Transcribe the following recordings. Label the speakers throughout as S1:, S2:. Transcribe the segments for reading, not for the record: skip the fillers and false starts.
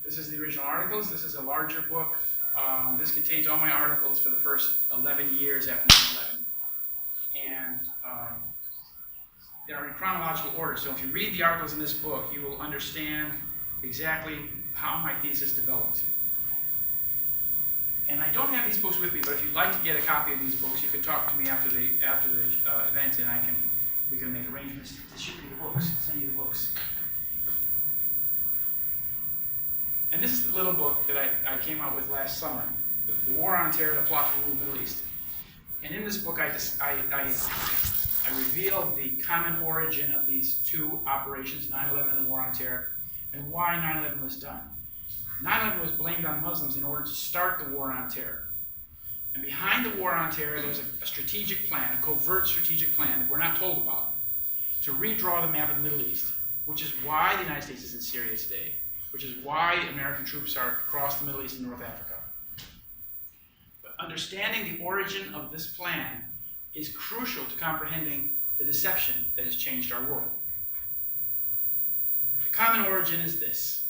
S1: This is the original articles. This is a larger book. This contains all my articles for the first 11 years after 9/11. And they are in chronological order. So if you read the articles in this book, you will understand exactly how my thesis developed. And I don't have these books with me, but if you'd like to get a copy of these books, you can talk to me after the event, and we can make arrangements to ship you the books, send you the books. And this is the little book that I came out with last summer, The War on Terror, the Plot to Rule the Middle East. And in this book, I revealed the common origin of these two operations, 9/11 and the War on Terror, and why 9/11 was done. 9/11 was blamed on Muslims in order to start the War on Terror. And behind the War on Terror, there was a strategic plan, a covert strategic plan that we're not told about, to redraw the map of the Middle East, which is why the United States is in Syria today, which is why American troops are across the Middle East and North Africa. But understanding the origin of this plan is crucial to comprehending the deception that has changed our world. The common origin is this.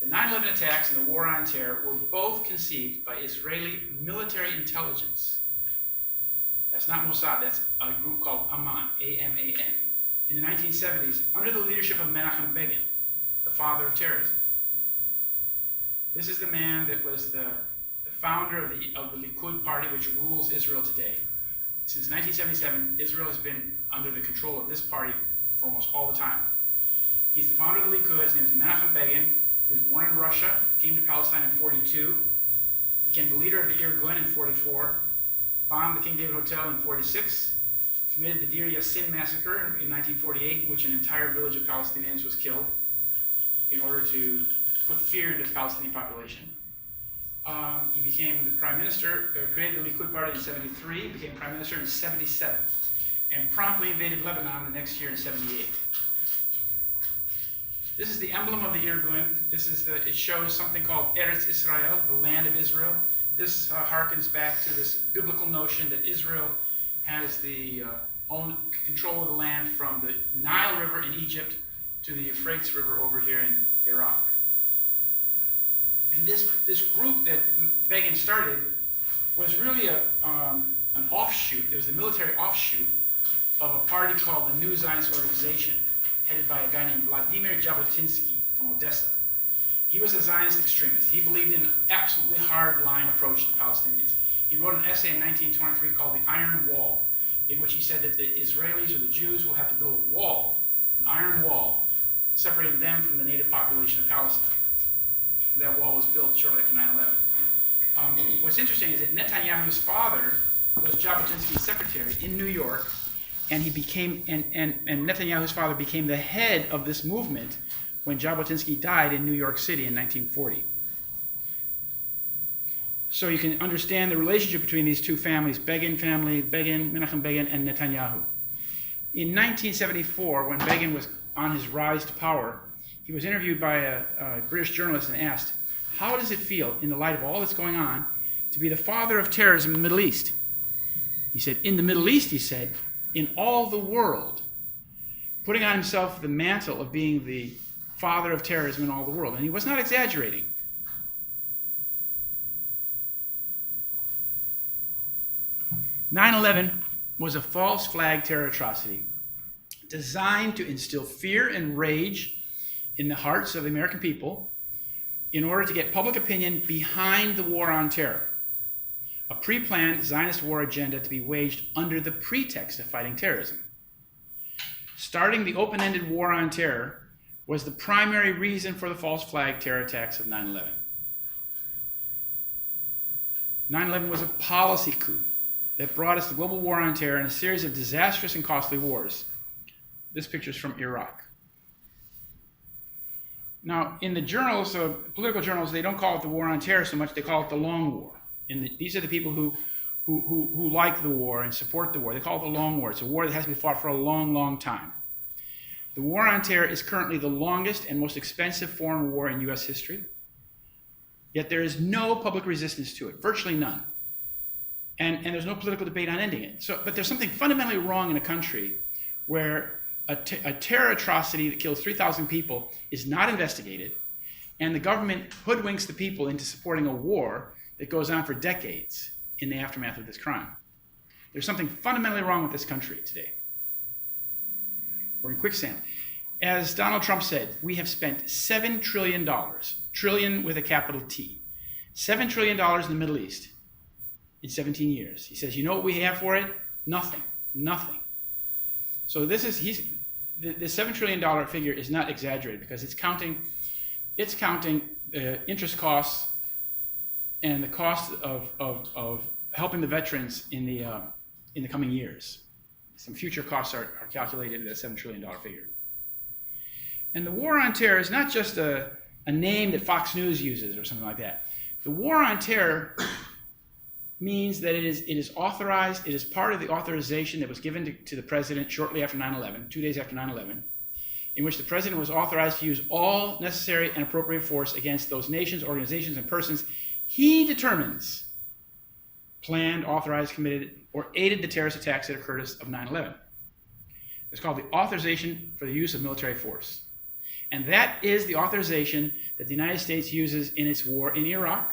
S1: The 9/11 attacks and the War on Terror were both conceived by Israeli military intelligence. That's not Mossad, that's a group called Aman, A-M-A-N, in the 1970s, under the leadership of Menachem Begin, the father of terrorism. This is the man that was the founder of the Likud party, which rules Israel today. Since 1977, Israel has been under the control of this party for almost all the time. He's the founder of the Likud. His name is Menachem Begin. He was born in Russia, came to Palestine in 1942, became the leader of the Irgun in 1944, bombed the King David Hotel in 1946, committed the Deir Yassin massacre in 1948, in which an entire village of Palestinians was killed in order to put fear into the Palestinian population. He became the prime minister, created the Likud party in 1973, became prime minister in 1977, and promptly invaded Lebanon the next year in 1978. This is the emblem of the Irgun. It shows something called Eretz Israel, the land of Israel. This harkens back to this biblical notion that Israel has the own control of the land from the Nile River in Egypt to the Euphrates River over here in Iraq. And this group that Begin started was really an offshoot. It was a military offshoot of a party called the New Zionist Organization, headed by a guy named Vladimir Jabotinsky from Odessa. He was a Zionist extremist. He believed in an absolutely hard-line approach to Palestinians. He wrote an essay in 1923 called The Iron Wall, in which he said that the Israelis or the Jews will have to build a wall, an iron wall, separating them from the native population of Palestine. That wall was built shortly after 9/11. What's interesting is that Netanyahu's father was Jabotinsky's secretary in New York, and he became and Netanyahu's father became the head of this movement when Jabotinsky died in New York City in 1940. So you can understand the relationship between these two families, Menachem Begin, and Netanyahu. In 1974, when Begin was on his rise to power, he was interviewed by a British journalist and asked, how does it feel, in the light of all that's going on, to be the father of terrorism in the Middle East? He said, in the Middle East, he said, in all the world, putting on himself the mantle of being the father of terrorism in all the world. And he was not exaggerating. "9/11 was a false flag terror atrocity designed to instill fear and rage in the hearts of the American people in order to get public opinion behind the war on terror, a pre-planned Zionist war agenda to be waged under the pretext of fighting terrorism. Starting the open-ended war on terror was the primary reason for the false flag terror attacks of 9/11. 9/11 was a policy coup that brought us the global war on terror and a series of disastrous and costly wars. This picture is from Iraq. Now, in the journals, political journals, they don't call it the war on terror so much, they call it the long war. And these are the people who like the war and support the war. They call it the long war. It's a war that has to be fought for a long, long time. The war on terror is currently the longest and most expensive foreign war in U.S. history. Yet there is no public resistance to it, virtually none. And there's no political debate on ending it. But there's something fundamentally wrong in a country where a terror atrocity that kills 3,000 people is not investigated, And the government hoodwinks the people into supporting a war that goes on for decades in the aftermath of this crime. There's something fundamentally wrong with this country today. We're in quicksand. As Donald Trump said, we have spent $7 trillion, trillion with a capital T, $7 trillion in the Middle East in 17 years. He says, you know what we have for it? Nothing, nothing. So this is, the $7 trillion figure is not exaggerated because it's counting interest costs and the cost of helping the veterans in the coming years. Some future costs are calculated into that $7 trillion figure. And the war on terror is not just a name that Fox News uses or something like that. The war on terror means that it is authorized, it is part of the authorization that was given to the president shortly after 9/11, 2 days after 9/11, in which the president was authorized to use all necessary and appropriate force against those nations, organizations, and persons he determines planned, authorized, committed, or aided the terrorist attacks that occurred of 9/11. It's called the Authorization for the Use of Military Force. And that is the authorization that the United States uses in its war in Iraq,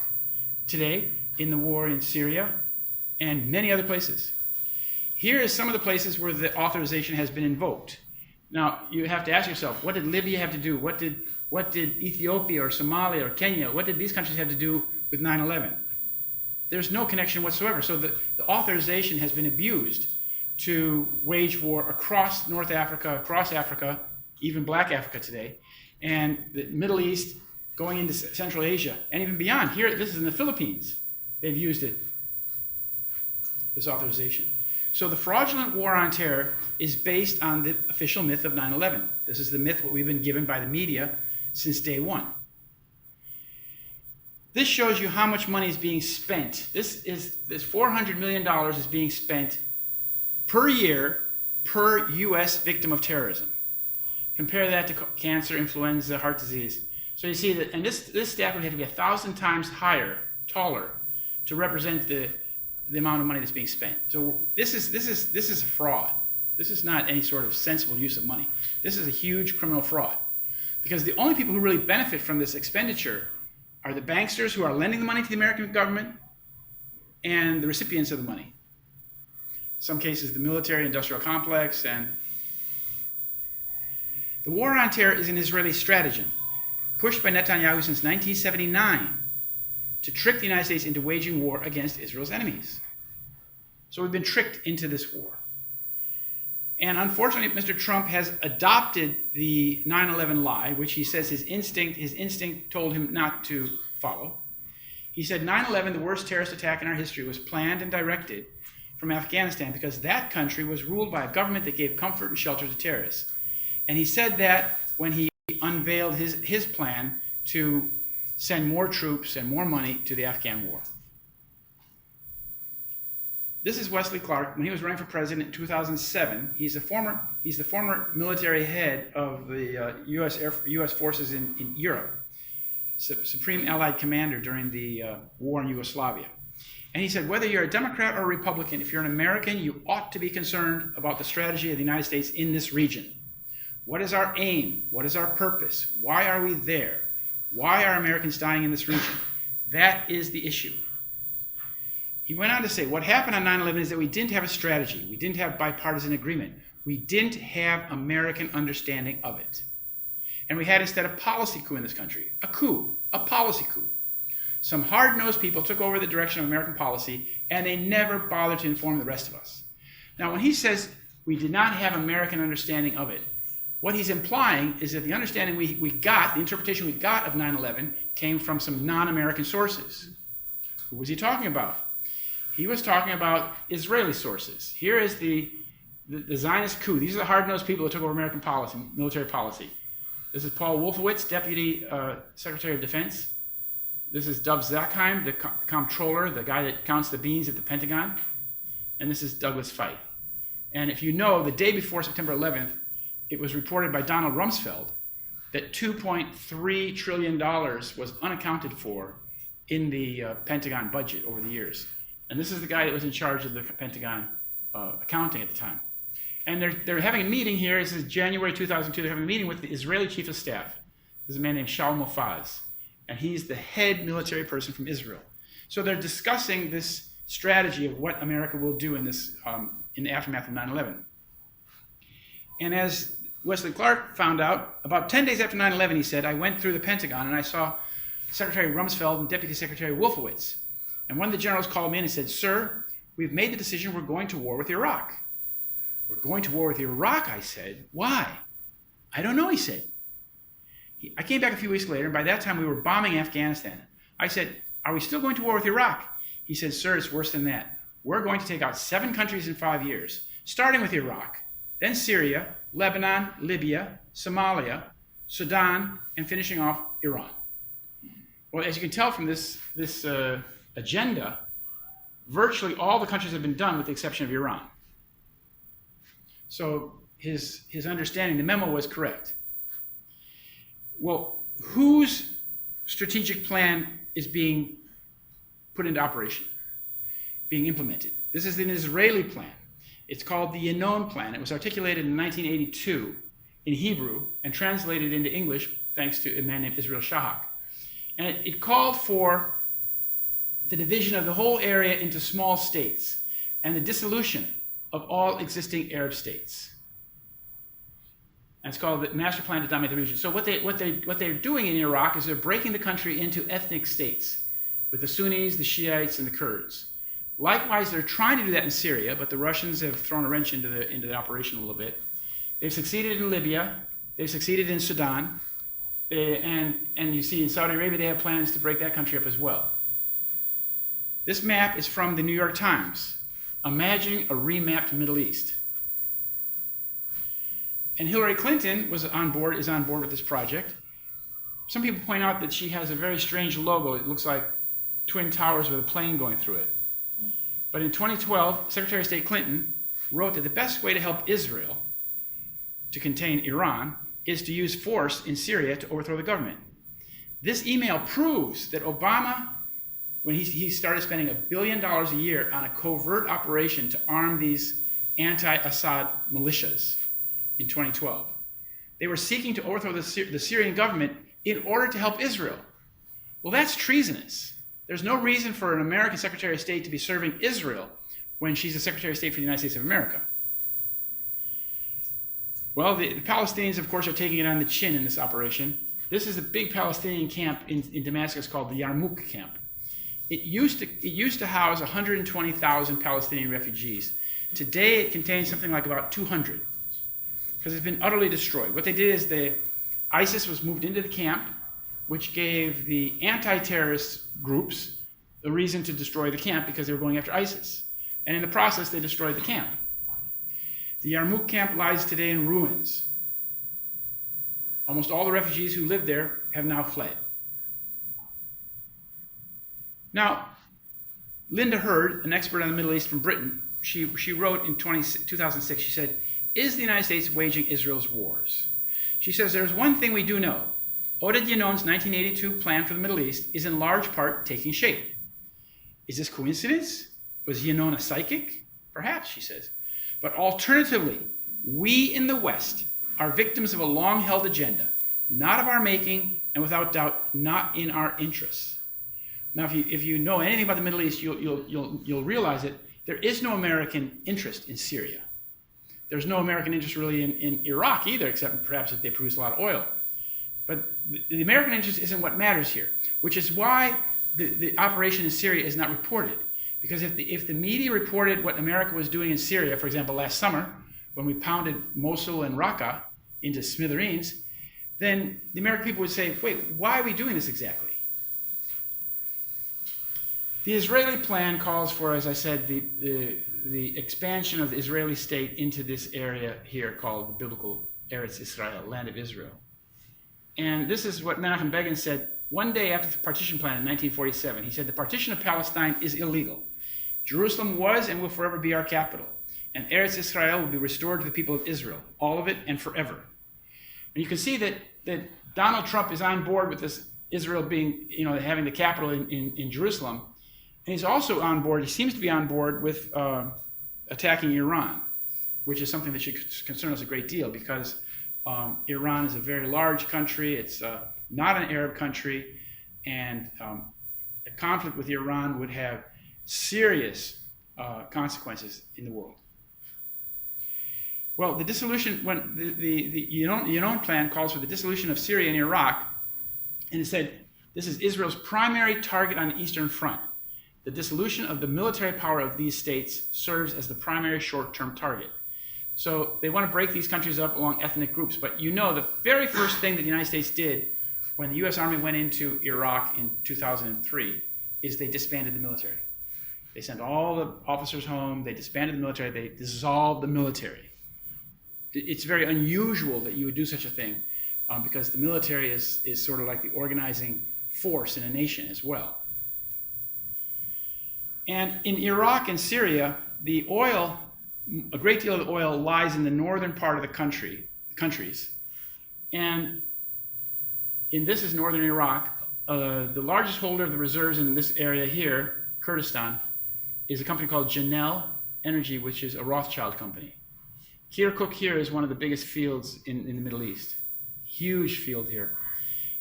S1: today, in the war in Syria, and many other places. Here is some of the places where the authorization has been invoked. Now, you have to ask yourself, what did Libya have to do? What did Ethiopia or Somalia or Kenya, what did these countries have to do with 9/11? There's no connection whatsoever. So the authorization has been abused to wage war across North Africa, across Africa, even Black Africa today, and the Middle East, going into Central Asia, and even beyond. Here, this is in the Philippines. They've used it, this authorization. So the fraudulent war on terror is based on the official myth of 9/11. This is the myth what we've been given by the media since day one. This shows you how much money is being spent. This $400 million is being spent per year per U.S. victim of terrorism. Compare that to cancer, influenza, heart disease. So you see that, and this stat would have to be 1,000 times higher, taller, to represent the amount of money that's being spent. So this is a fraud. This is not any sort of sensible use of money. This is a huge criminal fraud, because the only people who really benefit from this expenditure are the banksters who are lending the money to the American government and the recipients of the money. In some cases, the military-industrial complex. And the war on terror is an Israeli stratagem pushed by Netanyahu since 1979 to trick the United States into waging war against Israel's enemies. So we've been tricked into this war. And unfortunately, Mr. Trump has adopted the 9/11 lie, which he says his instinct told him not to follow. He said 9/11, the worst terrorist attack in our history, was planned and directed from Afghanistan because that country was ruled by a government that gave comfort and shelter to terrorists. And he said that when he unveiled his plan to send more troops and more money to the Afghan war. This is Wesley Clark. When he was running for president in 2007, he's the former military head of the U.S. forces in Europe, Supreme Allied Commander during the war in Yugoslavia. And he said, whether you're a Democrat or a Republican, if you're an American, you ought to be concerned about the strategy of the United States in this region. What is our aim? What is our purpose? Why are we there? Why are Americans dying in this region? That is the issue. He went on to say, what happened on 9/11 is that we didn't have a strategy. We didn't have bipartisan agreement. We didn't have American understanding of it. And we had instead a policy coup in this country. A coup, a policy coup. Some hard-nosed people took over the direction of American policy, and they never bothered to inform the rest of us. Now, when he says we did not have American understanding of it, what he's implying is that the understanding we got, the interpretation we got of 9/11, came from some non-American sources. Who was he talking about? He was talking about Israeli sources. Here is the Zionist coup. These are the hard-nosed people who took over American policy, military policy. This is Paul Wolfowitz, Deputy Secretary of Defense. This is Dov Zakheim, the comptroller, the guy that counts the beans at the Pentagon. And this is Douglas Feith. And if you know, the day before September 11th, it was reported by Donald Rumsfeld that $2.3 trillion was unaccounted for in the Pentagon budget over the years. And this is the guy that was in charge of the Pentagon accounting at the time. And they're having a meeting here. This is January 2002. They're having a meeting with the Israeli Chief of Staff. This is a man named Shaul Mofaz. and he's the head military person from Israel. So they're discussing this strategy of what America will do in this in the aftermath of 9/11. And as Wesley Clark found out, about 10 days after 9/11, he said, I went through the Pentagon and I saw Secretary Rumsfeld and Deputy Secretary Wolfowitz. And one of the generals called me in and said, sir, we've made the decision we're going to war with Iraq. We're going to war with Iraq, I said. Why? I don't know, he said. I came back a few weeks later, and by that time we were bombing Afghanistan. I said, are we still going to war with Iraq? He said, sir, it's worse than that. We're going to take out 7 countries in 5 years, starting with Iraq, then Syria, Lebanon, Libya, Somalia, Sudan, and finishing off Iran. Well, as you can tell from this agenda, virtually all the countries have been done with the exception of Iran. So his understanding, the memo was correct. Well, whose strategic plan is being put into operation, being implemented? This is an Israeli plan. It's called the Yinon Plan. It was articulated in 1982 in Hebrew and translated into English thanks to a man named Israel Shahak. And it called for the division of the whole area into small states and the dissolution of all existing Arab states. And it's called the Master Plan to Dominate the Region. So what they're doing in Iraq is they're breaking the country into ethnic states with the Sunnis, the Shiites, and the Kurds. Likewise, they're trying to do that in Syria, but the Russians have thrown a wrench into the operation a little bit. They've succeeded in Libya. They've succeeded in Sudan. And you see in Saudi Arabia, they have plans to break that country up as well. This map is from the New York Times, imagining a remapped Middle East. And Hillary Clinton is on board with this project. Some people point out that she has a very strange logo. It looks like twin towers with a plane going through it. But in 2012, Secretary of State Clinton wrote that the best way to help Israel to contain Iran is to use force in Syria to overthrow the government. This email proves that Obama, when he started spending $1 billion a year on a covert operation to arm these anti-Assad militias in 2012, they were seeking to overthrow the Syrian government in order to help Israel. Well, that's treasonous. There's no reason for an American Secretary of State to be serving Israel when she's the Secretary of State for the United States of America. Well, the Palestinians, of course, are taking it on the chin in this operation. This is a big Palestinian camp in Damascus called the Yarmouk camp. It used to house 120,000 Palestinian refugees. Today, it contains something like about 200 because it's been utterly destroyed. What they did is ISIS was moved into the camp, which gave the anti-terrorist groups the reason to destroy the camp because they were going after ISIS. And in the process, they destroyed the camp. The Yarmouk camp lies today in ruins. Almost all the refugees who lived there have now fled. Now, Linda Hurd, an expert on the Middle East from Britain, she wrote in 2006, she said, is the United States waging Israel's wars? She says, there's one thing we do know. Oded Yinon's 1982 plan for the Middle East is in large part taking shape. Is this coincidence? Was Yinon a psychic? Perhaps, she says. But alternatively, we in the West are victims of a long-held agenda, not of our making, and without doubt, not in our interests. Now, if you know anything about the Middle East, you'll realize that there is no American interest in Syria. There's no American interest really in Iraq either, except perhaps that they produce a lot of oil. But the American interest isn't what matters here, which is why the operation in Syria is not reported. Because if the media reported what America was doing in Syria, for example, last summer, when we pounded Mosul and Raqqa into smithereens, then the American people would say, wait, why are we doing this exactly? The Israeli plan calls for, as I said, the expansion of the Israeli state into this area here called the biblical Eretz Israel, land of Israel. And this is what Menachem Begin said one day after the partition plan in 1947. He said, the partition of Palestine is illegal. Jerusalem was and will forever be our capital. And Eretz Israel will be restored to the people of Israel, all of it and forever. And you can see that Donald Trump is on board with this Israel being, having the capital in Jerusalem. And he's also on board, he seems to be on board with attacking Iran, which is something that should concern us a great deal because Iran is a very large country. It's not an Arab country. and a conflict with Iran would have serious consequences in the world. Well, the dissolution, when the Yonon plan calls for the dissolution of Syria and Iraq, and it said this is Israel's primary target on the Eastern Front. The dissolution of the military power of these states serves as the primary short-term target. So they want to break these countries up along ethnic groups, but you know the very first thing that the United States did when the U.S. Army went into Iraq in 2003 is they disbanded the military. They sent all the officers home, they disbanded the military, they dissolved the military. It's very unusual that you would do such a thing because the military is sort of like the organizing force in a nation as well. And in Iraq and Syria, the oil, a great deal of the oil lies in the northern part of the countries. And this is northern Iraq. The largest holder of the reserves in this area here, Kurdistan, is a company called Janel Energy, which is a Rothschild company. Kirkuk here is one of the biggest fields in the Middle East. Huge field here.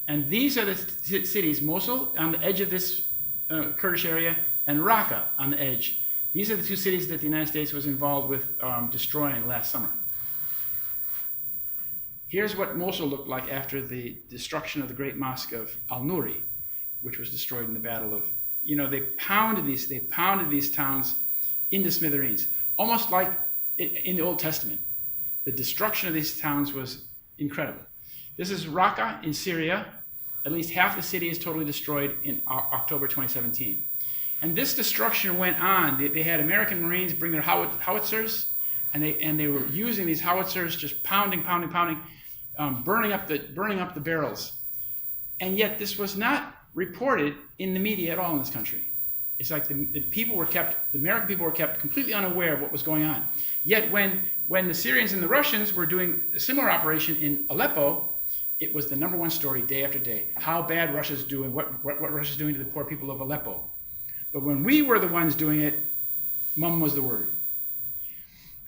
S1: And these are the cities, Mosul on the edge of this Kurdish area, and Raqqa on the edge. These are the two cities that the United States was involved with destroying last summer. Here's what Mosul looked like after the destruction of the great mosque of Al-Nuri, which was destroyed in the battle of, they pounded these towns into smithereens, almost like in the Old Testament. The destruction of these towns was incredible. This is Raqqa in Syria. At least half the city is totally destroyed in October 2017. And this destruction went on. They had American Marines bring their howitzers, and they were using these howitzers, just pounding, burning up the barrels. And yet this was not reported in the media at all in this country. It's like the American people were kept completely unaware of what was going on. Yet when the Syrians and the Russians were doing a similar operation in Aleppo, it was the #1 story day after day. How bad Russia's doing, what Russia's doing to the poor people of Aleppo. But when we were the ones doing it, mum was the word.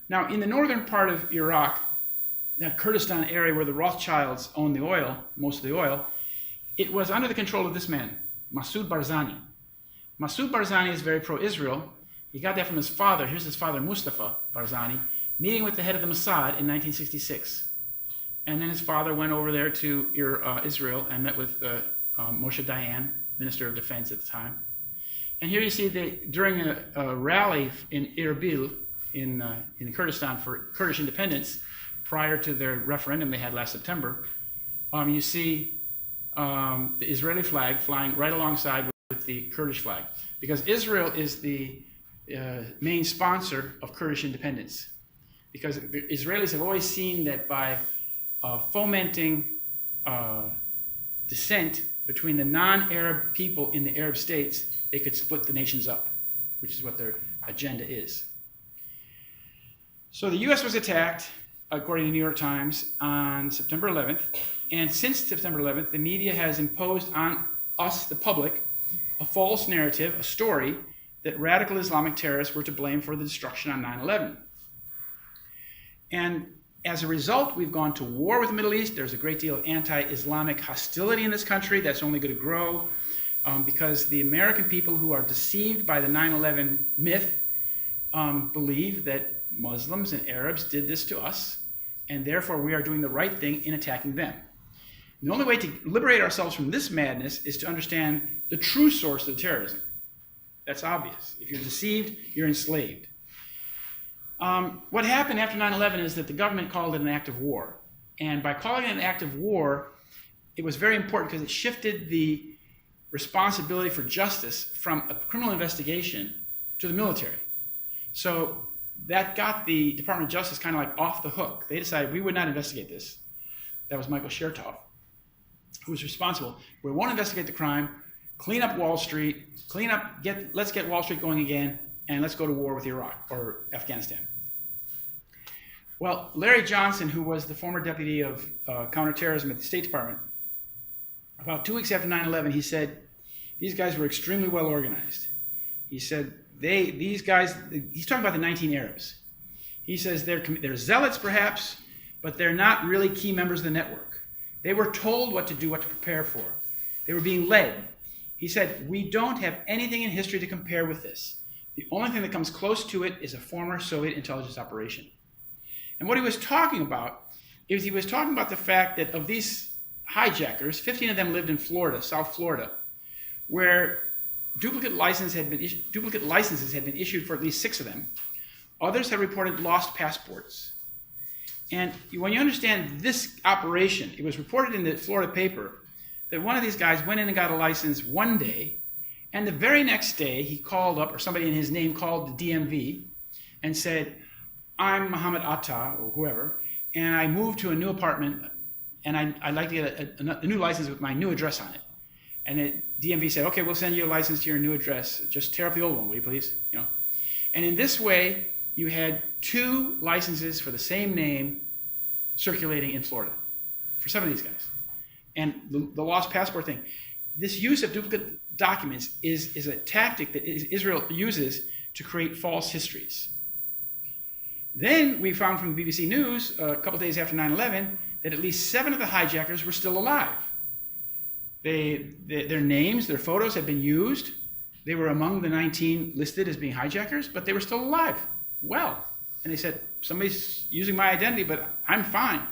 S1: Now, in the northern part of Iraq, that Kurdistan area where the Rothschilds own the oil, most of the oil, it was under the control of this man, Masoud Barzani. Masoud Barzani is very pro-Israel. He got that from his father. Here's his father, Mustafa Barzani, meeting with the head of the Mossad in 1966. And then his father went over there to Israel and met with Moshe Dayan, Minister of Defense at the time. And here you see during a rally in Erbil in Kurdistan for Kurdish independence, prior to their referendum they had last September, you see the Israeli flag flying right alongside with the Kurdish flag, because Israel is the main sponsor of Kurdish independence. Because the Israelis have always seen that by fomenting dissent between the non-Arab people in the Arab states, they could split the nations up, which is what their agenda is. So the U.S. was attacked, according to the New York Times, on September 11th. And since September 11th, the media has imposed on us, the public, a false narrative, a story, that radical Islamic terrorists were to blame for the destruction on 9/11. And as a result, we've gone to war with the Middle East. There's a great deal of anti-Islamic hostility in this country that's only going to grow because the American people who are deceived by the 9/11 myth believe that Muslims and Arabs did this to us, and therefore we are doing the right thing in attacking them. And the only way to liberate ourselves from this madness is to understand the true source of terrorism. That's obvious. If you're deceived, you're enslaved. What happened after 9/11 is that the government called it an act of war. And by calling it an act of war, it was very important because it shifted the responsibility for justice from a criminal investigation to the military. So that got the Department of Justice kind of like off the hook. They decided we would not investigate this. That was Michael Chertoff, who was responsible. We won't investigate the crime, clean up Wall Street, let's get Wall Street going again, and let's go to war with Iraq or Afghanistan. Well, Larry Johnson, who was the former deputy of counterterrorism at the State Department, about 2 weeks after 9/11, he said, these guys were extremely well organized. He said, these guys, he's talking about the 19 Arabs. He says they're zealots perhaps, but they're not really key members of the network. They were told what to do, what to prepare for. They were being led. He said, we don't have anything in history to compare with this. The only thing that comes close to it is a former Soviet intelligence operation. And what he was talking about is he was talking about the fact that of these hijackers, 15 of them lived in Florida, South Florida, where duplicate licenses had been issued for at least 6 of them. Others had reported lost passports. And when you understand this operation, it was reported in the Florida paper that one of these guys went in and got a license one day, and the very next day he called up, or somebody in his name called the DMV and said, I'm Muhammad Atta, or whoever, and I moved to a new apartment, and I'd like to get a new license with my new address on it. And the DMV said, okay, we'll send you a license to your new address. Just tear up the old one, will you please? And in this way, you had 2 licenses for the same name circulating in Florida for some of these guys. And the lost passport thing. This use of duplicate documents is a tactic that Israel uses to create false histories. Then we found from the BBC News a couple days after 9/11 that at least 7 of the hijackers were still alive. Their names, their photos had been used. They were among the 19 listed as being hijackers, but they were still alive. Well, and they said, somebody's using my identity, but I'm fine.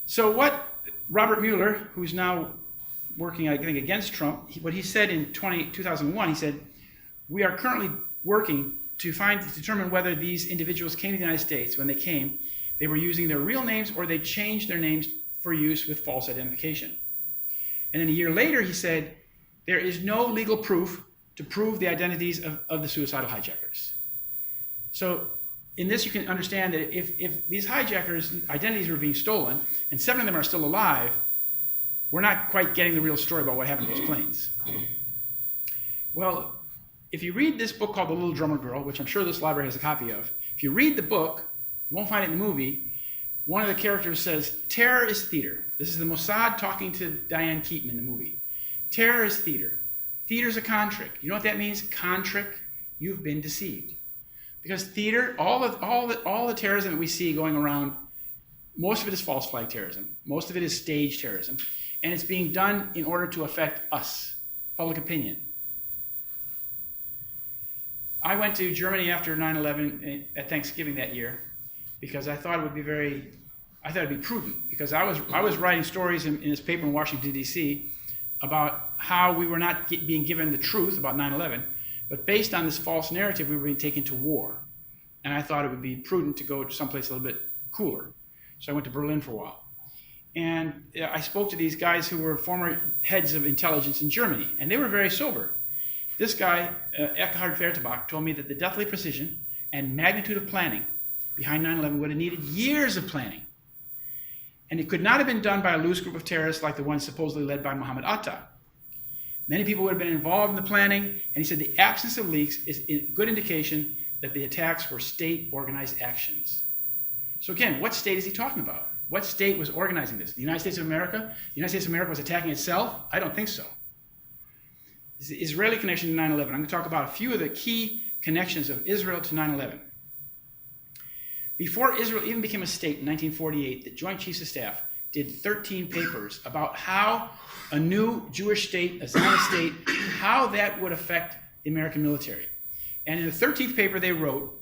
S1: So what Robert Mueller, who's now working, I think, against Trump, what he said in 2001, he said, we are currently working to determine whether these individuals came to the United States. When they came, they were using their real names or they changed their names for use with false identification. And then a year later, he said, there is no legal proof to prove the identities of the suicidal hijackers. So in this, you can understand that if these hijackers' identities were being stolen, and 7 of them are still alive, we're not quite getting the real story about what happened to those planes. Well, if you read this book called The Little Drummer Girl, which I'm sure this library has a copy of, if you read the book, you won't find it in the movie, one of the characters says, terror is theater. This is the Mossad talking to Diane Keaton in the movie. Terror is theater. Theater's a con trick. You know what that means? Con trick, you've been deceived. Because theater, all the terrorism that we see going around, most of it is false flag terrorism. Most of it is staged terrorism. And it's being done in order to affect us, public opinion. I went to Germany after 9/11 at Thanksgiving that year because I thought it'd be prudent, because I was writing stories in this paper in Washington, D.C. about how we were not being given the truth about 9/11, but based on this false narrative, we were being taken to war. And I thought it would be prudent to go to someplace a little bit cooler. So I went to Berlin for a while. And I spoke to these guys who were former heads of intelligence in Germany, and they were very sober. This guy, Eckhard Vertebach, told me that the deathly precision and magnitude of planning behind 9/11 would have needed years of planning. And it could not have been done by a loose group of terrorists like the ones supposedly led by Mohammed Atta. Many people would have been involved in the planning, and he said the absence of leaks is a good indication that the attacks were state-organized actions. So again, what state is he talking about? What state was organizing this? The United States of America? The United States of America was attacking itself? I don't think so. This is the Israeli connection to 9/11. I'm going to talk about a few of the key connections of Israel to 9/11. Before Israel even became a state in 1948, the Joint Chiefs of Staff did 13 papers about how a new Jewish state, a Zionist state, how that would affect the American military. And in the 13th paper they wrote,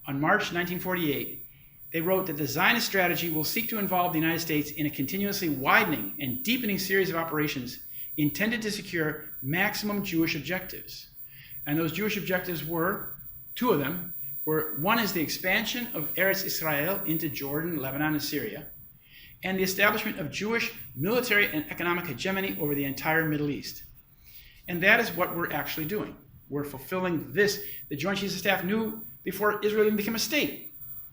S1: on March 1948, they wrote that the Zionist strategy will seek to involve the United States in a continuously widening and deepening series of operations intended to secure maximum Jewish objectives. And those Jewish objectives were, 2 of them, one is the expansion of Eretz Israel into Jordan, Lebanon, and Syria, and the establishment of Jewish military and economic hegemony over the entire Middle East. And that is what we're actually doing. We're fulfilling this. The Joint Chiefs of Staff knew before Israel even became a state.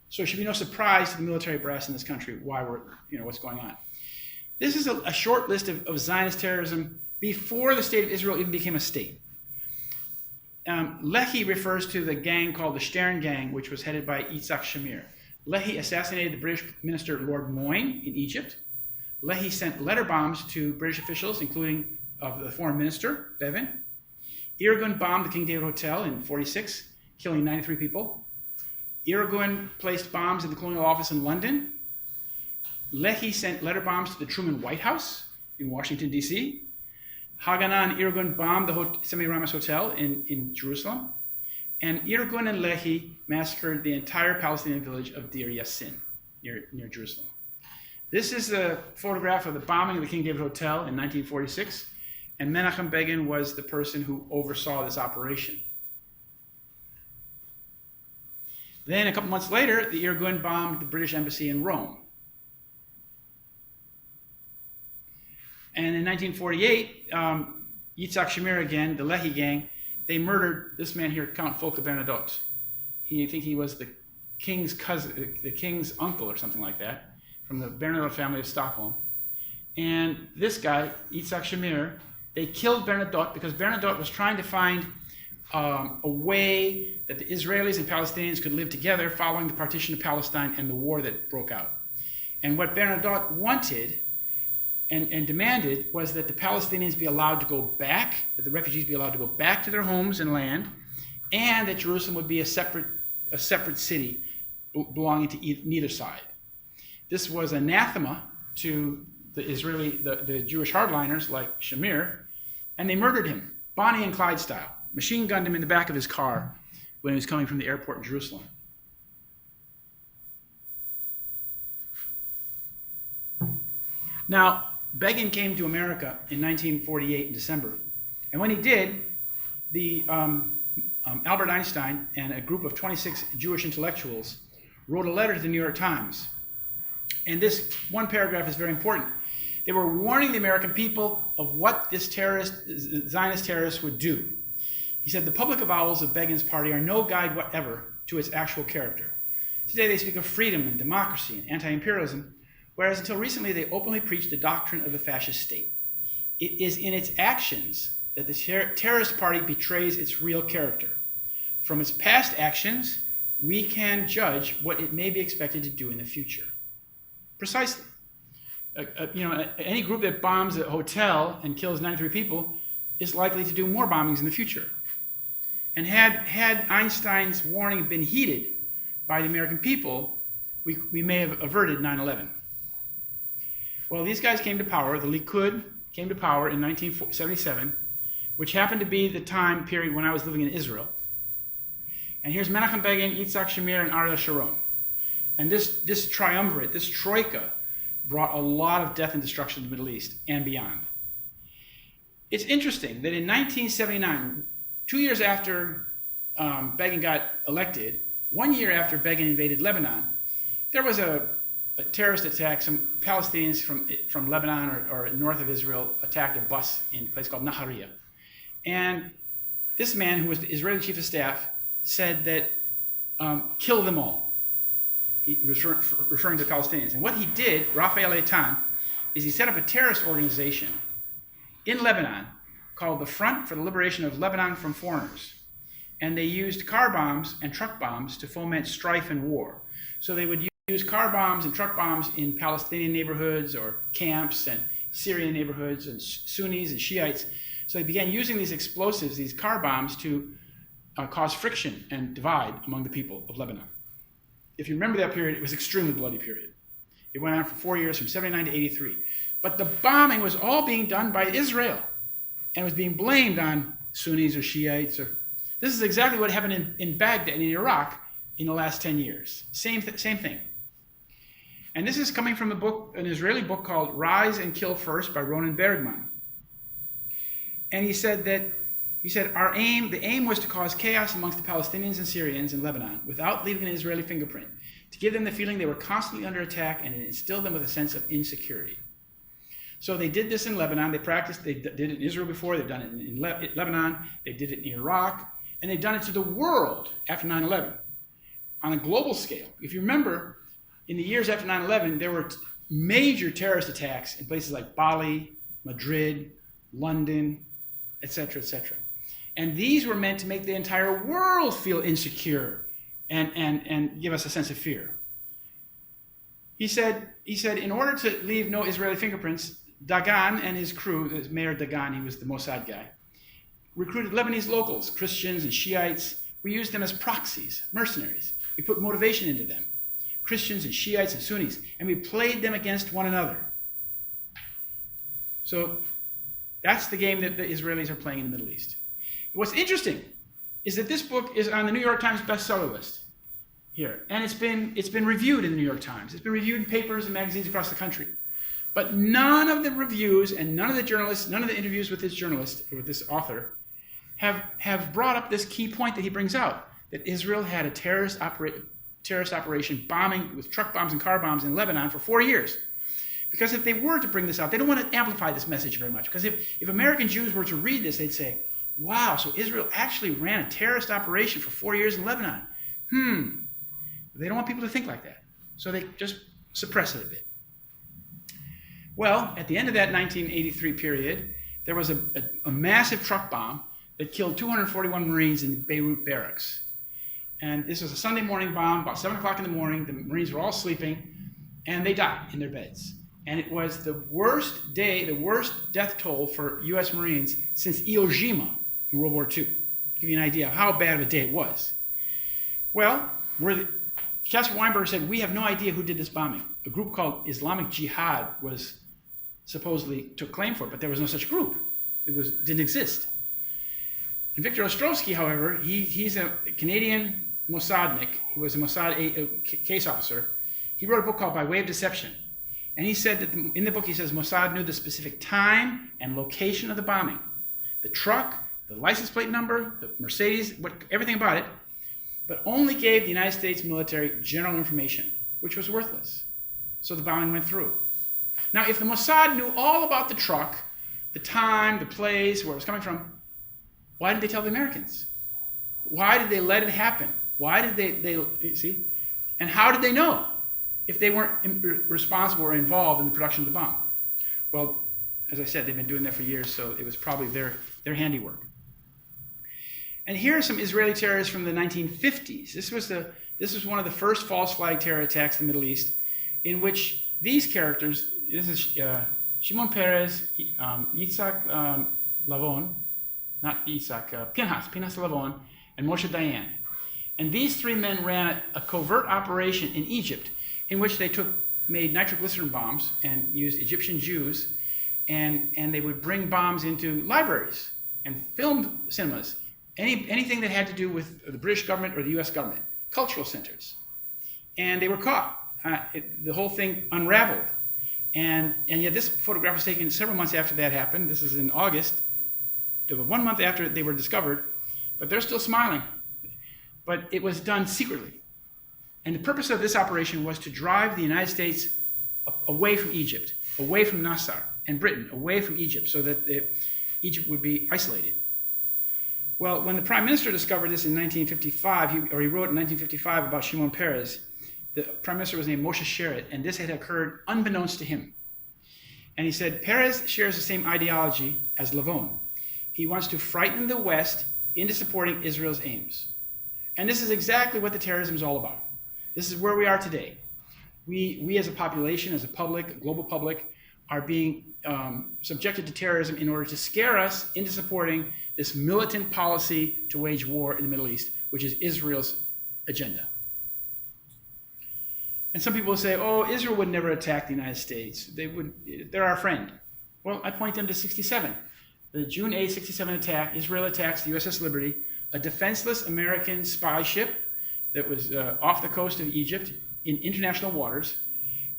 S1: So it should be no surprise to the military brass in this country why what's going on. This is a short list of Zionist terrorism before the state of Israel even became a state. Lehi refers to the gang called the Stern Gang, which was headed by Yitzhak Shamir. Lehi assassinated the British minister Lord Moyne in Egypt. Lehi sent letter bombs to British officials, including the foreign minister, Bevin. Irgun bombed the King David Hotel in 1946, killing 93 people. Irgun placed bombs in the Colonial Office in London. Lehi sent letter bombs to the Truman White House in Washington, D.C. Haganah and Irgun bombed the Semiramis Hotel in Jerusalem. And Irgun and Lehi massacred the entire Palestinian village of Deir Yassin, near Jerusalem. This is a photograph of the bombing of the King David Hotel in 1946. And Menachem Begin was the person who oversaw this operation. Then a couple months later, the Irgun bombed the British embassy in Rome. And in 1948, Yitzhak Shamir again, the Lehi gang, they murdered this man here, Count Folke Bernadotte. I think he was the king's cousin, the king's uncle or something like that, from the Bernadotte family of Stockholm. And this guy, Yitzhak Shamir, they killed Bernadotte because Bernadotte was trying to find a way that the Israelis and Palestinians could live together following the partition of Palestine and the war that broke out. And what Bernadotte wanted and demanded was that the Palestinians be allowed to go back, that the refugees be allowed to go back to their homes and land, and that Jerusalem would be a separate city belonging to neither side. This was anathema to the Jewish hardliners like Shamir, and they murdered him, Bonnie and Clyde style. Machine gunned him in the back of his car when he was coming from the airport in Jerusalem. Now, Begin came to America in 1948 in December. And when he did, the Albert Einstein and a group of 26 Jewish intellectuals wrote a letter to the New York Times. And this one paragraph is very important. They were warning the American people of what this Zionist terrorist would do. He said, the public avowals of Begin's party are no guide whatever to its actual character. Today they speak of freedom and democracy and anti-imperialism, whereas until recently they openly preached the doctrine of the fascist state. It is in its actions that the terrorist party betrays its real character. From its past actions, we can judge what it may be expected to do in the future. Precisely. Any group that bombs a hotel and kills 93 people is likely to do more bombings in the future. And had Einstein's warning been heeded by the American people, we may have averted 9/11. Well, these guys came to power. The Likud came to power in 1977, which happened to be the time period when I was living in Israel. And here's Menachem Begin, Yitzhak Shamir, and Ariel Sharon. And this triumvirate, this troika, brought a lot of death and destruction to the Middle East and beyond. It's interesting that in 1979, 2 years after Begin got elected, 1 year after Begin invaded Lebanon, there was a terrorist attack. Some Palestinians from Lebanon or north of Israel attacked a bus in a place called Nahariya. And this man, who was the Israeli chief of staff, said that kill them all. He was referring to Palestinians. And what he did, Raphael Eitan, is he set up a terrorist organization in Lebanon called the Front for the Liberation of Lebanon from Foreigners. And they used car bombs and truck bombs to foment strife and war. So they would use car bombs and truck bombs in Palestinian neighborhoods or camps and Syrian neighborhoods and Sunnis and Shiites. So they began using these explosives, these car bombs, to cause friction and divide among the people of Lebanon. If you remember that period, it was an extremely bloody period. It went on for 4 years, from 79 to 83. But the bombing was all being done by Israel, and was being blamed on Sunnis or Shiites. This is exactly what happened in Baghdad and in Iraq in the last 10 years. Same thing. And this is coming from a book, an Israeli book called Rise and Kill First by Ronen Bergman. And he said the aim was to cause chaos amongst the Palestinians and Syrians in Lebanon without leaving an Israeli fingerprint, to give them the feeling they were constantly under attack and instill them with a sense of insecurity. So they did this in Lebanon. They did it in Israel before. They've done it in Lebanon. They did it in Iraq. And they've done it to the world after 9/11 on a global scale. If you remember, in the years after 9/11, there were major terrorist attacks in places like Bali, Madrid, London, etc., etc. And these were meant to make the entire world feel insecure and give us a sense of fear. He said, in order to leave no Israeli fingerprints, Dagan and his crew, Mayor Dagan, he was the Mossad guy, recruited Lebanese locals, Christians and Shiites. We used them as proxies, mercenaries. We put motivation into them, Christians and Shiites and Sunnis, and we played them against one another. So That's the game that the Israelis are playing in the Middle East. What's interesting is that this book is on the New York Times bestseller list here, and it's been reviewed in the New York Times. It's been reviewed in papers and magazines across the country. But none of the reviews and none of the journalists, none of the interviews with this journalist, or with this author, have brought up this key point that he brings out, that Israel had a terrorist operation bombing with truck bombs and car bombs in Lebanon for 4 years. Because if they were to bring this out, they don't want to amplify this message very much. Because if American Jews were to read this, they'd say, wow, so Israel actually ran a terrorist operation for 4 years in Lebanon. They don't want people to think like that. So they just suppress it a bit. Well, at the end of that 1983 period, there was a massive truck bomb that killed 241 Marines in Beirut barracks. And this was a Sunday morning bomb, about 7 o'clock in the morning. The Marines were all sleeping, and they died in their beds. And it was the worst day, the worst death toll for U.S. Marines since Iwo Jima in World War II. To give you an idea of how bad of a day it was. Well, Chancellor Weinberger said, we have no idea who did this bombing. A group called Islamic Jihad supposedly took claim for it, but there was no such group. It didn't exist. And Victor Ostrovsky, however, he's a Canadian Mossadnik. He was a Mossad case officer. He wrote a book called By Way of Deception. And he said that in the book, he says Mossad knew the specific time and location of the bombing, the truck, the license plate number, the Mercedes, everything about it, but only gave the United States military general information, which was worthless. So the bombing went through. Now, if the Mossad knew all about the truck, the time, the place, where it was coming from, why didn't they tell the Americans? Why did they let it happen? Why did they see? And how did they know if they weren't responsible or involved in the production of the bomb? Well, as I said, they've been doing that for years, so it was probably their handiwork. And here are some Israeli terrorists from the 1950s. This was one of the first false flag terror attacks in the Middle East, in which these characters, this is Shimon Peres, Yitzhak Lavon, not Yitzhak, Pinhas Lavon, and Moshe Dayan. And these three men ran a covert operation in Egypt in which they made nitroglycerin bombs and used Egyptian Jews, and they would bring bombs into libraries and film cinemas, anything that had to do with the British government or the US government, cultural centers. And they were caught. The whole thing unraveled. And yet this photograph was taken several months after that happened. This is in August, 1 month after they were discovered, but they're still smiling. But it was done secretly. And the purpose of this operation was to drive the United States away from Egypt, away from Nasser, and Britain, away from Egypt, so that Egypt would be isolated. Well, when the Prime Minister discovered this in 1955, he wrote in 1955 about Shimon Peres, the Prime Minister was named Moshe Sheret, and this had occurred unbeknownst to him. And he said, Peres shares the same ideology as Lavon. He wants to frighten the West into supporting Israel's aims. And this is exactly what the terrorism is all about. This is where we are today. We as a population, as a public, a global public, are being subjected to terrorism in order to scare us into supporting this militant policy to wage war in the Middle East, which is Israel's agenda. And some people say, oh, Israel would never attack the United States. They're our friend. Well, I point them to 67. The June 8, 67 attack, Israel attacks the USS Liberty, a defenseless American spy ship that was off the coast of Egypt in international waters,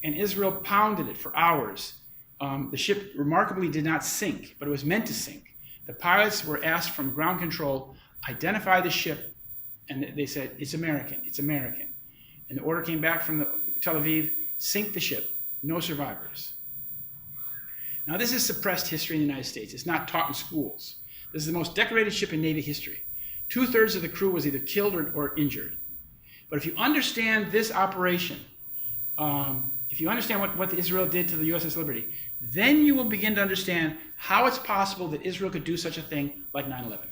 S1: and Israel pounded it for hours. The ship remarkably did not sink, but it was meant to sink. The pilots were asked from ground control, identify the ship, and they said, it's American, it's American. And the order came back from Tel Aviv, sink the ship, no survivors. Now this is suppressed history in the United States. It's not taught in schools. This is the most decorated ship in Navy history. 2/3 of the crew was either killed or injured. But if you understand this operation, if you understand what Israel did to the USS Liberty, then you will begin to understand how it's possible that Israel could do such a thing like 9/11.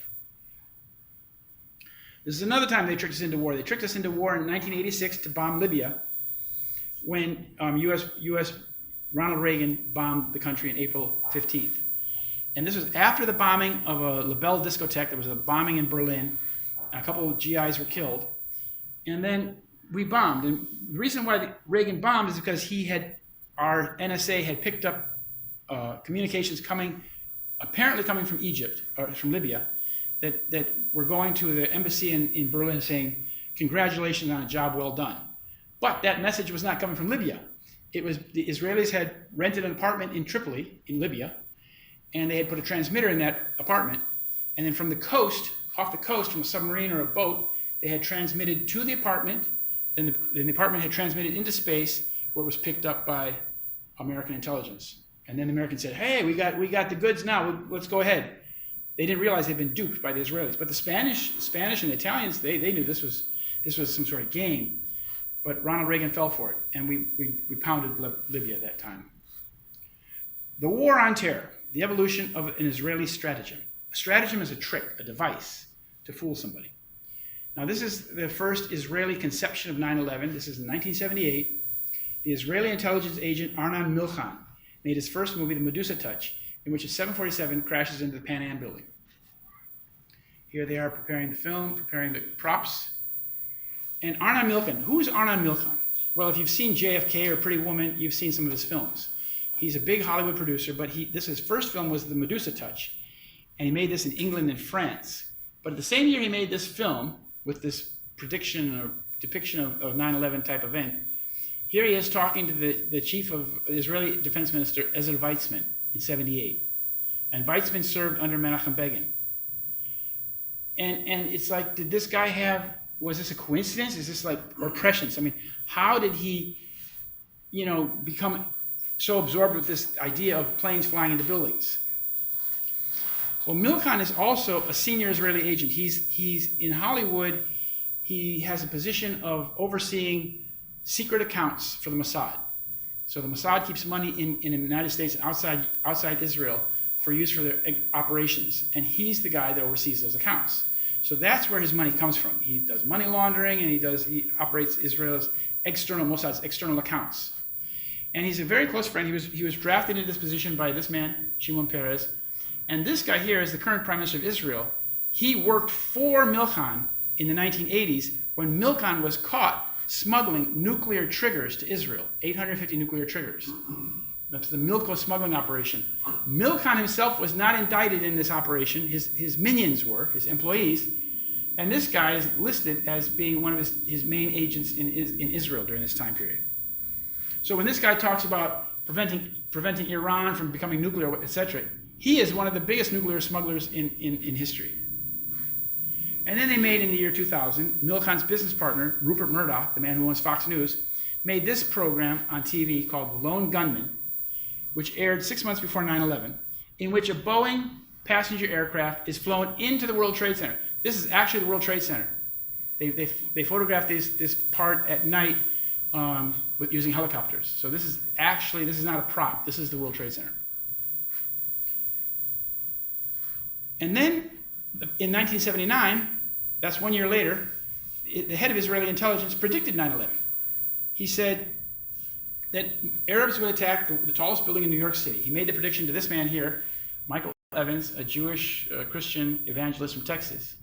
S1: This is another time they tricked us into war. They tricked us into war in 1986 to bomb Libya when U.S. Ronald Reagan bombed the country on April 15th. And this was after the bombing of a LaBelle discotheque. There was a bombing in Berlin. A couple of GIs were killed. And then we bombed. And the reason why Reagan bombed is because our NSA had picked up communications coming apparently coming from Egypt, or from Libya, that were going to the embassy in Berlin saying, congratulations on a job well done. But that message was not coming from Libya. It was the Israelis had rented an apartment in Tripoli, in Libya, and they had put a transmitter in that apartment. And then from the coast, off the coast, from a submarine or a boat, they had transmitted to the apartment, and the apartment had transmitted into space, where it was picked up by American intelligence. And then the Americans said, hey, we got the goods now, let's go ahead. They didn't realize they'd been duped by the Israelis. But the Spanish and the Italians, they knew this was some sort of game. But Ronald Reagan fell for it, and we pounded Libya at that time. The war on terror, the evolution of an Israeli stratagem. A stratagem is a trick, a device to fool somebody. Now, this is the first Israeli conception of 9/11. This is in 1978. The Israeli intelligence agent Arnon Milchan made his first movie, The Medusa Touch, in which a 747 crashes into the Pan Am building. Here they are preparing the film, preparing the props. And Arnon Milchan, who's Arnon Milchan? Well, if you've seen JFK or Pretty Woman, you've seen some of his films. He's a big Hollywood producer, but his first film was The Medusa Touch, and he made this in England and France. But the same year he made this film with this prediction or depiction of 9/11 type event, here he is talking to the chief of the Israeli defense minister, Ezra Weizmann, in 78. And Weizmann served under Menachem Begin. And it's like, did this guy was this a coincidence? Is this like, or prescience? I mean, how did he, become so absorbed with this idea of planes flying into buildings? Well, Milchan is also a senior Israeli agent. He's in Hollywood. He has a position of overseeing secret accounts for the Mossad. So the Mossad keeps money in the United States and outside Israel for use for their operations. And he's the guy that oversees those accounts. So that's where his money comes from. He does money laundering, and he operates Israel's Mossad's external accounts. And he's a very close friend. He was drafted into this position by this man, Shimon Peres. And this guy here is the current Prime Minister of Israel. He worked for Milchan in the 1980s when Milchan was caught smuggling nuclear triggers to Israel, 850 nuclear triggers. That's the Milko smuggling operation. Milchan himself was not indicted in this operation. His minions were, his employees. And this guy is listed as being one of his main agents in Israel during this time period. So when this guy talks about preventing Iran from becoming nuclear, etc., he is one of the biggest nuclear smugglers in history. And then they made, in the year 2000, Milchan's business partner, Rupert Murdoch, the man who owns Fox News, made this program on TV called The Lone Gunman, which aired 6 months before 9/11, in which a Boeing passenger aircraft is flown into the World Trade Center. This is actually the World Trade Center. They photographed this part at night using helicopters. So this is not a prop. This is the World Trade Center. And then in 1979, that's 1 year later, the head of Israeli intelligence predicted 9/11. He said that Arabs would attack the tallest building in New York City. He made the prediction to this man here, Michael Evans, a Jewish Christian evangelist from Texas,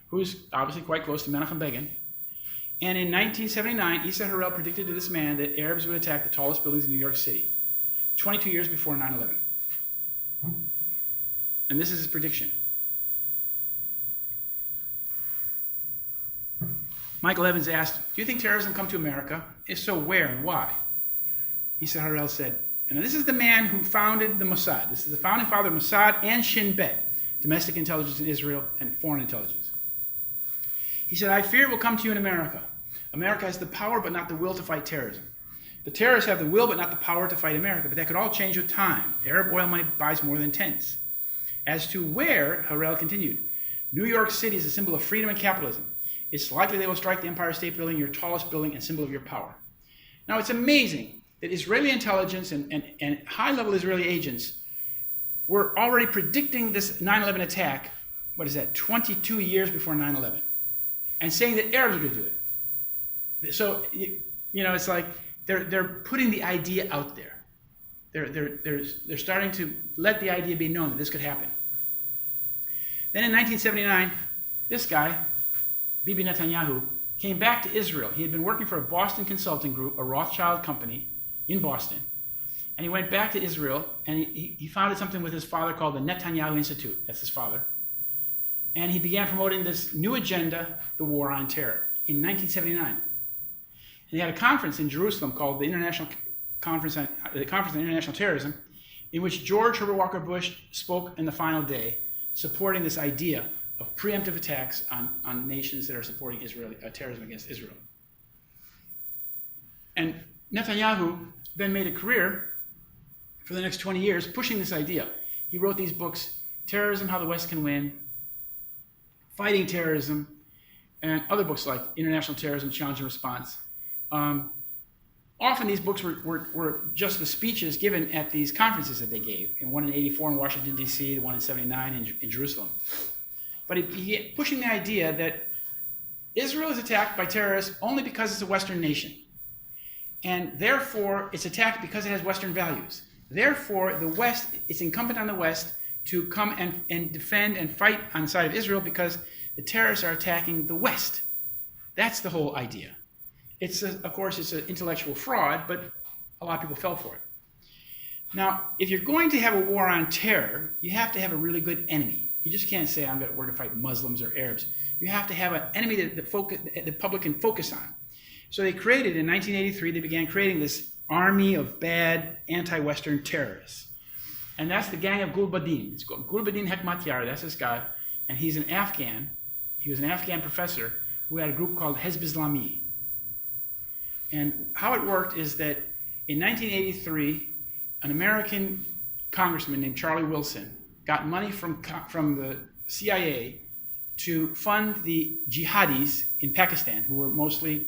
S1: who's obviously quite close to Menachem Begin. And in 1979, Issa Harel predicted to this man that Arabs would attack the tallest buildings in New York City, 22 years before 9/11. And this is his prediction. Michael Evans asked, do you think terrorism will come to America? If so, where and why? Issa Harel said, and this is the man who founded the Mossad. This is the founding father of Mossad and Shin Bet, domestic intelligence in Israel and foreign intelligence. He said, I fear it will come to you in America. America has the power but not the will to fight terrorism. The terrorists have the will but not the power to fight America, but that could all change with time. Arab oil money buys more than tents. As to where, Harel continued, New York City is a symbol of freedom and capitalism. It's likely they will strike the Empire State Building, your tallest building and symbol of your power. Now, it's amazing that Israeli intelligence and high-level Israeli agents were already predicting this 9/11 attack, 22 years before 9/11, and saying that Arabs would do it. So, it's like they're putting the idea out there. They're starting to let the idea be known that this could happen. Then in 1979, this guy, Bibi Netanyahu, came back to Israel. He had been working for a Boston consulting group, a Rothschild company in Boston. And he went back to Israel, and he founded something with his father called the Netanyahu Institute. That's his father. And he began promoting this new agenda, the War on Terror, in 1979. And he had a conference in Jerusalem called the Conference on International Terrorism, in which George Herbert Walker Bush spoke in the final day, supporting this idea of preemptive attacks on nations that are supporting terrorism against Israel. And Netanyahu then made a career for the next 20 years pushing this idea. He wrote these books, Terrorism, How the West Can Win, Fighting Terrorism, and other books like International Terrorism, Challenge and Response. Often these books were just the speeches given at these conferences that they gave, and one in 84 in Washington, D.C., one in 79 in Jerusalem. But he began pushing the idea that Israel is attacked by terrorists only because it's a Western nation. And therefore, it's attacked because it has Western values. Therefore, the West, it's incumbent on the West to come and defend and fight on the side of Israel because the terrorists are attacking the West. That's the whole idea. Of course, it's an intellectual fraud, but a lot of people fell for it. Now, if you're going to have a war on terror, you have to have a really good enemy. You just can't say, we're going to fight Muslims or Arabs. You have to have an enemy that the public can focus on. So they created, in 1983, they began creating this army of bad anti-Western terrorists. And that's the gang of Gulbuddin. It's called Gulbuddin Hekmatyar, that's this guy. And he's an Afghan. He was an Afghan professor who had a group called Hezb Islami. And how it worked is that in 1983, an American congressman named Charlie Wilson got money from the CIA to fund the jihadis in Pakistan, who were mostly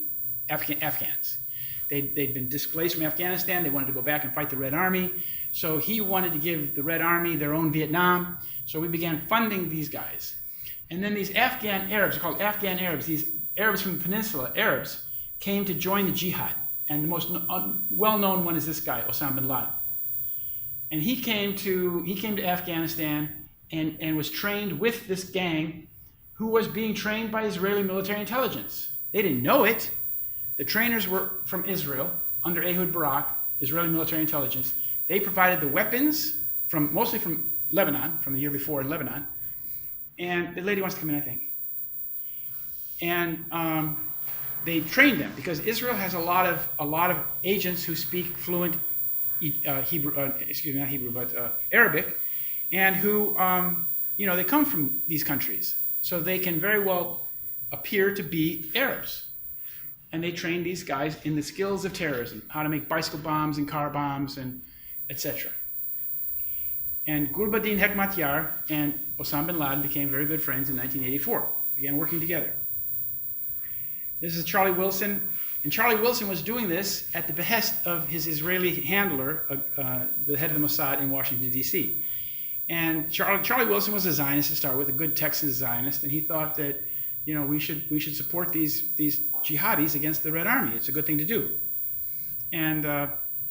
S1: Afghans. They'd been displaced from Afghanistan. They wanted to go back and fight the Red Army. So he wanted to give the Red Army their own Vietnam. So we began funding these guys. And then these Afghan Arabs, called Afghan Arabs, these Arabs from the peninsula, Arabs, came to join the jihad. And the most well-known one is this guy, Osama bin Laden. And he came to Afghanistan and was trained with this gang who was being trained by Israeli military intelligence. They didn't know it. The trainers were from Israel, under Ehud Barak, Israeli military intelligence. They provided the weapons, mostly from Lebanon, from the year before in Lebanon. And the lady wants to come in, I think. And they trained them because Israel has a lot of agents who speak fluent Arabic, and who they come from these countries, so they can very well appear to be Arabs. And they train these guys in the skills of terrorism, how to make bicycle bombs and car bombs and etc. And Gulbuddin Hekmatyar and Osama bin Laden became very good friends in 1984, began working together. This is Charlie Wilson, and Charlie Wilson was doing this at the behest of his Israeli handler, the head of the Mossad in Washington, D.C. And Charlie Wilson was a Zionist to start with, a good Texas Zionist, and he thought that we should support these jihadis against the Red Army. It's a good thing to do. And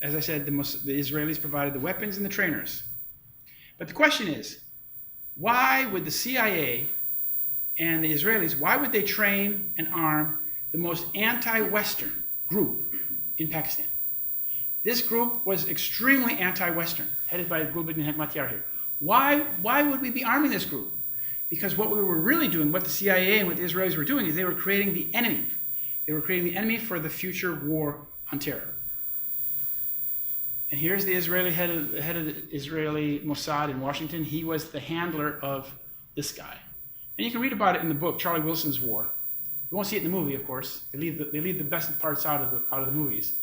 S1: as I said, the Israelis provided the weapons and the trainers. But the question is, why would the CIA and the Israelis, why would they train and arm the most anti-Western group in Pakistan? This group was extremely anti-Western, headed by Gulbuddin Hekmatyar here. Why would we be arming this group? Because what we were really doing, what the CIA and what the Israelis were doing, is they were creating the enemy. They were creating the enemy for the future war on terror. And here's the Israeli head of the Israeli Mossad in Washington. He was the handler of this guy. And you can read about it in the book, Charlie Wilson's War. You won't see it in the movie, of course. They leave the best parts out of the movies.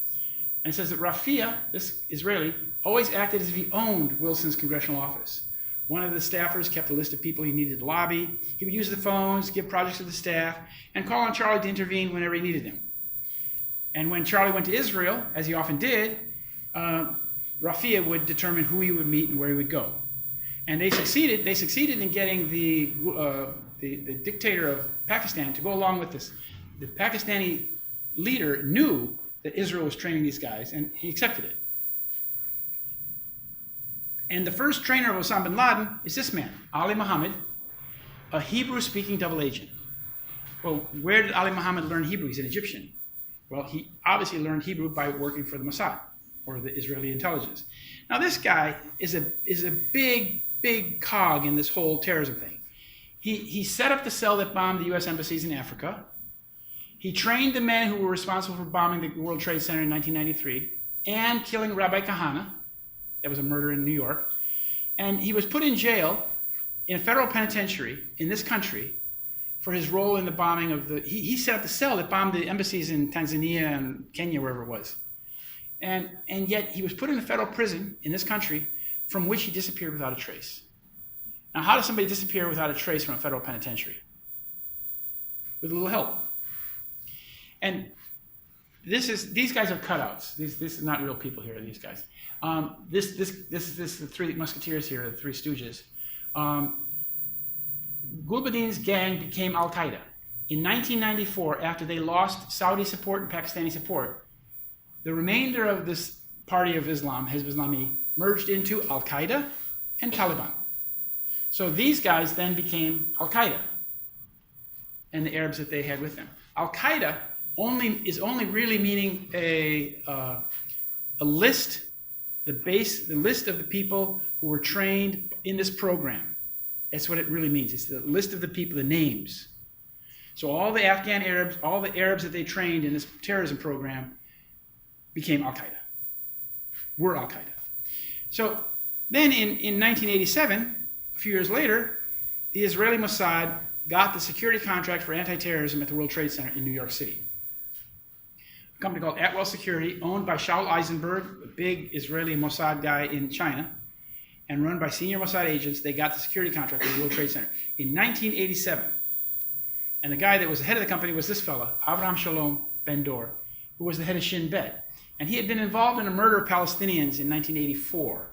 S1: And it says that Rafia, this Israeli, always acted as if he owned Wilson's congressional office. One of the staffers kept a list of people he needed to lobby. He would use the phones, give projects to the staff, and call on Charlie to intervene whenever he needed him. And when Charlie went to Israel, as he often did, Rafia would determine who he would meet and where he would go. And they succeeded in getting the dictator of Pakistan to go along with this. The Pakistani leader knew that Israel was training these guys, and he accepted it. And the first trainer of Osama bin Laden is this man, Ali Muhammad, a Hebrew-speaking double agent. Well, where did Ali Muhammad learn Hebrew? He's an Egyptian. Well, he obviously learned Hebrew by working for the Mossad. or the Israeli intelligence. Now this guy is a big cog in this whole terrorism thing. He set up the cell that bombed the U.S. embassies in Africa. He trained the men who were responsible for bombing the World Trade Center in 1993 and killing Rabbi Kahana. That was a murder in New York. And he was put in jail in a federal penitentiary in this country for his role in the bombing of the... He set up the cell that bombed the embassies in Tanzania and Kenya, wherever it was. And yet he was put in a federal prison in this country from which he disappeared without a trace. Now, how does somebody disappear without a trace from a federal penitentiary? With a little help. And these guys are cutouts. This is not real people here, these guys. This is the three musketeers here, the three stooges. Gulbuddin's gang became Al-Qaeda. In 1994, after they lost Saudi support and Pakistani support, the remainder of this party of Islam, Hizb Islami, merged into Al-Qaeda and Taliban. So these guys then became Al-Qaeda and the Arabs that they had with them. Al-Qaeda is only really meaning a list, the list of the people who were trained in this program. That's what it really means. It's the list of the people, the names. So all the Afghan Arabs, all the Arabs that they trained in this terrorism program became Al-Qaeda, were Al-Qaeda. So then in 1987, a few years later, the Israeli Mossad got the security contract for anti-terrorism at the World Trade Center in New York City. A company called Atwell Security, owned by Shaul Eisenberg, a big Israeli Mossad guy in China, and run by senior Mossad agents, they got the security contract for the World Trade Center in 1987. And the guy that was the head of the company was this fella, Avraham Shalom Ben-Dor, who was the head of Shin Bet. And he had been involved in a murder of Palestinians in 1984.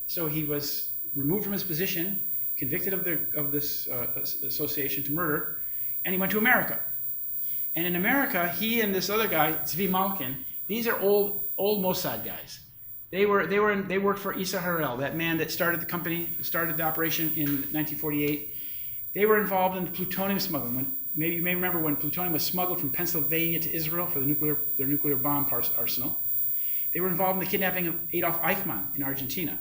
S1: So he was removed from his position, convicted of this association to murder, and he went to America. And in America, he and this other guy, Zvi Malkin, these are old Mossad guys. They worked for Issa Harel, that man that started the company, started the operation in 1948. They were involved in plutonium smuggling. You may remember when plutonium was smuggled from Pennsylvania to Israel for their nuclear bomb arsenal. They were involved in the kidnapping of Adolf Eichmann in Argentina.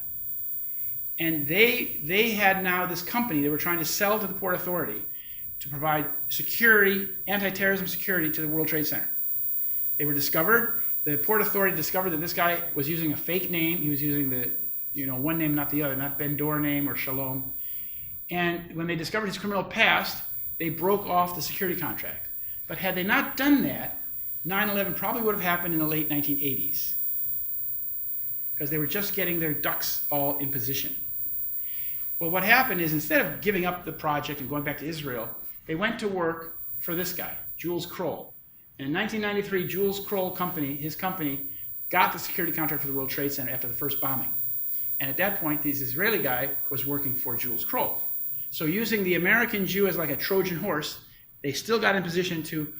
S1: And they had now this company they were trying to sell to the Port Authority to provide security, anti-terrorism security to the World Trade Center. They were discovered. The Port Authority discovered that this guy was using a fake name. He was using one name, not the other, not Ben-Dor name or Shalom. And when they discovered his criminal past, they broke off the security contract. But had they not done that, 9/11 probably would have happened in the late 1980s. Because they were just getting their ducks all in position. Well, what happened is instead of giving up the project and going back to Israel, they went to work for this guy, Jules Kroll. And in 1993, Jules Kroll his company, got the security contract for the World Trade Center after the first bombing. And at that point, this Israeli guy was working for Jules Kroll. So using the American Jew as like a Trojan horse, they still got in position to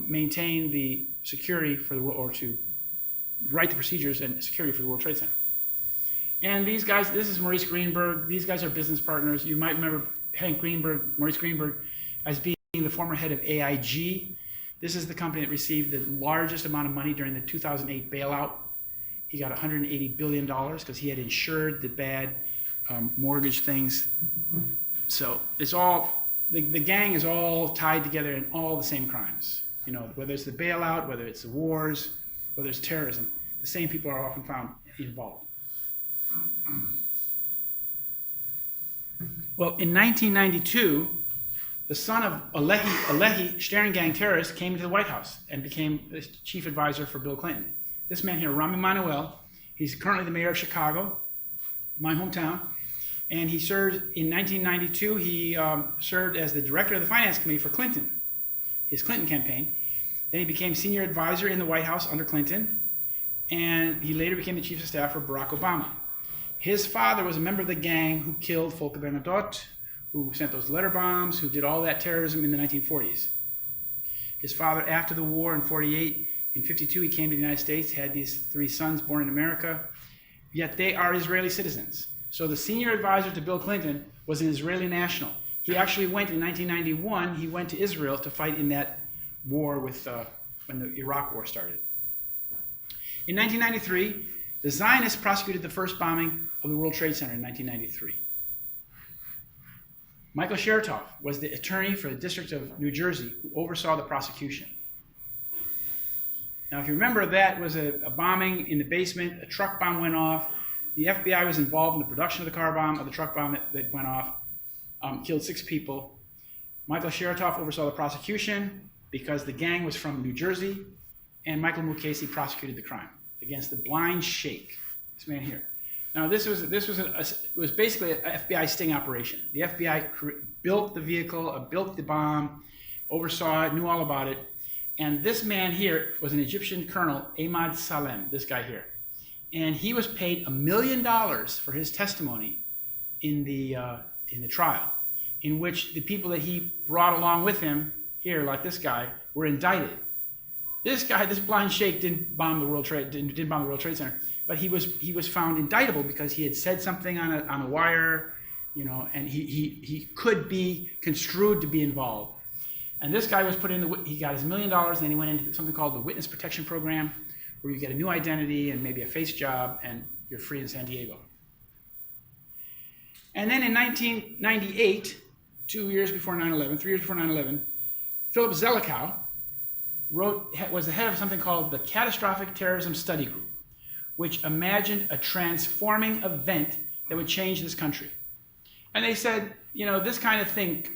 S1: maintain the security for the world, or to write the procedures and security for the World Trade Center. And these guys, this is Maurice Greenberg. These guys are business partners. You might remember Maurice Greenberg, as being the former head of AIG. This is the company that received the largest amount of money during the 2008 bailout. He got $180 billion because he had insured the bad mortgage things. So it's all, the gang is all tied together in all the same crimes. You know, whether it's the bailout, whether it's the wars, whether it's terrorism, the same people are often found involved. Well, in 1992, the son of a Lehi Stern gang terrorist came into the White House and became the chief advisor for Bill Clinton. This man here, Rahm Emanuel, he's currently the mayor of Chicago, my hometown, and he served in 1992. He served as the director of the finance committee for Clinton, his Clinton campaign. Then he became senior advisor in the White House under Clinton, and he later became the chief of staff for Barack Obama. His father was a member of the gang who killed Volker Bernadotte, who sent those letter bombs, who did all that terrorism in the 1940s. His father, after the war in 48, in 52, he came to the United States, had these 3 sons born in America, yet they are Israeli citizens. So the senior advisor to Bill Clinton was an Israeli national. He actually went in 1991, he went to Israel to fight in that war with when the Iraq war started. In 1993, the Zionists prosecuted the first bombing of the World Trade Center in 1993. Michael Chertoff was the attorney for the District of New Jersey who oversaw the prosecution. Now, if you remember, that was a bombing in the basement. A truck bomb went off. The FBI was involved in the production of the car bomb, or the truck bomb that went off, killed 6 people. Michael Chertoff oversaw the prosecution because the gang was from New Jersey, and Michael Mukasey prosecuted the crime against the blind sheikh, this man here. Now, this was basically an FBI sting operation. The FBI built the vehicle, built the bomb, oversaw it, knew all about it. And this man here was an Egyptian colonel, Ahmad Salem, this guy here. And he was paid $1 million for his testimony in the trial, in which the people that he brought along with him here, like this guy, were indicted. This guy, this blind sheikh, didn't bomb the World Trade Center, but he was found indictable because he had said something on a wire, you know, and he could be construed to be involved. And this guy was put in he got his $1 million, and then he went into something called the Witness Protection Program, where you get a new identity and maybe a face job, and you're free in San Diego. And then in 1998, 3 years before 9/11, Philip Zelikow was the head of something called the Catastrophic Terrorism Study Group, which imagined a transforming event that would change this country. And they said, you know, this kind of thing,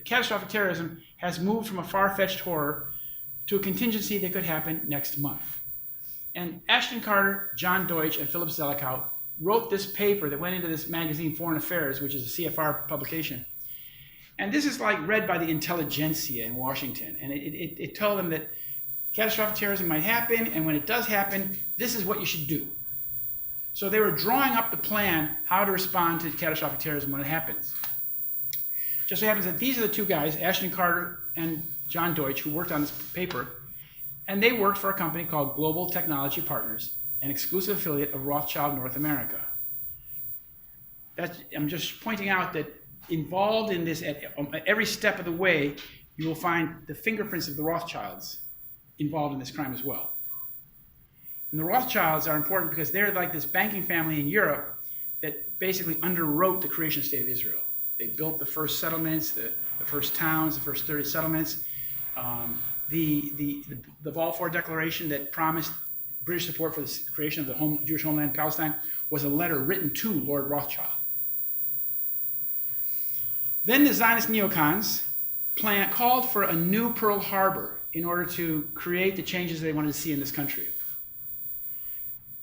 S1: catastrophic terrorism, has moved from a far-fetched horror to a contingency that could happen next month. And Ashton Carter, John Deutsch, and Philip Zelikow wrote this paper that went into this magazine, Foreign Affairs, which is a CFR publication. And this is like read by the intelligentsia in Washington. And it told them that catastrophic terrorism might happen, and when it does happen, this is what you should do. So they were drawing up the plan how to respond to catastrophic terrorism when it happens. Just so happens that these are the two guys, Ashton Carter and John Deutsch, who worked on this paper, and they worked for a company called Global Technology Partners, an exclusive affiliate of Rothschild North America. I'm just pointing out that involved in this at every step of the way, you will find the fingerprints of the Rothschilds involved in this crime as well. And the Rothschilds are important because they're like this banking family in Europe that basically underwrote the creation state of Israel. They built the first settlements, the first towns, the first 30 settlements. The Balfour Declaration that promised British support for the creation of the Jewish homeland, Palestine, was a letter written to Lord Rothschild. Then the Zionist neocons called for a new Pearl Harbor in order to create the changes they wanted to see in this country.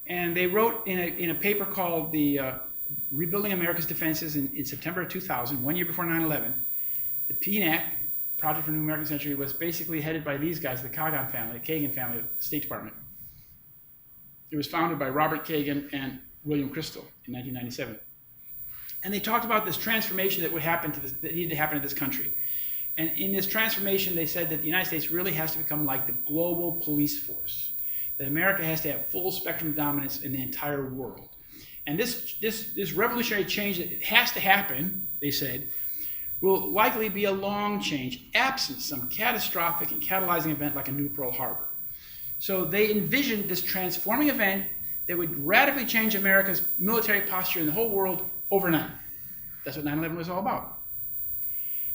S1: And they wrote in a paper called the Rebuilding America's Defenses in September of 2000, 1 year before 9/11. The PNAC, Project for New American Century, was basically headed by these guys, the Kagan family of the State Department. It was founded by Robert Kagan and William Crystal in 1997. And they talked about this transformation that needed to happen to this country. And in this transformation, they said that the United States really has to become like the global police force, that America has to have full spectrum dominance in the entire world. And this revolutionary change that has to happen, they said, will likely be a long change, absent some catastrophic and catalyzing event like a new Pearl Harbor. So they envisioned this transforming event that would radically change America's military posture in the whole world overnight. That's what 9/11 was all about.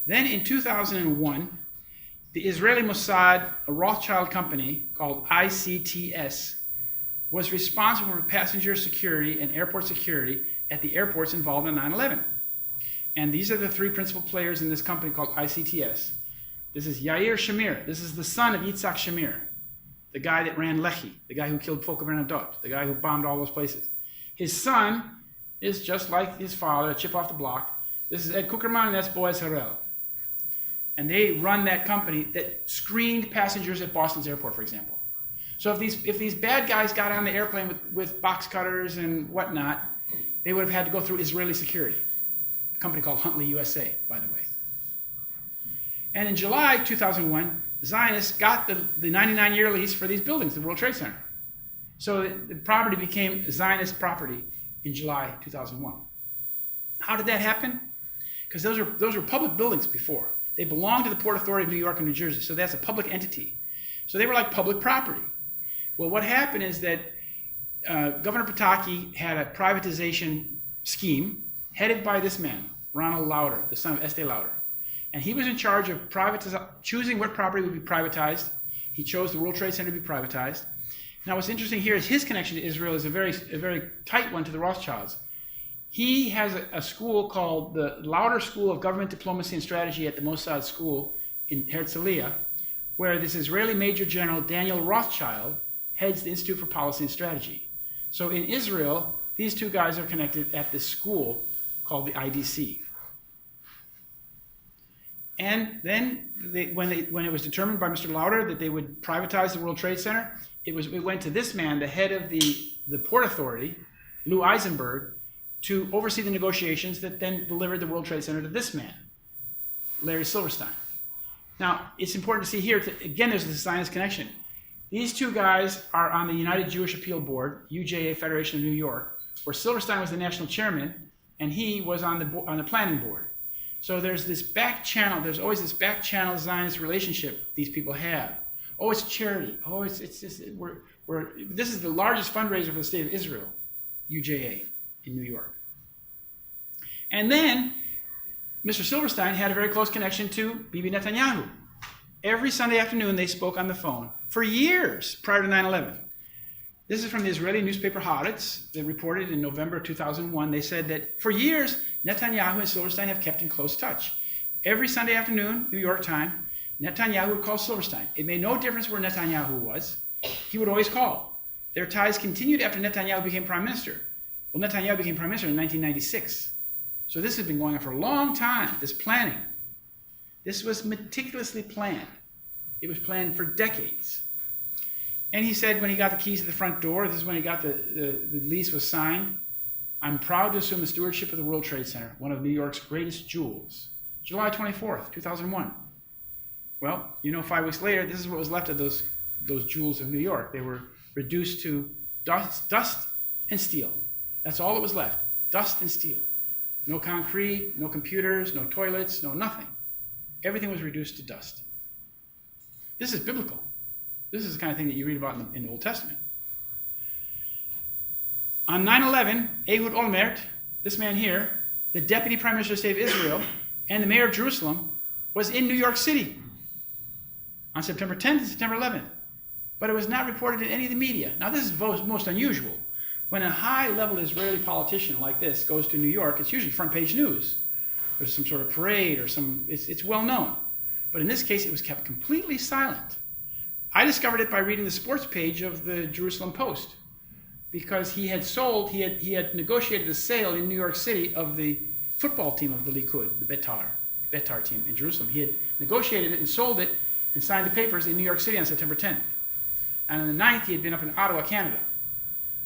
S1: Then in 2001, the Israeli Mossad, a Rothschild company called ICTS, was responsible for passenger security and airport security at the airports involved in 9/11. And these are the three principal players in this company called ICTS. This is Yair Shamir. This is the son of Yitzhak Shamir, the guy that ran Lehi, the guy who killed Folke Bernadotte, the guy who bombed all those places. His son is just like his father, a chip off the block. This is Ed Kuckerman, and that's Boaz Harel. And they run that company that screened passengers at Boston's airport, for example. So if these bad guys got on the airplane with box cutters and whatnot, they would have had to go through Israeli security. A company called Huntley USA, by the way. And in July 2001, Zionists got the 99-year lease for these buildings, the World Trade Center. So the property became Zionist property in July 2001. How did that happen? Because those were public buildings before. They belonged to the Port Authority of New York and New Jersey, so that's a public entity. So they were like public property. Well, what happened is that Governor Pataki had a privatization scheme headed by this man, Ronald Lauder, the son of Estee Lauder. And he was in charge of choosing what property would be privatized. He chose the World Trade Center to be privatized. Now, what's interesting here is his connection to Israel is a very tight one to the Rothschilds. He has a school called the Lauder School of Government Diplomacy and Strategy at the Mossad School in Herzliya, where this Israeli Major General Daniel Rothschild heads the Institute for Policy and Strategy. So in Israel, these two guys are connected at this school called the IDC. And then when it was determined by Mr. Lauder that they would privatize the World Trade Center, it went to this man, the head of the Port Authority, Lou Eisenberg, to oversee the negotiations that then delivered the World Trade Center to this man, Larry Silverstein. Now, it's important to see here, again, there's the Zionist connection. These two guys are on the United Jewish Appeal Board, UJA Federation of New York, where Silverstein was the national chairman, and he was on the planning board. So there's this back channel, there's always this back channel Zionist relationship these people have. Oh, it's charity. Oh, this is the largest fundraiser for the state of Israel, UJA in New York. And then Mr. Silverstein had a very close connection to Bibi Netanyahu. Every Sunday afternoon they spoke on the phone for years prior to 9/11. This is from the Israeli newspaper Haaretz. They reported in November 2001. They said that for years, Netanyahu and Silverstein have kept in close touch. Every Sunday afternoon, New York time, Netanyahu would call Silverstein. It made no difference where Netanyahu was. He would always call. Their ties continued after Netanyahu became prime minister. Well, Netanyahu became prime minister in 1996. So this has been going on for a long time, this planning. This was meticulously planned. It was planned for decades. And he said when he got the keys to the front door, this is when he got the lease was signed, "I'm proud to assume the stewardship of the World Trade Center, one of New York's greatest jewels." July 24th, 2001. Well, 5 weeks later, this is what was left of those jewels of New York. They were reduced to dust and steel. That's all that was left, dust and steel. No concrete, no computers, no toilets, no nothing. Everything was reduced to dust. This is biblical. This is the kind of thing that you read about in the Old Testament. On 9/11, Ehud Olmert, this man here, the deputy prime minister of the state of Israel, and the mayor of Jerusalem, was in New York City on September 10th and September 11th. But it was not reported in any of the media. Now, this is most unusual. When a high-level Israeli politician like this goes to New York, it's usually front-page news. There's some sort of parade or it's well known. But in this case, it was kept completely silent. I discovered it by reading the sports page of the Jerusalem Post, because he had negotiated a sale in New York City of the football team of the Likud, the Betar team in Jerusalem. He had negotiated it and sold it and signed the papers in New York City on September 10th. And on the 9th, he had been up in Ottawa, Canada.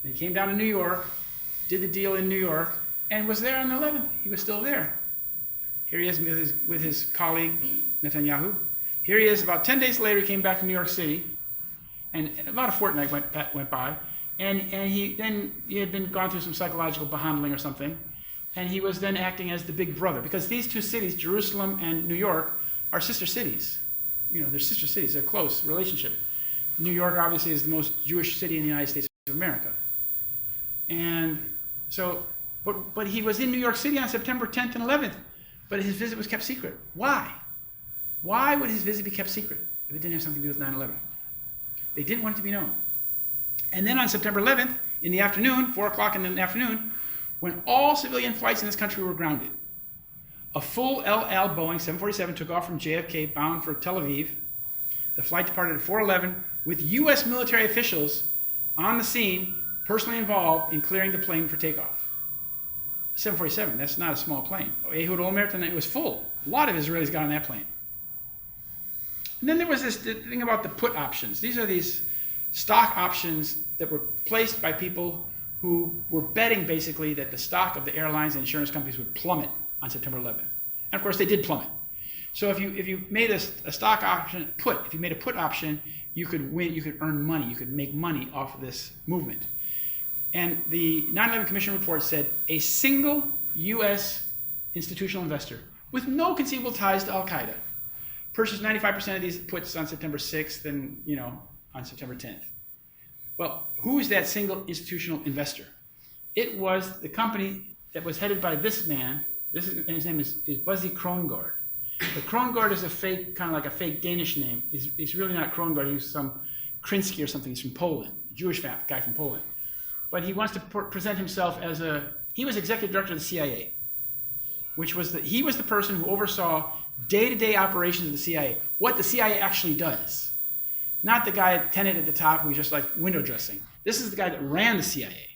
S1: And he came down to New York, did the deal in New York, and was there on the 11th. He was still there. Here he is with his colleague, Netanyahu. Here he is, about 10 days later, he came back to New York City, and about a fortnight went by, and he had gone through some psychological behandling or something, and he was then acting as the big brother, because these two cities, Jerusalem and New York, are sister cities. They're sister cities, they're close relationship. New York, obviously, is the most Jewish city in the United States of America. And so, but he was in New York City on September 10th and 11th, but his visit was kept secret. Why? Why would his visit be kept secret if it didn't have something to do with 9/11? They didn't want it to be known. And then on September 11th, in the afternoon, 4 o'clock in the afternoon, when all civilian flights in this country were grounded, a full El Al Boeing 747 took off from JFK bound for Tel Aviv. The flight departed at 4:11 with U.S. military officials on the scene, personally involved in clearing the plane for takeoff. 747, that's not a small plane. Ehud Olmert, and it was full. A lot of Israelis got on that plane. And then there was this thing about the put options. These are these stock options that were placed by people who were betting basically that the stock of the airlines and insurance companies would plummet on September 11th. And of course they did plummet. So if you made a stock option put, if you made a put option, you could win, you could earn money, you could make money off of this movement. And the 9/11 Commission report said a single U.S. institutional investor with no conceivable ties to Al-Qaeda purchased 95% of these puts on September 6th and on September 10th. Well, who is that single institutional investor? It was the company that was headed by this man. His name is Buzzy Krongard. But Krongard is a fake, kind of like a fake Danish name. He's really not Krongard. He's some Krinsky or something. He's from Poland, a Jewish guy from Poland. But he wants to present himself as he was executive director of the CIA, he was the person who oversaw day-to-day operations of the CIA, what the CIA actually does. Not the guy tenant at the top who's just like window dressing. This is the guy that ran the CIA.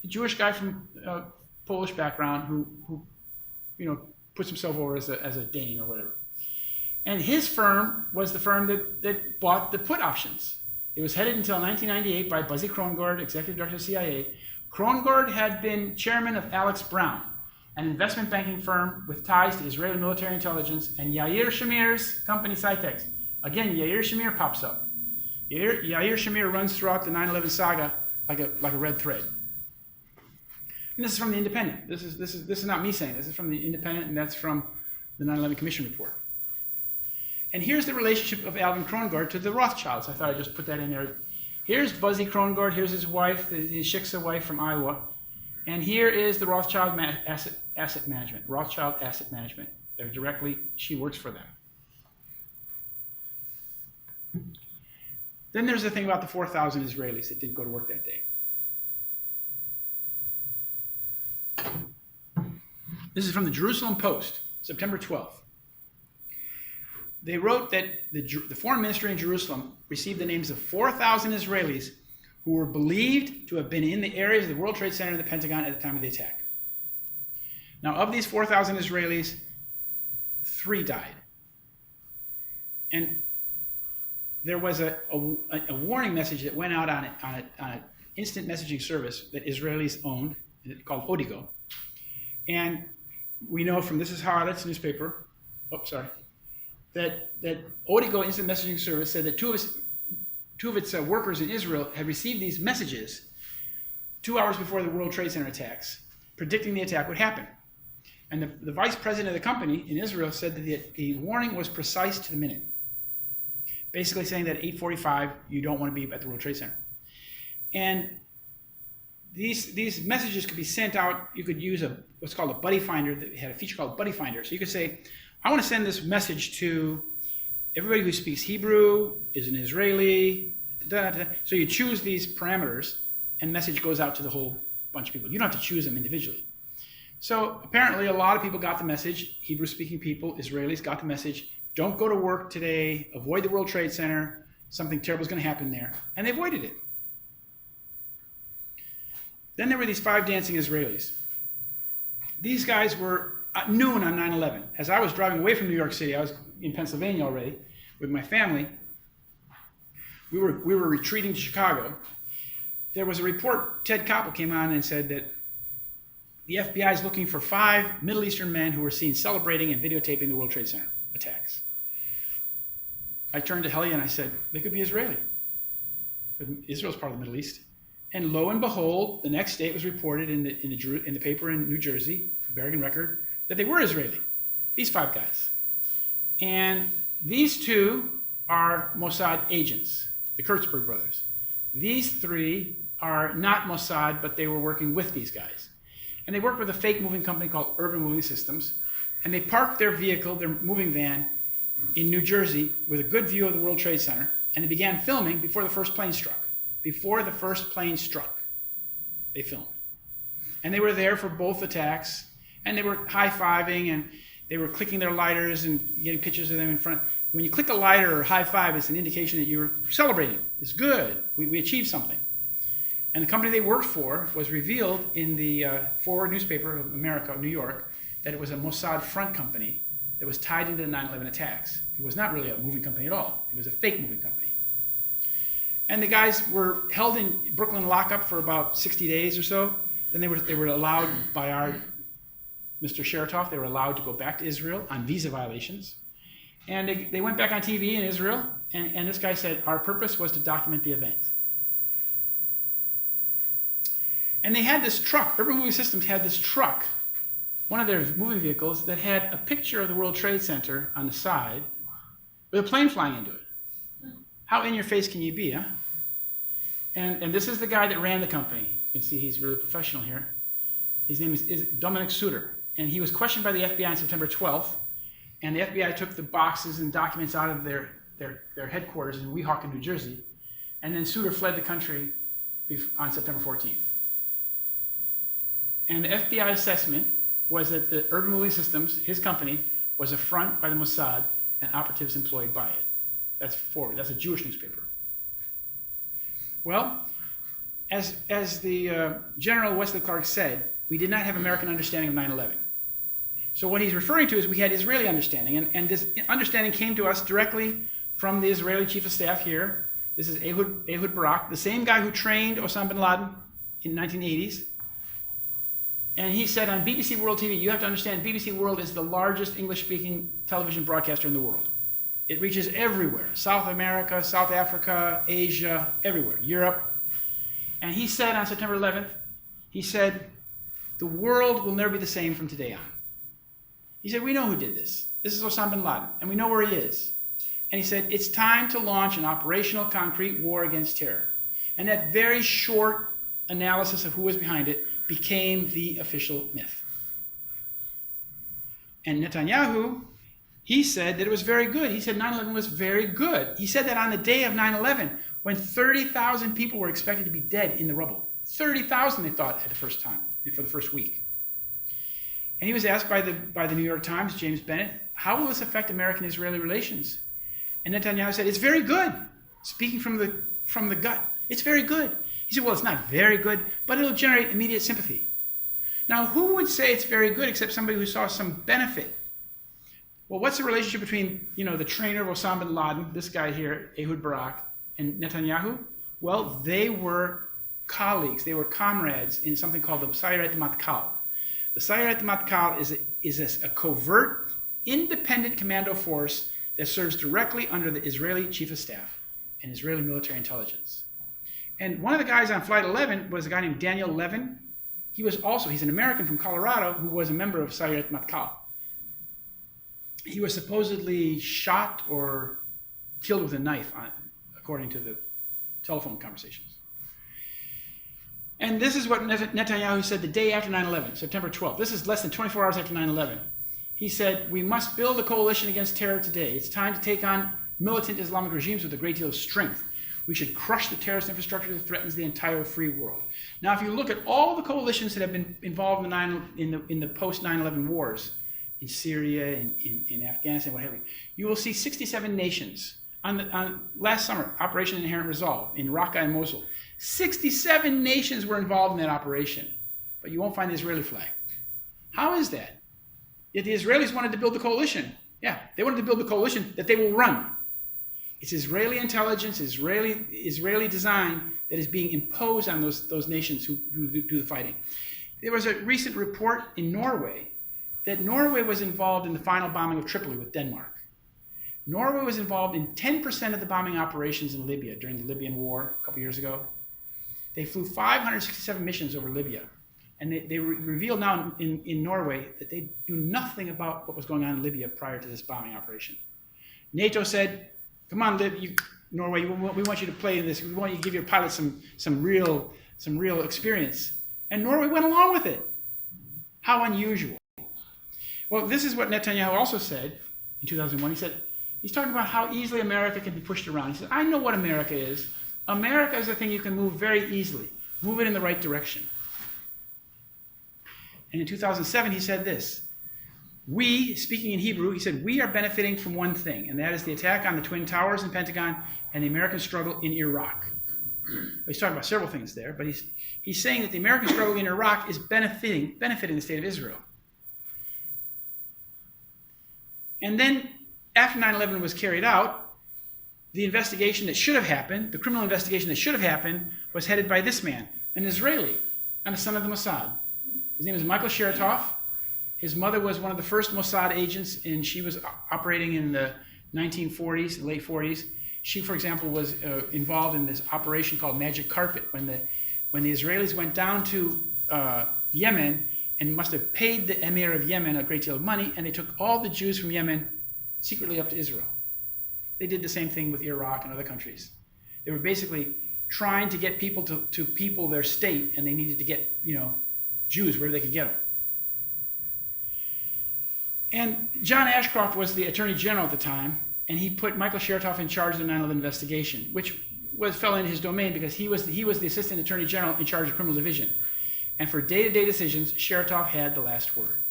S1: A Jewish guy from Polish background who puts himself over as a Dane or whatever. And his firm was the firm that bought the put options. It was headed until 1998 by Buzzy Krongard, executive director of the CIA. Krongard had been chairman of Alex Brown, an investment banking firm with ties to Israeli military intelligence, and Yair Shamir's company Cytex. Again, Yair Shamir pops up. Yair Shamir runs throughout the 9/11 saga like a red thread. And this is from the Independent. This is not me saying this is from the Independent, and that's from the 9/11 Commission report. And here's the relationship of Alvin Krongard to the Rothschilds. I thought I'd just put that in there. Here's Buzzy Krongard. Here's his wife, his Shiksa wife from Iowa. And here is the Rothschild Asset Management. Rothschild Asset Management. She works for them. Then there's the thing about the 4,000 Israelis that didn't go to work that day. This is from the Jerusalem Post, September 12th. They wrote that the foreign ministry in Jerusalem received the names of 4,000 Israelis who were believed to have been in the areas of the World Trade Center and the Pentagon at the time of the attack. Now, of these 4,000 Israelis, 3 died. And there was a warning message that went out on an instant messaging service that Israelis owned, called Odigo. And we know from This Is Haaretz newspaper, that Odigo instant messaging service said that two of its workers in Israel had received these messages 2 hours before the World Trade Center attacks, predicting the attack would happen. And the vice president of the company in Israel said that the warning was precise to the minute, basically saying that at 8:45 you don't want to be at the World Trade Center. And these messages could be sent out. You could use what's called a buddy finder. That had a feature called buddy finder. So you could say, I want to send this message to everybody who speaks Hebrew, is an Israeli, So you choose these parameters, and message goes out to the whole bunch of people. You don't have to choose them individually. So apparently a lot of people got the message. Hebrew-speaking people, Israelis, got the message. Don't go to work today. Avoid the World Trade Center. Something terrible is going to happen there. And they avoided it. Then there were these 5 dancing Israelis. These guys were at noon on 9/11. As I was driving away from New York City, I was in Pennsylvania already with my family. We were retreating to Chicago. There was a report, Ted Koppel came on and said that the FBI is looking for 5 Middle Eastern men who were seen celebrating and videotaping the World Trade Center attacks. I turned to Helly and I said, they could be Israeli. Israel's part of the Middle East. And lo and behold, the next day it was reported in the paper in New Jersey, Bergen Record, that they were Israeli. These 5 guys. And these 2 are Mossad agents, the Kurtzberg brothers. These 3 are not Mossad, but they were working with these guys. And they worked with a fake moving company called Urban Moving Systems. And they parked their vehicle, their moving van, in New Jersey with a good view of the World Trade Center. And they began filming before the first plane struck. Before the first plane struck, they filmed. And they were there for both attacks. And they were high-fiving, and they were clicking their lighters and getting pictures of them in front. When you click a lighter or high-five, it's an indication that you were celebrating. It's good. We achieved something. And the company they worked for was revealed in the Forward newspaper of America, New York, that it was a Mossad front company that was tied into the 9/11 attacks. It was not really a moving company at all. It was a fake moving company. And the guys were held in Brooklyn lockup for about 60 days or so. Then they were allowed by our Mr. Sheratoff, they were allowed to go back to Israel on visa violations. And they went back on TV in Israel, and this guy said, our purpose was to document the event. And they had this truck, Urban Moving Systems had this truck, one of their moving vehicles, that had a picture of the World Trade Center on the side with a plane flying into it. How in your face can you be, huh? And this is the guy that ran the company. You can see he's really professional here. His name is Dominic Suter. And he was questioned by the FBI on September 12th. And the FBI took the boxes and documents out of their headquarters in Weehawken, New Jersey. And then Suter fled the country on September 14th. And the FBI assessment was that the Urban Moving Systems, his company, was a front by the Mossad and operatives employed by it. That's forward. That's a Jewish newspaper. Well, as the General Wesley Clark said, we did not have American understanding of 9/11. So what he's referring to is we had Israeli understanding, and this understanding came to us directly from the Israeli chief of staff here. This is Ehud Barak, the same guy who trained Osama bin Laden in the 1980s. And he said on BBC World TV, you have to understand, BBC World is the largest English-speaking television broadcaster in the world. It reaches everywhere, South America, South Africa, Asia, everywhere, Europe. And he said on September 11th, he said, the world will never be the same from today on. He said, we know who did this. This is Osama bin Laden, and we know where he is. And he said, it's time to launch an operational, concrete war against terror. And that very short analysis of who was behind it became the official myth. And Netanyahu, he said that it was very good. He said 9/11 was very good. He said that on the day of 9/11, when 30,000 people were expected to be dead in the rubble. 30,000 they thought at the first time, for the first week. And he was asked by the New York Times, James Bennett, how will this affect American-Israeli relations? And Netanyahu said, it's very good. Speaking from the gut, it's very good. He said, well, it's not very good, but it'll generate immediate sympathy. Now, who would say it's very good except somebody who saw some benefit? Well, what's the relationship between, the trainer of Osama bin Laden, this guy here, Ehud Barak, and Netanyahu? Well, they were colleagues, they were comrades in something called the Sayeret Matkal. The Sayeret Matkal is a covert, independent commando force that serves directly under the Israeli chief of staff and Israeli military intelligence. And one of the guys on Flight 11 was a guy named Daniel Levin. He's an American from Colorado who was a member of Sayeret Matkal. He was supposedly shot or killed with a knife, according to the telephone conversations. And this is what Netanyahu said the day after 9/11, September 12th. This is less than 24 hours after 9/11. He said, we must build a coalition against terror today. It's time to take on militant Islamic regimes with a great deal of strength. We should crush the terrorist infrastructure that threatens the entire free world. Now, if you look at all the coalitions that have been involved in the post-9/11 wars, in Syria, in Afghanistan, what have you, you will see 67 nations. On last summer, Operation Inherent Resolve in Raqqa and Mosul, 67 nations were involved in that operation, but you won't find the Israeli flag. How is that? Yet the Israelis wanted to build the coalition. Yeah, they wanted to build the coalition that they will run. It's Israeli intelligence, Israeli design that is being imposed on those nations who do the fighting. There was a recent report in Norway that Norway was involved in the final bombing of Tripoli with Denmark. Norway was involved in 10% of the bombing operations in Libya during the Libyan war a couple years ago. They flew 567 missions over Libya. And they revealed now in Norway that they knew nothing about what was going on in Libya prior to this bombing operation. NATO said, come on, Norway, we want you to play in this. We want you to give your pilots some real experience. And Norway went along with it. How unusual. Well, this is what Netanyahu also said in 2001. He said, he's talking about how easily America can be pushed around. He said, I know what America is. America is a thing you can move very easily. Move it in the right direction. And in 2007, he said this. We, speaking in Hebrew, he said, we are benefiting from one thing, and that is the attack on the Twin Towers in Pentagon and the American struggle in Iraq. He's talking about several things there, but he's saying that the American struggle in Iraq is benefiting the state of Israel. And then, after 9/11 was carried out, the investigation that should have happened, the criminal investigation that should have happened, was headed by this man, an Israeli, and a son of the Mossad. His name is Michael Chertoff. His mother was one of the first Mossad agents, and she was operating in the 1940s, late 40s. She, for example, was involved in this operation called Magic Carpet, when the Israelis went down to Yemen and must have paid the emir of Yemen a great deal of money, and they took all the Jews from Yemen secretly up to Israel. They did the same thing with Iraq and other countries. They were basically trying to get people to people their state, and they needed to get, Jews wherever they could get them. And John Ashcroft was the Attorney General at the time, and he put Michael Chertoff in charge of the 9/11 investigation, which fell in his domain because he was the Assistant Attorney General in charge of Criminal Division. And for day-to-day decisions, Chertoff had the last word.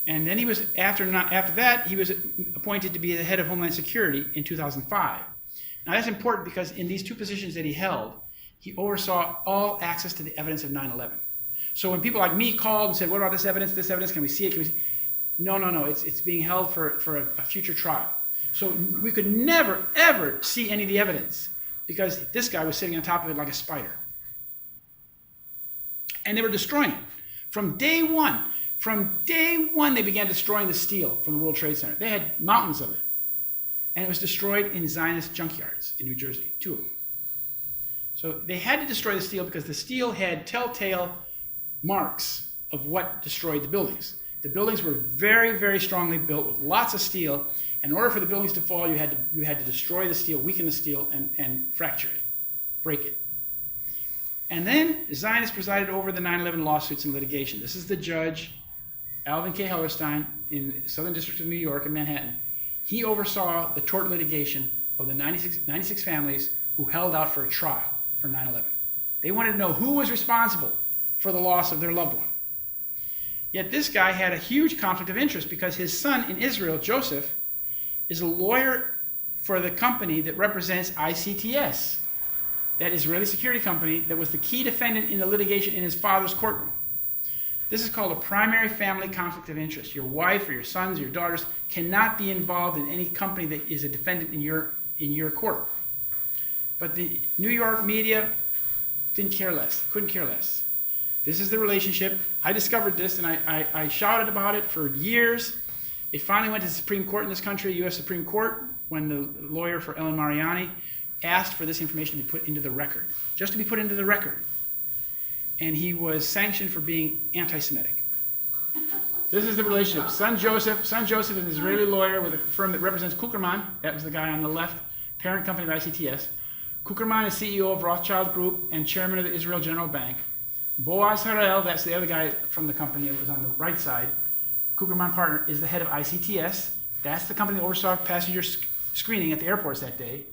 S1: And then he was, after that, he was appointed to be the head of Homeland Security in 2005. Now that's important because in these two positions that he held, he oversaw all access to the evidence of 9/11. So when people like me called and said, what about this evidence, can we see it? No, it's being held for a future trial. So we could never, ever see any of the evidence because this guy was sitting on top of it like a spider. And they were destroying it. From day one, they began destroying the steel from the World Trade Center. They had mountains of it. And it was destroyed in Zionist junkyards in New Jersey, 2 of them. So they had to destroy the steel because the steel had telltale marks of what destroyed the buildings. The buildings were very, very strongly built with lots of steel. In order for the buildings to fall, you had to destroy the steel, weaken the steel, and fracture it, break it. And then the Zionists presided over the 9/11 lawsuits and litigation. This is the judge, Alvin K. Hellerstein, in the Southern District of New York in Manhattan. He oversaw the tort litigation of the 96 families who held out for a trial for 9/11. They wanted to know who was responsible for the loss of their loved one. Yet this guy had a huge conflict of interest because his son in Israel, Joseph, is a lawyer for the company that represents ICTS, that Israeli security company that was the key defendant in the litigation in his father's courtroom. This is called a primary family conflict of interest. Your wife or your sons or your daughters cannot be involved in any company that is a defendant in your court. But the New York media couldn't care less. This is the relationship. I discovered this and I shouted about it for years. It finally went to the Supreme Court in this country, U.S. Supreme Court, when the lawyer for Ellen Mariani asked for this information to be put into the record, just to be put into the record. And he was sanctioned for being anti-Semitic. This is the relationship. Son Joseph is an Israeli lawyer with a firm that represents Kuckerman. That was the guy on the left, parent company of ICTS. Kuckerman is CEO of Rothschild Group and chairman of the Israel General Bank. Boaz Harel, that's the other guy from the company that was on the right side, Kuckerman partner, is the head of ICTS. That's the company that oversaw passenger screening at the airports that day.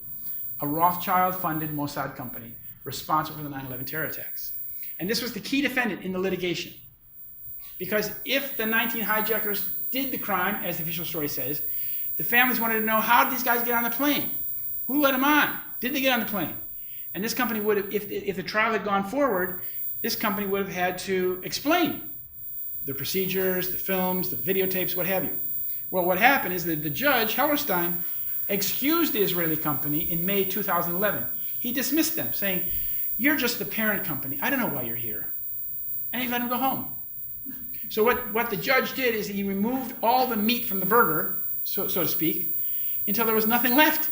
S1: A Rothschild-funded Mossad company responsible for the 9/11 terror attacks. And this was the key defendant in the litigation. Because if the 19 hijackers did the crime, as the official story says, the families wanted to know, how did these guys get on the plane? Who let them on? Did they get on the plane? And this company would have, if the trial had gone forward, this company would have had to explain the procedures, the films, the videotapes, what have you. Well, what happened is that the judge, Hellerstein, excused the Israeli company in May 2011. He dismissed them, saying, you're just the parent company. I don't know why you're here. And he let them go home. So what the judge did is he removed all the meat from the burger, so to speak, until there was nothing left.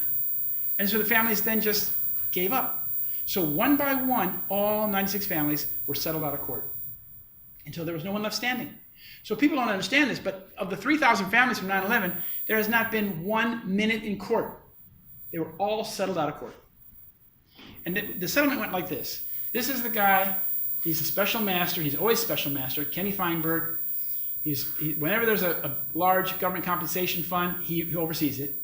S1: And so the families then just gave up. So one by one, all 96 families were settled out of court until there was no one left standing. So people don't understand this, but of the 3,000 families from 9/11, there has not been 1 minute in court. They were all settled out of court. And the settlement went like this. This is the guy, he's a special master, he's always special master, Kenny Feinberg. Whenever there's a large government compensation fund, he oversees it.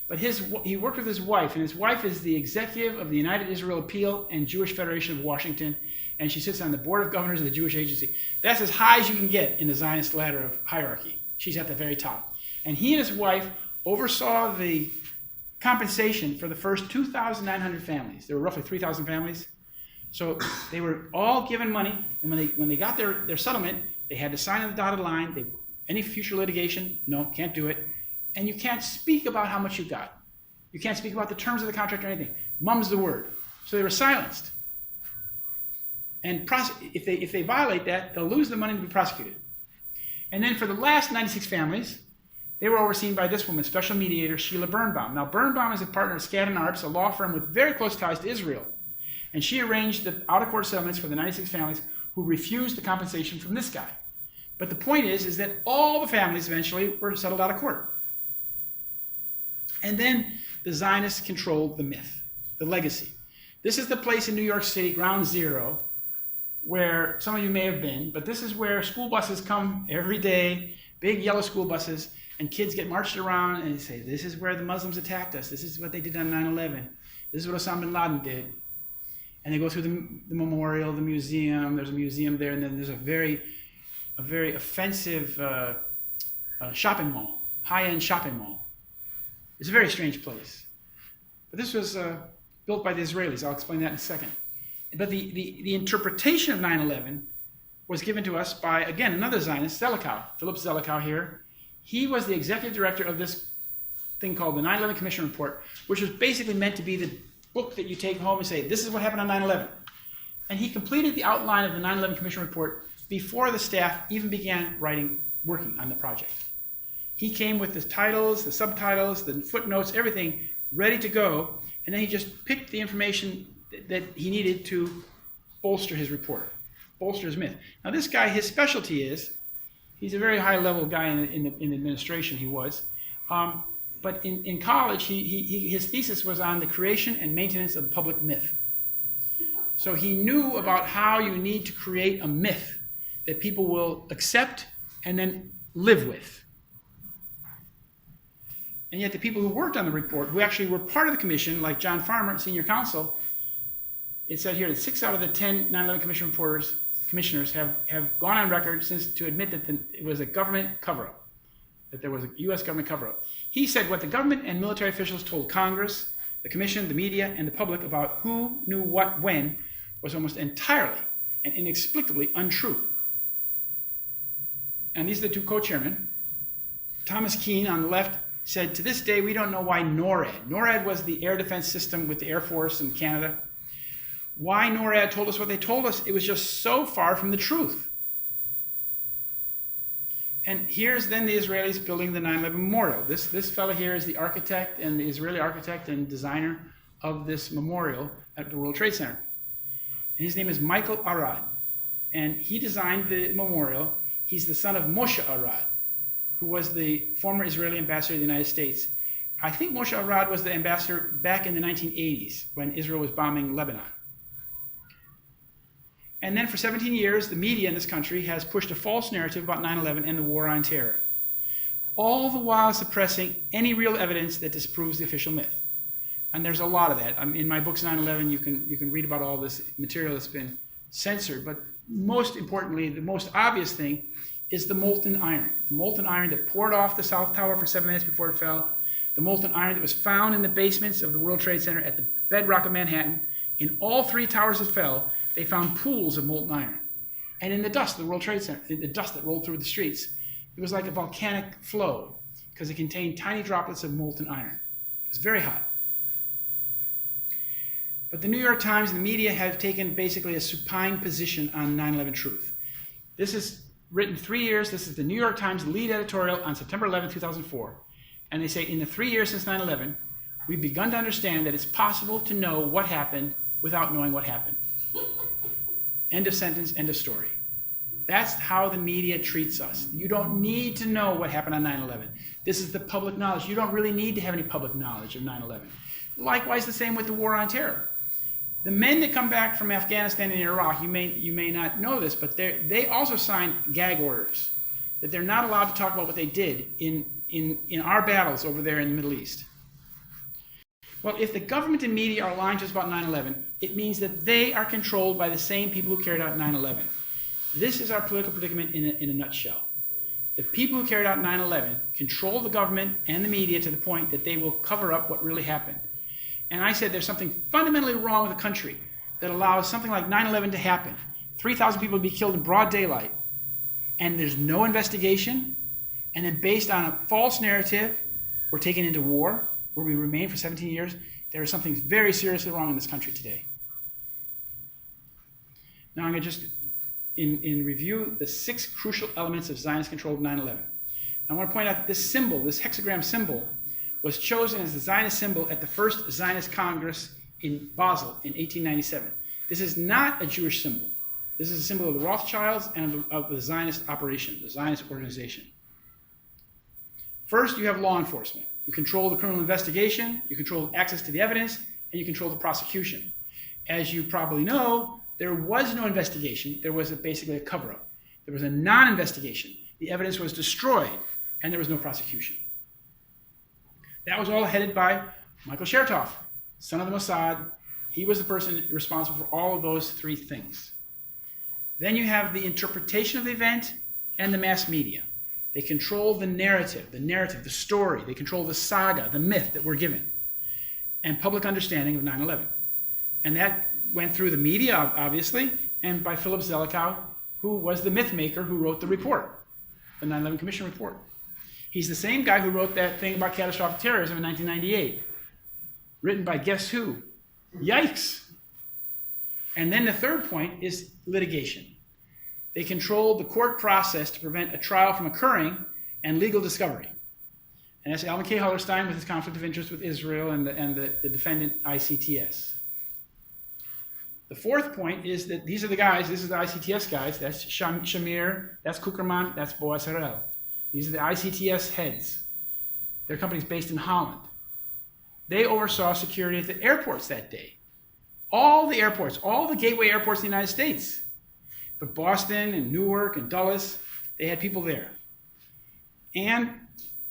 S1: But he worked with his wife, and his wife is the executive of the United Israel Appeal and Jewish Federation of Washington, and she sits on the board of governors of the Jewish Agency. That's as high as you can get in the Zionist ladder of hierarchy. She's at the very top. And he and his wife oversaw the compensation for the first 2,900 families. There were roughly 3,000 families. So they were all given money, and when they got their settlement, they had to sign on the dotted line. Any future litigation, no, can't do it. And you can't speak about how much you got. You can't speak about the terms of the contract or anything. Mum's the word. So they were silenced. And if they violate that, they'll lose the money to be prosecuted. And then for the last 96 families, they were overseen by this woman, special mediator Sheila Birnbaum. Now, Birnbaum is a partner of Skadden Arps, a law firm with very close ties to Israel. And she arranged the out-of-court settlements for the 96 families who refused the compensation from this guy. But the point is that all the families eventually were settled out of court. And then the Zionists controlled the myth. the legacy. This is the place in New York City, Ground Zero, where some of you may have been, but this is where school buses come every day, big yellow school buses, and kids get marched around and they say, this is where the Muslims attacked us. This is what they did on 9/11. This is what Osama bin Laden did. And they go through the memorial, the museum. There's a museum there, and then there's a very offensive shopping mall, high-end shopping mall. It's a very strange place. But this was built by the Israelis. I'll explain that in a second. But the interpretation of 9/11 was given to us by, again, another Zionist, Zelikow, Philip Zelikow here. He was the executive director of this thing called the 9/11 Commission Report, which was basically meant to be the book that you take home and say, this is what happened on 9/11. And he completed the outline of the 9/11 Commission Report before the staff even began working on the project. He came with the titles, the subtitles, the footnotes, everything ready to go, and then he just picked the information that he needed to bolster his report, bolster his myth. Now this guy, his specialty is, he's a very high-level guy in administration, he was, but in college, his thesis was on the creation and maintenance of public myth. So he knew about how you need to create a myth that people will accept and then live with. And yet the people who worked on the report, who actually were part of the commission, like John Farmer, senior counsel, it said here that 6 out of the 10 9/11 commissioners have gone on record since to admit that it was a government cover-up, that there was a U.S. government cover-up. He said what the government and military officials told Congress, the commission, the media, and the public about who knew what when was almost entirely and inexplicably untrue. And these are the two co-chairmen. Thomas Keane on the left said, to this day, we don't know why NORAD was the air defense system with the Air Force in Canada. Why NORAD told us what they told us, it was just so far from the truth. And here's then the Israelis building the 9/11 memorial. This fellow here is the architect and the Israeli architect and designer of this memorial at the World Trade Center. And his name is Michael Arad. And he designed the memorial. He's the son of Moshe Arad, who was the former Israeli ambassador to the United States. I think Moshe Arad was the ambassador back in the 1980s when Israel was bombing Lebanon. And then for 17 years, the media in this country has pushed a false narrative about 9/11 and the war on terror, all the while suppressing any real evidence that disproves the official myth. And there's a lot of that. In my books 9/11, you can read about all this material that's been censored. But most importantly, the most obvious thing is the molten iron. The molten iron that poured off the South Tower for 7 minutes before it fell. The molten iron that was found in the basements of the World Trade Center at the bedrock of Manhattan. In all 3 towers that fell, they found pools of molten iron. And in the dust of the World Trade Center, in the dust that rolled through the streets, it was like a volcanic flow because it contained tiny droplets of molten iron. It was very hot. But the New York Times and the media have taken basically a supine position on 9/11 truth. This is written 3 years. This is the New York Times lead editorial on September 11, 2004. And they say, in the 3 years since 9/11, we've begun to understand that it's possible to know what happened without knowing what happened. End of sentence, end of story. That's how the media treats us. You don't need to know what happened on 9/11. This is the public knowledge. You don't really need to have any public knowledge of 9/11. Likewise, the same with the war on terror. The men that come back from Afghanistan and Iraq, you may not know this, but they also signed gag orders that they're not allowed to talk about what they did in our battles over there in the Middle East. Well, if the government and media are lying to us about 9/11, it means that they are controlled by the same people who carried out 9/11. This is our political predicament in a nutshell. The people who carried out 9/11 control the government and the media to the point that they will cover up what really happened. And I said there's something fundamentally wrong with a country that allows something like 9/11 to happen. 3,000 people to be killed in broad daylight, and there's no investigation, and then based on a false narrative, we're taken into war, where we remain for 17 years. There is something very seriously wrong in this country today. Now I'm going to just in review the 6 crucial elements of Zionist control of 9/11. I want to point out that this symbol, this hexagram symbol, was chosen as the Zionist symbol at the first Zionist Congress in Basel in 1897. This is not a Jewish symbol. This is a symbol of the Rothschilds and of the Zionist operation, the Zionist organization. First, you have law enforcement. You control the criminal investigation, you control access to the evidence, and you control the prosecution. As you probably know, there was no investigation. There was basically a cover-up. There was a non-investigation. The evidence was destroyed, and there was no prosecution. That was all headed by Michael Chertoff, son of the Mossad. He was the person responsible for all of those three things. Then you have the interpretation of the event and the mass media. They control the narrative, the story. They control the saga, the myth that we're given, and public understanding of 9/11. And that went through the media, obviously, and by Philip Zelikow, who was the myth maker who wrote the report, the 9/11 Commission report. He's the same guy who wrote that thing about catastrophic terrorism in 1998, written by guess who? Yikes! And then the third point is litigation. They control the court process to prevent a trial from occurring and legal discovery. And that's Alvin K. Hallerstein with his conflict of interest with Israel and the defendant ICTS. The fourth point is that these are the guys, this is the ICTS guys, that's Shamir, that's Kuckerman, that's Boaz Harel. These are the ICTS heads. Their company's based in Holland. They oversaw security at the airports that day. All the airports, all the gateway airports in the United States. But Boston and Newark and Dulles, they had people there. And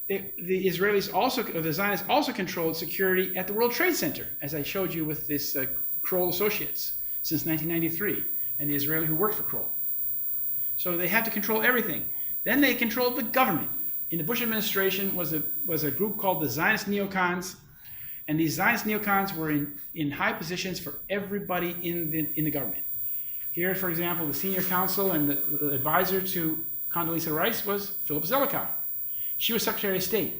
S1: the Israelis also, or the Zionists also controlled security at the World Trade Center, as I showed you with this Kroll Associates since 1993, and the Israeli who worked for Kroll. So they had to control everything. Then they controlled the government. In the Bush administration was a group called the Zionist neocons, and these Zionist neocons were in high positions for everybody in the government. Here, for example, the senior counsel and the advisor to Condoleezza Rice was Philip Zelikow. She was Secretary of State.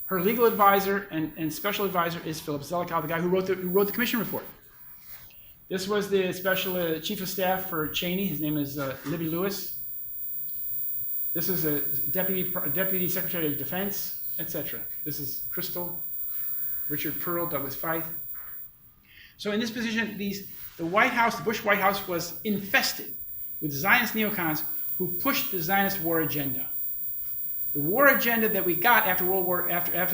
S1: Her legal advisor and special advisor is Philip Zelikow, the guy who wrote the commission report. This was the special chief of staff for Cheney. His name is Libby Lewis. This is a deputy secretary of defense, etc. This is Crystal, Richard Pearl, Douglas Feith. So in this position, the White House, the Bush White House, was infested with Zionist neocons who pushed the Zionist war agenda. The war agenda that we got after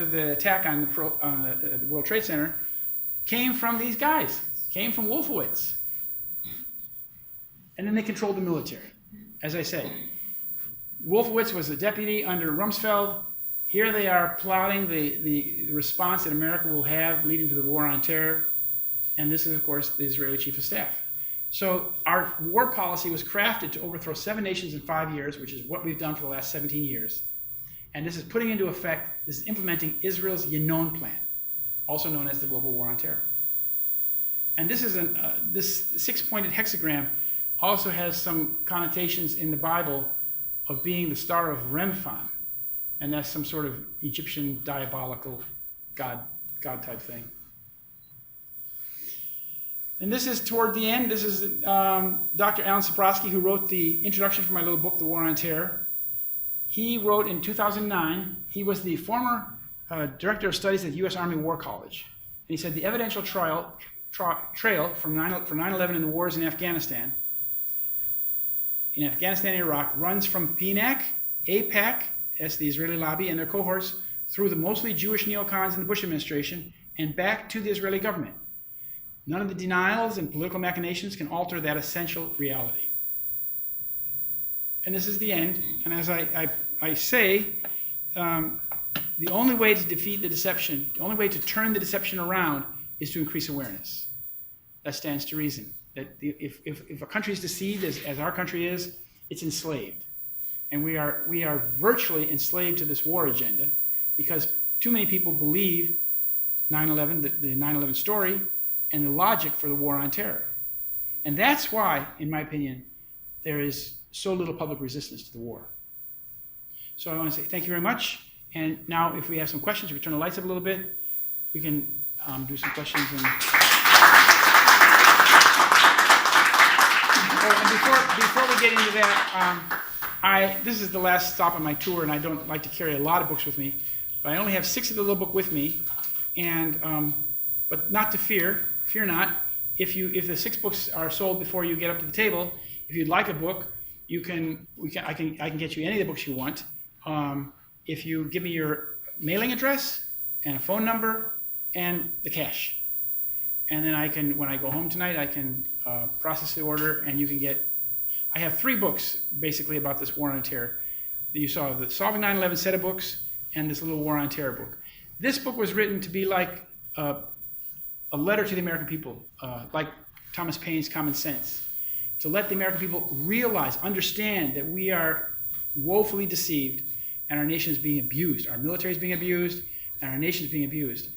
S1: the attack on the World Trade Center came from these guys, came from Wolfowitz. And then they controlled the military, as I said. Wolfowitz was a deputy under Rumsfeld. Here they are plotting the response that America will have leading to the war on terror. And this is, of course, the Israeli chief of staff. So our war policy was crafted to overthrow 7 nations in 5 years, which is what we've done for the last 17 years. And this is putting into effect, this is implementing Israel's Yinon plan, also known as the Global War on Terror. And this is this 6-pointed hexagram also has some connotations in the Bible of being the star of Remphan. And that's some sort of Egyptian diabolical god type thing. And this is toward the end. This is Dr. Alan Saprosky, who wrote the introduction for my little book, The War on Terror. He wrote in 2009, he was the former director of studies at the U.S. Army War College. And he said the evidential trail for 9/11 and the wars in Afghanistan and Iraq runs from PNAC, AIPAC, that's the Israeli lobby, and their cohorts, through the mostly Jewish neocons in the Bush administration, and back to the Israeli government. None of the denials and political machinations can alter that essential reality. And this is the end. And as I say, the only way to defeat the deception, the only way to turn the deception around is to increase awareness. That stands to reason. That if a country is deceived, as our country is, it's enslaved. And we are virtually enslaved to this war agenda because too many people believe 9/11, the 9/11 story, and the logic for the war on terror. And that's why, in my opinion, there is so little public resistance to the war. So I want to say thank you very much. And now if we have some questions, we turn the lights up a little bit, we can do some questions. And before we get into that, this is the last stop on my tour, and I don't like to carry a lot of books with me, but I only have 6 of the little book with me, and but not to fear not. If the 6 books are sold before you get up to the table, if you'd like a book, I can get you any of the books you want. If you give me your mailing address and a phone number and the cash. and then I can, when I go home tonight, I can process the order, and you can get. I have 3 books basically about this war on terror. You saw the Solving 9/11 set of books and this little War on Terror book. This book was written to be like a letter to the American people, like Thomas Paine's Common Sense, to let the American people realize, understand that we are woefully deceived and our nation is being abused. Our military is being abused and our nation is being abused.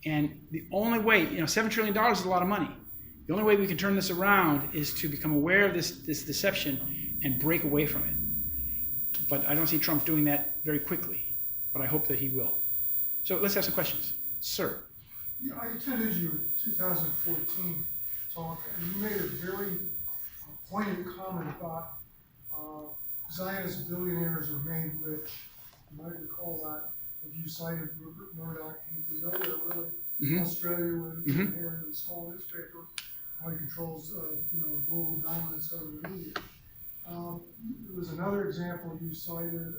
S1: And the only way, $7 trillion is a lot of money. The only way we can turn this around is to become aware of this deception and break away from it. But I don't see Trump doing that very quickly, but I hope that he will. So let's have some questions. Sir.
S2: Yeah, I attended your 2014 talk, and you made a very poignant comment about Zionist billionaires are made rich. You might recall that. If you cited Rupert Murdoch, came from nowhere really,
S1: Mm-hmm.
S2: Australia, where he
S1: Mm-hmm.
S2: inherited a small newspaper, how he controls global dominance over the media. There was another example you cited,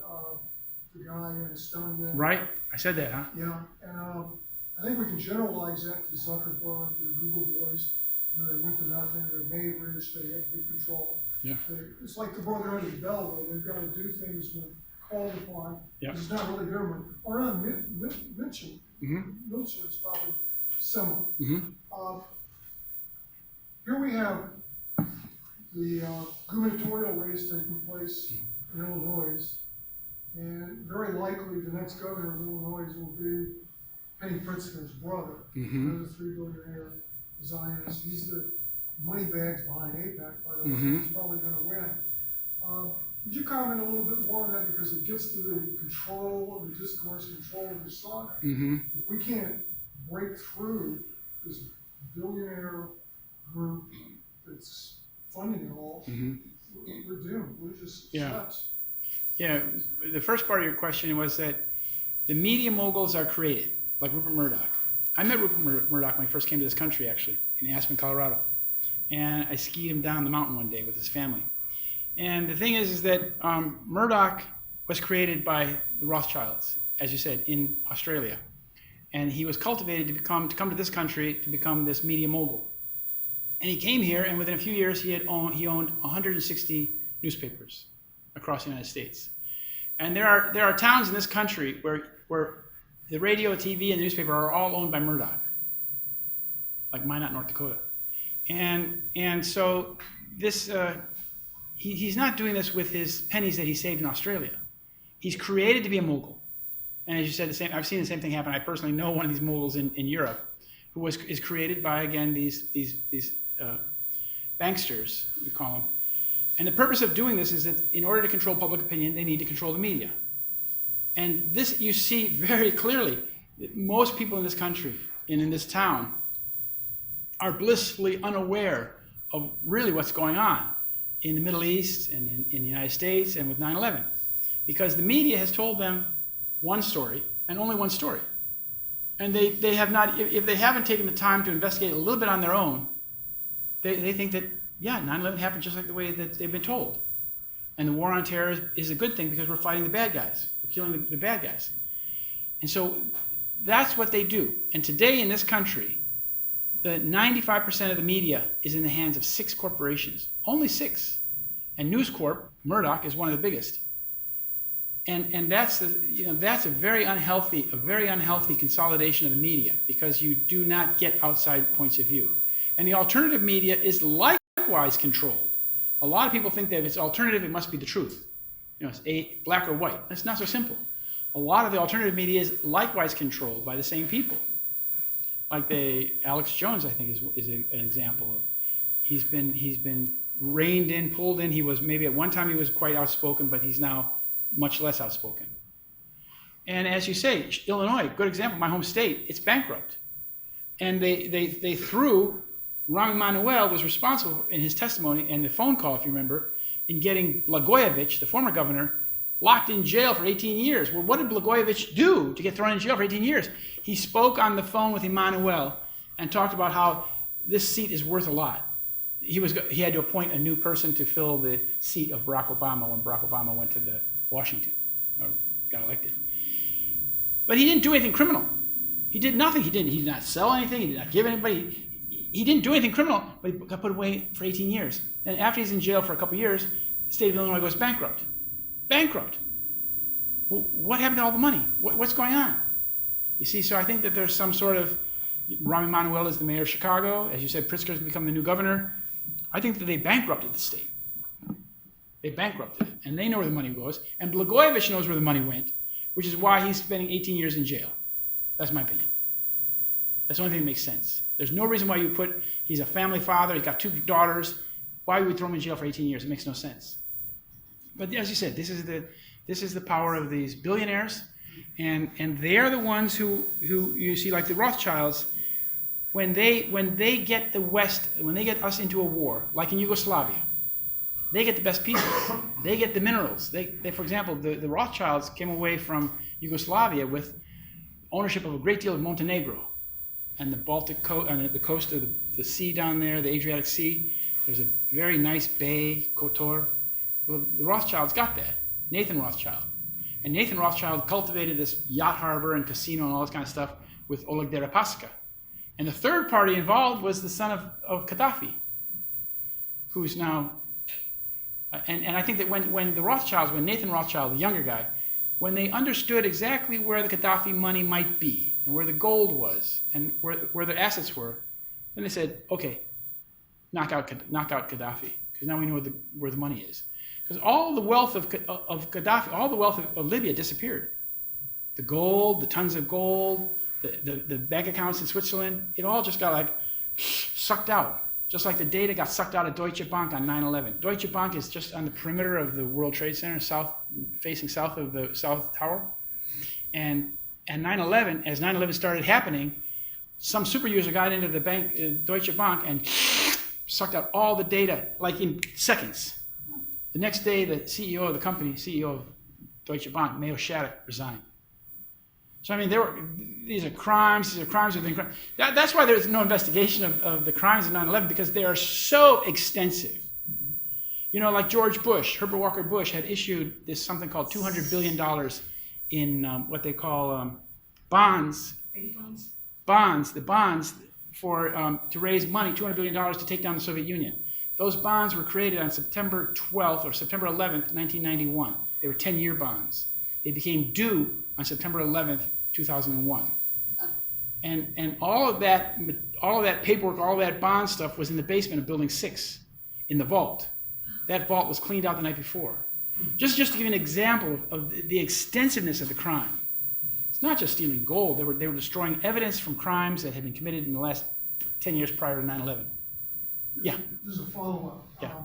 S2: the guy in Estonia.
S1: Right? I said that, huh?
S2: Yeah, and I think we can generalize that to Zuckerberg, to the Google boys. They went to nothing, they're made rich, they have big control.
S1: Yeah.
S2: It's like the Brotherhood of Belleville, they've got to do things when called upon.
S1: Yeah.
S2: It's not really government. Or not Mitchell.
S1: Mm-hmm.
S2: Mitchell is probably similar.
S1: Mm-hmm.
S2: Here we have the gubernatorial race taking place in Illinois, and very likely the next governor of Illinois will be Penny Pritzker's brother,
S1: Mm-hmm.
S2: another 3 billionaire Zionist. He's the money bags behind AIPAC, by the way.
S1: Mm-hmm.
S2: He's probably going to win. Would you comment a little bit more on that, because it gets to the control of the discourse, control of the saga.
S1: Mm-hmm.
S2: If we can't break through this billionaire group that's funding it all,
S1: Mm-hmm.
S2: we're doomed. We're just
S1: Yeah.
S2: steps.
S1: Yeah, the first part of your question was that the media moguls are created, like Rupert Murdoch. I met Rupert Murdoch when he first came to this country, actually, in Aspen, Colorado. And I skied him down the mountain one day with his family. And the thing is that Murdoch was created by the Rothschilds, as you said, in Australia. And he was cultivated to come to this country to become this media mogul. And he came here, and within a few years, he owned 160 newspapers across the United States. And there are towns in this country where the radio, TV, and the newspaper are all owned by Murdoch, like Minot, North Dakota. And so this he's not doing this with his pennies that he saved in Australia. He's created to be a mogul. And as you said, I've seen the same thing happen. I personally know one of these moguls in Europe who is created by, again, these banksters, we call them. And the purpose of doing this is that in order to control public opinion, they need to control the media. And this you see very clearly. That most people in this country and in this town are blissfully unaware of really what's going on in the Middle East and in the United States and with 9/11. Because the media has told them one story and only one story. And they have not, if they haven't taken the time to investigate a little bit on their own, they think that, yeah, 9/11 happened just like the way that they've been told. And the war on terror is a good thing because we're fighting the bad guys. We're killing the bad guys. And so that's what they do. And today in this country, the 95% of the media is in the hands of 6 corporations. Only 6. And News Corp, Murdoch, is one of the biggest. And that's a very unhealthy consolidation of the media, because you do not get outside points of view. And the alternative media is likewise controlled. A lot of people think that if it's alternative, it must be the truth. It's black or white. It's not so simple. A lot of the alternative media is likewise controlled by the same people. Like Alex Jones, I think, is an example of. He's been reined in, pulled in. He was maybe at one time he was quite outspoken, but he's now much less outspoken. And as you say, Illinois, good example, my home state, it's bankrupt. And they threw, Rahm Emanuel was responsible in his testimony and the phone call, if you remember, in getting Blagojevich, the former governor, locked in jail for 18 years. Well, what did Blagojevich do to get thrown in jail for 18 years? He spoke on the phone with Emanuel and talked about how this seat is worth a lot. He had to appoint a new person to fill the seat of Barack Obama when Barack Obama went to Washington, or got elected. But he didn't do anything criminal. He did nothing. He did not sell anything. He did not give anybody. he didn't do anything criminal, but he got put away for 18 years. And after he's in jail for a couple of years, the state of Illinois goes bankrupt. Bankrupt. Well, what happened to all the money? What's going on? You see, so I think that there's some sort of, Rahm Emanuel is the mayor of Chicago. As you said, Pritzker's going to become the new governor. I think that they bankrupted the state. They bankrupted it, and they know where the money goes. And Blagojevich knows where the money went, which is why he's spending 18 years in jail. That's my opinion. That's the only thing that makes sense. There's no reason why you he's a family father, he's got 2 daughters. Why would we throw him in jail for 18 years? It makes no sense. But as you said, this is the power of these billionaires, and they're the ones who you see, like the Rothschilds, when they get the West, when they get us into a war, like in Yugoslavia, they get the best pieces. They get the minerals. They for example, the Rothschilds came away from Yugoslavia with ownership of a great deal of Montenegro and the Baltic coast, and the coast of the sea down there, the Adriatic Sea. There's a very nice bay, Kotor. Well, the Rothschilds got that. Nathan Rothschild. And Nathan Rothschild cultivated this yacht harbor and casino and all this kind of stuff with Oleg Deripaska. And the third party involved was the son of Gaddafi, who's now... And I think that when the Rothschilds, when Nathan Rothschild, the younger guy, when they understood exactly where the Gaddafi money might be and where the gold was and where the assets were, then they said, okay, knock out Gaddafi, because now we know where the money is. Because all the wealth of Gaddafi, all the wealth of Libya disappeared. The gold, the tons of gold, the bank accounts in Switzerland, it all just got like sucked out. Just like the data got sucked out of Deutsche Bank on 9/11. Deutsche Bank is just on the perimeter of the World Trade Center, facing south of the South Tower. And 9/11, as 9/11 started happening, some super user got into the bank, Deutsche Bank, and sucked out all the data, like in seconds. The next day, the CEO of the company, CEO of Deutsche Bank, Mayo Shattuck, resigned. So I mean, these are crimes within crimes. That's why there's no investigation of the crimes of 9/11, because they are so extensive. You know, like George Bush, Herbert Walker Bush, had issued this something called $200 billion in what they call bonds.
S3: Baby bonds?
S1: Bonds, the bonds for to raise money, $200 billion to take down the Soviet Union. Those bonds were created on September 12th or September 11th, 1991. They were 10-year bonds. They became due on September 11th, 2001. And all of that paperwork, all of that bond stuff was in the basement of Building 6 in the vault. That vault was cleaned out the night before. Just to give you an example of the extensiveness of the crime. It's not just stealing gold. They were destroying evidence from crimes that had been committed in the last 10 years prior to 9/11. Yeah.
S2: There's a follow-up.
S1: Yeah.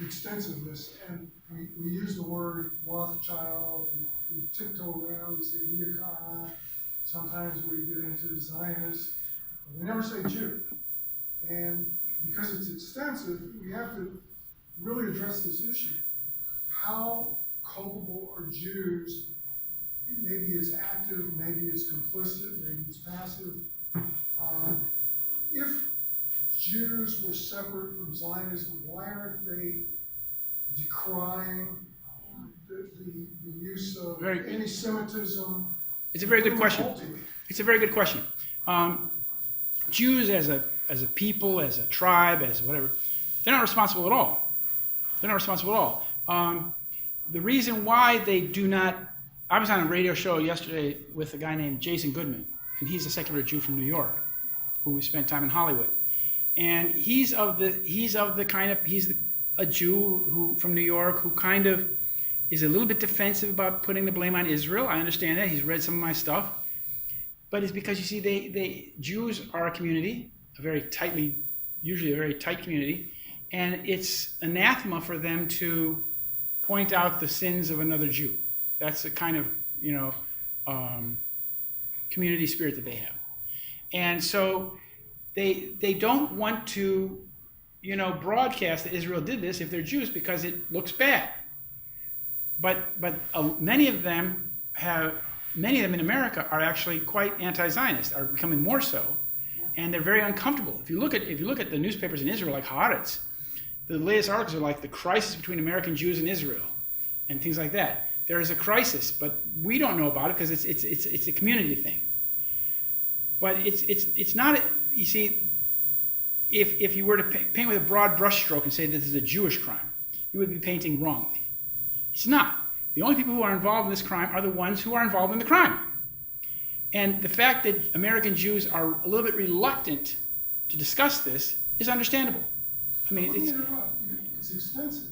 S2: Extensiveness, and we use the word Rothschild, and we tiptoe around, we say neocon, sometimes we get into Zionist, but we never say Jew. And because it's extensive, we have to really address this issue. How culpable are Jews? Maybe it's active, maybe it's complicit, maybe it's passive. If Jews were separate from Zionism, why aren't they decrying the use of anti-Semitism?
S1: It's a very good question. It's a very good question. Jews as a people, as a tribe, as whatever, they're not responsible at all. They're not responsible at all. The reason why they do not, I was on a radio show yesterday with a guy named Jason Goodman, and he's a secular Jew from New York, who spent time in Hollywood. And he's a Jew who from New York who kind of is a little bit defensive about putting the blame on Israel. I understand that. He's read some of my stuff. But it's because, you see, Jews are a community, usually a very tight community, and it's anathema for them to point out the sins of another Jew. That's the kind of, community spirit that they have. And so they don't want to, broadcast that Israel did this if they're Jews, because it looks bad. But many of them in America are actually quite anti-Zionist, are becoming more so, and they're very uncomfortable. If you look at the newspapers in Israel, like Haaretz, the latest articles are like the crisis between American Jews and Israel, and things like that. There is a crisis, but we don't know about it because it's a community thing. But it's not. You see, if you were to paint with a broad brushstroke and say this is a Jewish crime, you would be painting wrongly. It's not. The only people who are involved in this crime are the ones who are involved in the crime. And the fact that American Jews are a little bit reluctant to discuss this is understandable. I mean,
S2: it's extensive.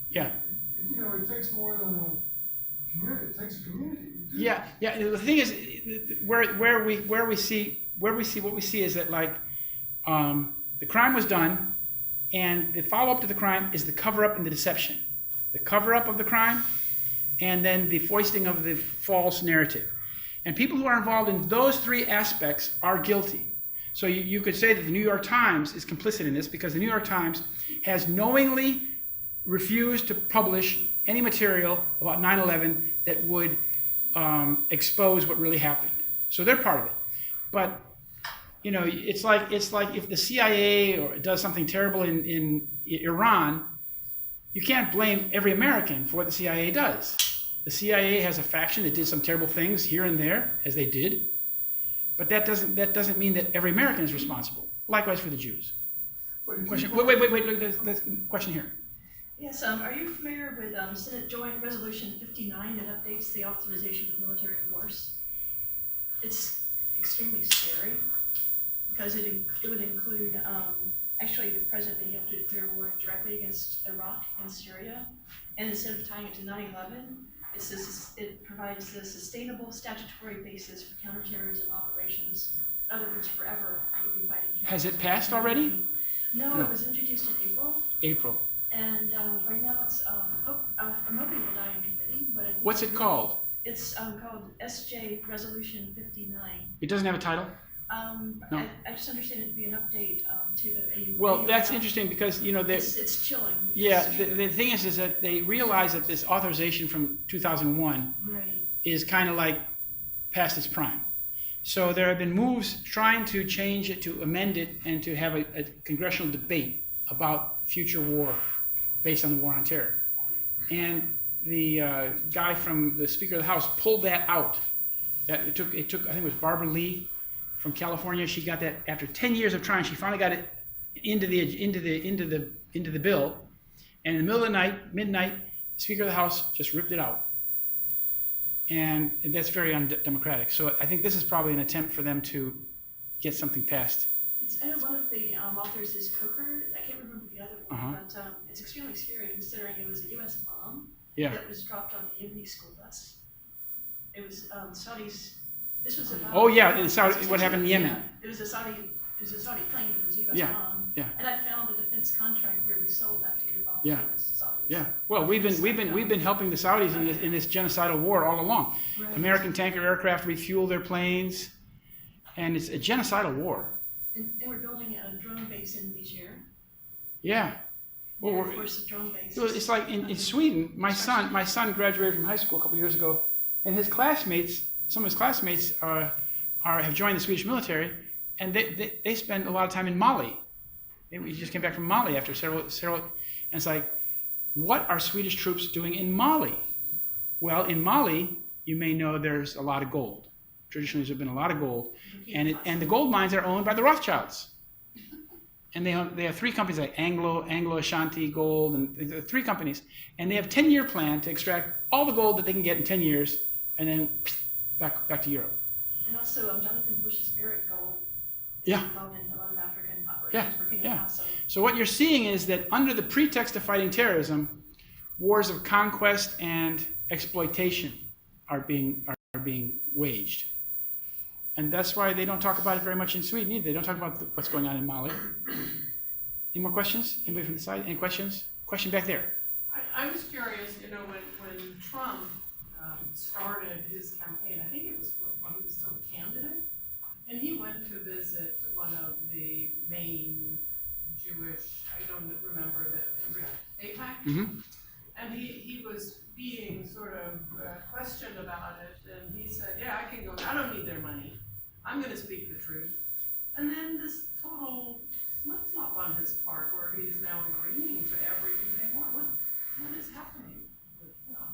S1: Yeah.
S2: It takes more than a community. It takes a community.
S1: Yeah. The thing is, where we see what we see is that the crime was done, and the follow-up to the crime is the cover-up and the deception. The cover-up of the crime, and then the foisting of the false narrative. And people who are involved in those three aspects are guilty. So you could say that the New York Times is complicit in this because the New York Times has knowingly refused to publish any material about 9/11 that would expose what really happened. So they're part of it. But it's like if the CIA does something terrible in Iran, you can't blame every American for what the CIA does. The CIA has a faction that did some terrible things here and there, as they did, but that doesn't mean that every American is responsible. Likewise for the Jews. Question. Wait. Let's question here.
S3: Yes. Are you familiar with Senate Joint Resolution 59 that updates the authorization of military force? It's extremely scary because it would include actually the president being able to declare war directly against Iraq and Syria, and instead of tying it to 9/11. It provides the sustainable statutory basis for counterterrorism operations. In other words, forever we would be fighting terrorism.
S1: Has it passed already?
S3: No, it was introduced in April.
S1: April.
S3: And right now it's, I'm hoping it will die in committee, but I think...
S1: What's it called?
S3: It's called SJ Resolution 59.
S1: It doesn't have a title?
S3: No. I just understand it to be an update to the AU.
S1: Well, that's interesting because,
S3: it's chilling.
S1: Yeah, the thing is that they realize that this authorization from 2001 is kind of like past its prime. So there have been moves trying to change it, to amend it, and to have a congressional debate about future war based on the war on terror. And the guy from the Speaker of the House pulled that out. It took I think it was Barbara Lee from California. She got that after 10 years of trying. She finally got it into the bill, and in the middle of the night, midnight, the Speaker of the House just ripped it out, and that's very undemocratic. So I think this is probably an attempt for them to get something passed.
S3: I know one of the authors is Coker. I can't remember the other one, but it's extremely scary considering it was a U.S. bomb that was dropped on a Yemeni school bus. It was Saudis. This was about.
S1: Oh yeah, what happened in Yemen?
S3: It was a Saudi plane. It was a U.S. bomb. Yeah. And I found a defense contract where we sold that particular bomb to Saudis.
S1: Yeah. Well, we've been helping the Saudis in this genocidal war all along. Right. American tanker aircraft refuel their planes, and it's a genocidal war.
S3: And we're building a drone base in Niger.
S1: Yeah.
S3: Well, of course, the drone base.
S1: It's like in Sweden. My son graduated from high school a couple years ago, and his classmates. Some of his classmates have joined the Swedish military, and they spend a lot of time in Mali. He just came back from Mali after several, and it's like, what are Swedish troops doing in Mali? Well, in Mali, you may know there's a lot of gold. Traditionally, there's been a lot of gold, and the gold mines are owned by the Rothschilds. And they have three companies like Anglo Ashanti Gold, and three companies, and they have a 10-year plan to extract all the gold that they can get in 10 years, and then back to Europe.
S3: And also, Jonathan Bush's Barrick Gold is involved in a lot of African operations.
S1: Yeah. So what you're seeing is that under the pretext of fighting terrorism, wars of conquest and exploitation are being waged. And that's why they don't talk about it very much in Sweden either. They don't talk about what's going on in Mali. Any more questions? Anybody from the side? Any questions? Question back there.
S4: I was curious, when Trump started his campaign, I think it was when he was still a candidate, and he went to visit one of the main Jewish, I don't remember the AIPAC, and he was being sort of questioned about it, and he said, yeah, I can go, I don't need their money, I'm going to speak the truth. And then this total flip-flop on his part, where he's now agreeing to everything they want. What is happening?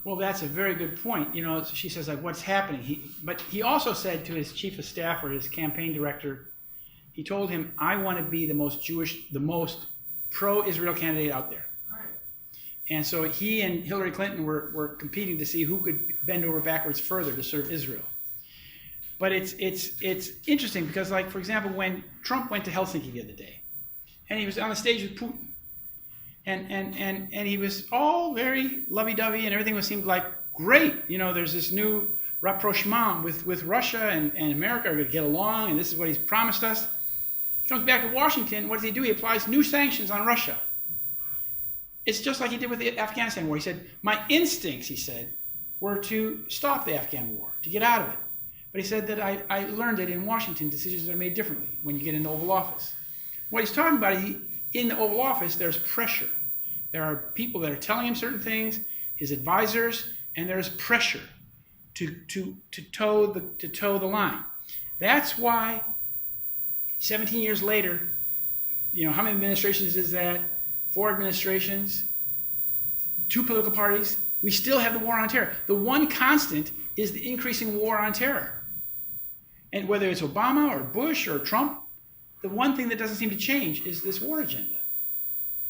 S1: Well, that's a very good point. She says, like, what's happening? But he also said to his chief of staff or his campaign director, He told him, I want to be the most Jewish, the most pro-Israel candidate out there.
S4: Right.
S1: And so he and Hillary Clinton were competing to see who could bend over backwards further to serve Israel. But it's interesting because, like, for example, when Trump went to Helsinki the other day, and he was on the stage with Putin, and he was all very lovey-dovey, and everything seemed like great. You know, there's this new rapprochement with Russia and America are going to get along, and this is what he's promised us. He comes back to Washington. What does he do? He applies new sanctions on Russia. It's just like he did with the Afghanistan war. He said, my instincts, he said, were to stop the Afghan war, to get out of it. But he said that I learned that in Washington, decisions are made differently when you get in the Oval Office. What he's talking about, in the Oval Office, there's pressure. There are people that are telling him certain things, his advisors, and there's pressure to toe the line. That's why 17 years later, you know, how many administrations is that? 4 administrations, 2 political parties. We still have the war on terror. The one constant is the increasing war on terror. And whether it's Obama or Bush or Trump, the one thing that doesn't seem to change is this war agenda.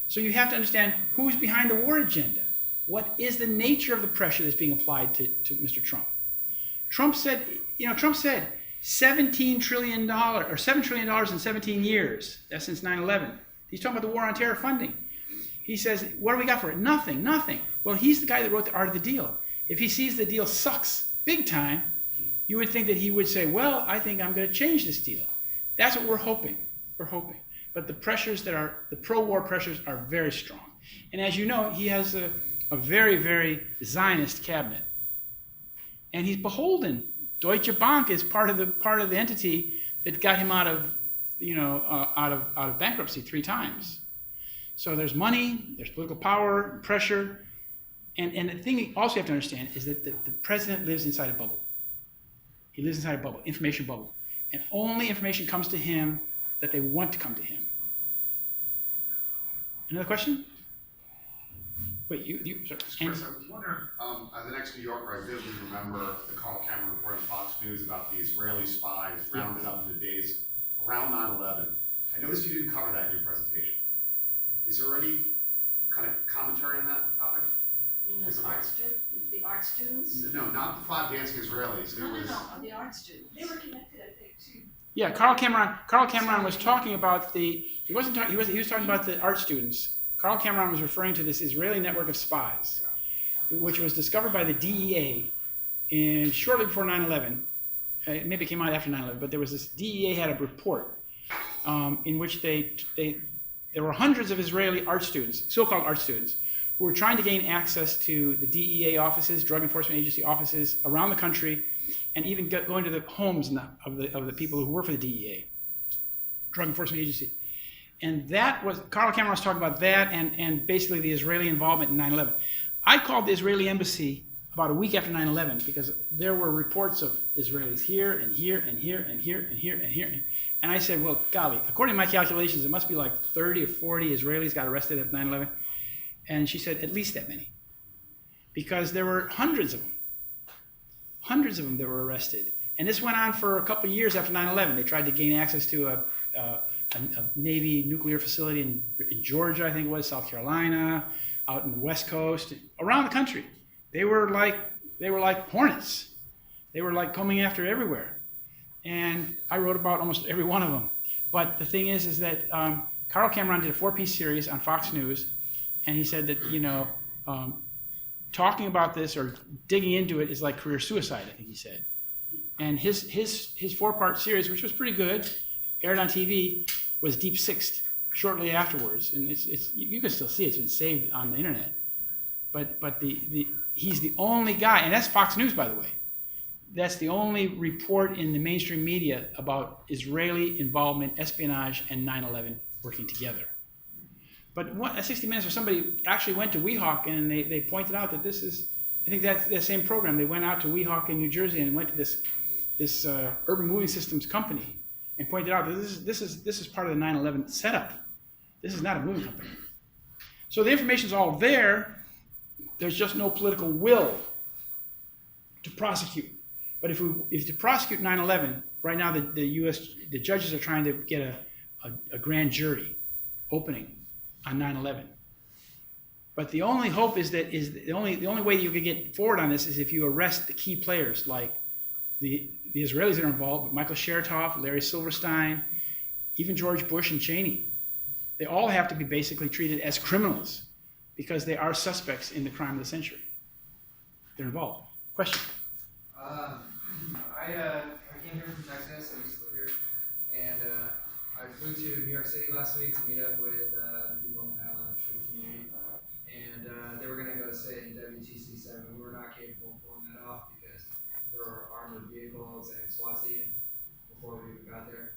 S1: So you have to understand who's behind the war agenda. What is the nature of the pressure that's being applied to Mr. Trump? Trump said $17 trillion, or $7 trillion in 17 years. That's since 9/11. He's talking about the war on terror funding. He says, what do we got for it? Nothing. Well, he's the guy that wrote The Art of the Deal. If he sees the deal sucks big time, you would think that he would say, well, I think I'm going to change this deal. That's what we're hoping. But the pressures the pro-war pressures are very strong. And as you know, he has a very, very Zionist cabinet. And he's beholden. Deutsche Bank is part of the entity that got him out of bankruptcy 3 times. So there's money, there's political power, pressure, and the thing you also have to understand is that the president lives inside a bubble. He lives inside a bubble, information bubble, and only information comes to him that they want to come to him. Another question? Wait, sorry.
S5: Chris, I was wondering, as an ex-New Yorker, I vividly remember the Carl Cameron report on Fox News about the Israeli spies rounded up in the days around 9/11. I noticed you didn't cover that in your presentation. Is there any kind of commentary on that topic?
S6: You mean the art students?
S5: No, not the 5 dancing Israelis. There was.
S6: No, the art students.
S3: They were connected, I think, too.
S1: Yeah, Carl Cameron was talking about he was talking about the art students. Carl Cameron was referring to this Israeli network of spies, which was discovered by the DEA shortly before 9/11. Maybe it came out after 9/11, but there was this DEA had a report in which there were hundreds of Israeli art students, so-called art students, who were trying to gain access to the DEA offices, Drug Enforcement Agency offices around the country, and even going to the homes of the people who work for the DEA, Drug Enforcement Agency. And that was, Carl Cameron was talking about that and basically the Israeli involvement in 9/11. I called the Israeli embassy about a week after 9/11 because there were reports of Israelis here and here and here and here and here and here. And I said, well, golly, according to my calculations, it must be like 30 or 40 Israelis got arrested at 9/11. And she said, at least that many. Because there were hundreds of them that were arrested. And this went on for a couple of years after 9/11. They tried to gain access to a Navy nuclear facility in Georgia, I think it was, South Carolina, out in the West Coast, around the country. They were like hornets. They were like coming after everywhere. And I wrote about almost every one of them. But the thing is that Carl Cameron did a 4-piece series on Fox News, and he said that, talking about this or digging into it is like career suicide, I think he said. And his 4-part series, which was pretty good, aired on TV, was deep sixed shortly afterwards. And you can still see it's been saved on the internet. But he's the only guy, and that's Fox News, by the way. That's the only report in the mainstream media about Israeli involvement, espionage, and 9/11 working together. But 60 Minutes or somebody actually went to Weehawken and they pointed out that this is, I think that's the same program. They went out to Weehawken, New Jersey, and went to this urban moving systems company and pointed out that this is part of the 9/11 setup. This is not a moving company. So the information's all there. There's just no political will to prosecute. But if to prosecute 9/11, right now the judges are trying to get a grand jury opening on 9/11. But the only hope is the only way that you could get forward on this is if you arrest the key players like the Israelis that are involved, but Michael Chertoff, Larry Silverstein, even George Bush and Cheney. They all have to be basically treated as criminals because they are suspects in the crime of the century. They're involved. Question?
S7: I came here from Texas. I used to live here, and I flew to New York City last week to meet up with the people in the 9/11 Truth community, and they were going to go sit in WTC 7. We were not capable of pulling that off because there were armored vehicles and SWAT team before we even got there.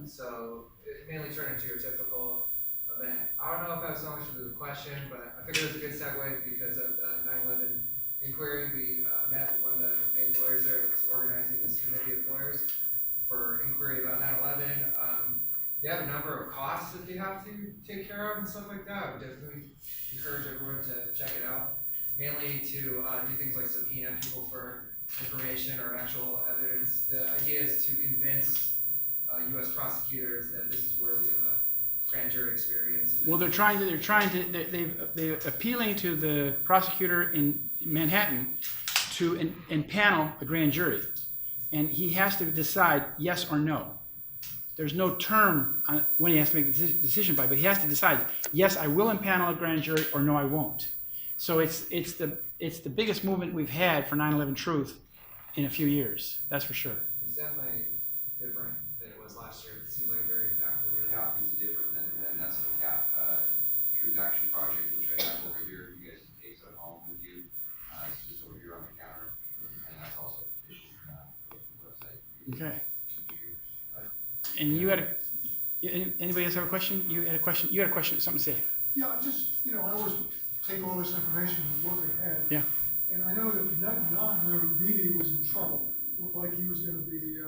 S7: So it mainly turned into your typical event. I don't know if that was so much of a question, but I figured it was a good segue because of the 9/11 inquiry. We met with one of the main lawyers there that's organizing this committee of lawyers for inquiry about 9/11. They have a number of costs that they have to take care of and stuff like that. I would definitely encourage everyone to check it out. Mainly to do things like subpoena people for information or actual evidence. The idea is to convince U.S. prosecutors that this is worthy of a grand jury experience.
S1: Well, they're appealing to the prosecutor in Manhattan to impanel a grand jury, and he has to decide yes or no. There's no term on when he has to make the decision by, but he has to decide yes, I will impanel a grand jury, or no, I won't. So it's the biggest movement we've had for 9/11 Truth in a few years. That's for sure.
S7: It's definitely different than it was last year. It seems like a very impactful year.
S8: CAP is different than that's the CAP Truth Action Project, which I have over here. You guys can take that home with you. It's just over here on the counter, and that's also a petition on the website.
S1: Okay. And you had anybody else have a question? You had a question. You had a question. Something to say?
S2: Yeah, I always take all this information and look ahead.
S1: Yeah.
S2: And I know that Netanyahu really was in trouble. Looked like he was going to be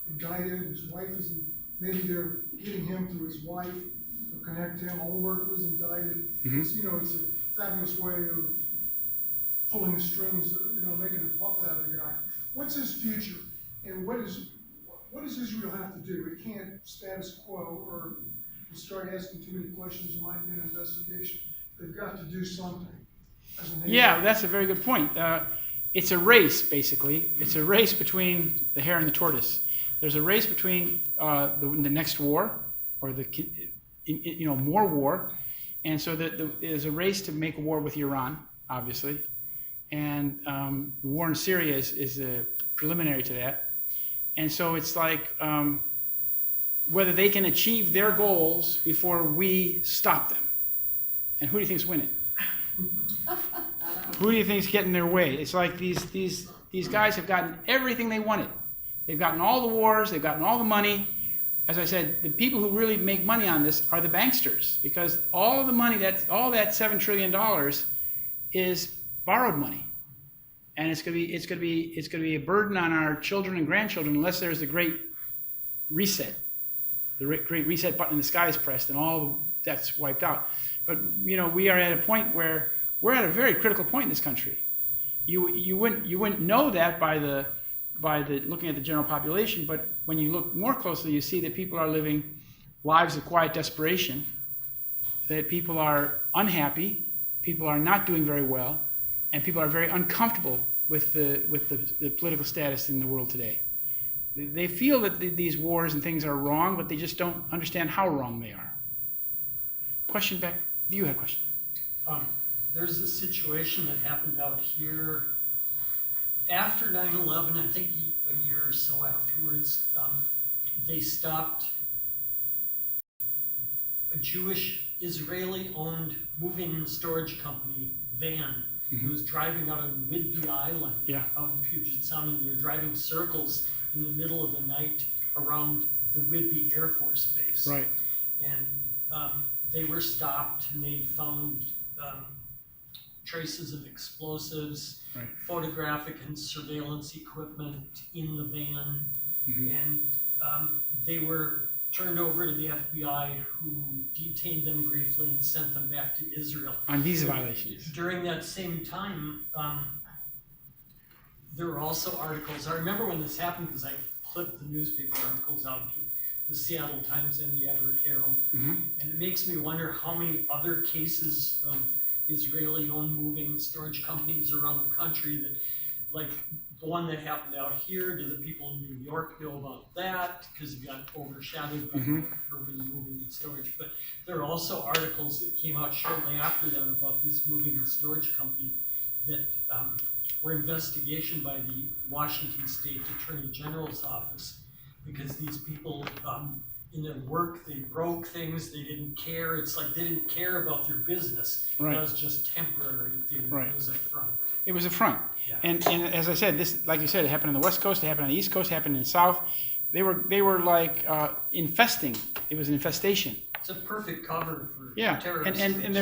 S2: indicted. His wife is maybe they're getting him through his wife to connect him. Ulrich was indicted.
S1: Mm-hmm.
S2: It's a fabulous way of pulling the strings, making a puppet out of the guy. What's his future? And what does Israel have to do? It can't status quo or start asking too many questions. It might be an investigation. They've got to do something as a nation.
S1: Yeah, that's a very good point. It's a race, basically. It's a race between the hare and the tortoise. There's a race between the next war, or more war, and so there's a race to make a war with Iran, obviously, and the war in Syria is a preliminary to that. And so it's like whether they can achieve their goals before we stop them. And who do you think's winning? Who do you think's getting their way? It's like these guys have gotten everything they wanted. They've gotten all the wars. They've gotten all the money. As I said, the people who really make money on this are the banksters, because all the money all that $7 trillion is borrowed money. And it's going to be a burden on our children and grandchildren unless there's the great reset. The great reset button in the sky is pressed and all that's wiped out. But we are at a point where we're at a very critical point in this country. You wouldn't know that by the looking at the general population, but when you look more closely, you see that people are living lives of quiet desperation. That people are unhappy, people are not doing very well, and people are very uncomfortable with the political status in the world today. They feel that these wars and things are wrong, but they just don't understand how wrong they are. Question back. You had a question.
S9: There's a situation that happened out here after 9/11, I think a year or so afterwards. They stopped a Jewish Israeli-owned moving and storage company van. Who was driving out on Whidbey Island out in Puget Sound, and they were driving circles in the middle of the night around the Whidbey Air Force Base.
S1: Right.
S9: And they were stopped, and they found traces of explosives, photographic and surveillance equipment in the van, and they were turned over to the FBI, who detained them briefly and sent them back to Israel.
S1: On visa violations.
S9: During that same time, there were also articles. I remember when this happened because I clip the newspaper articles out to the Seattle Times and the Everett Herald.
S1: Mhm.
S9: And it makes me wonder how many other cases of Israeli-owned moving and storage companies around the country that, like the one that happened out here, do the people in New York know about that? Because it got overshadowed by urban moving and storage. But there are also articles that came out shortly after that about this moving and storage company that were investigation by the Washington State Attorney General's office, because these people in their work, they broke things, they didn't care. It's like they didn't care about their business.
S1: Right.
S9: That was just temporary.
S1: Right.
S9: It was a front.
S1: It was a front.
S9: Yeah.
S1: And as I said, this, like you said, it happened on the West Coast, it happened on the East Coast, it happened in the South. They were like infesting. It was an infestation.
S9: It's a perfect cover for
S1: Yeah.
S9: terrorists.
S1: And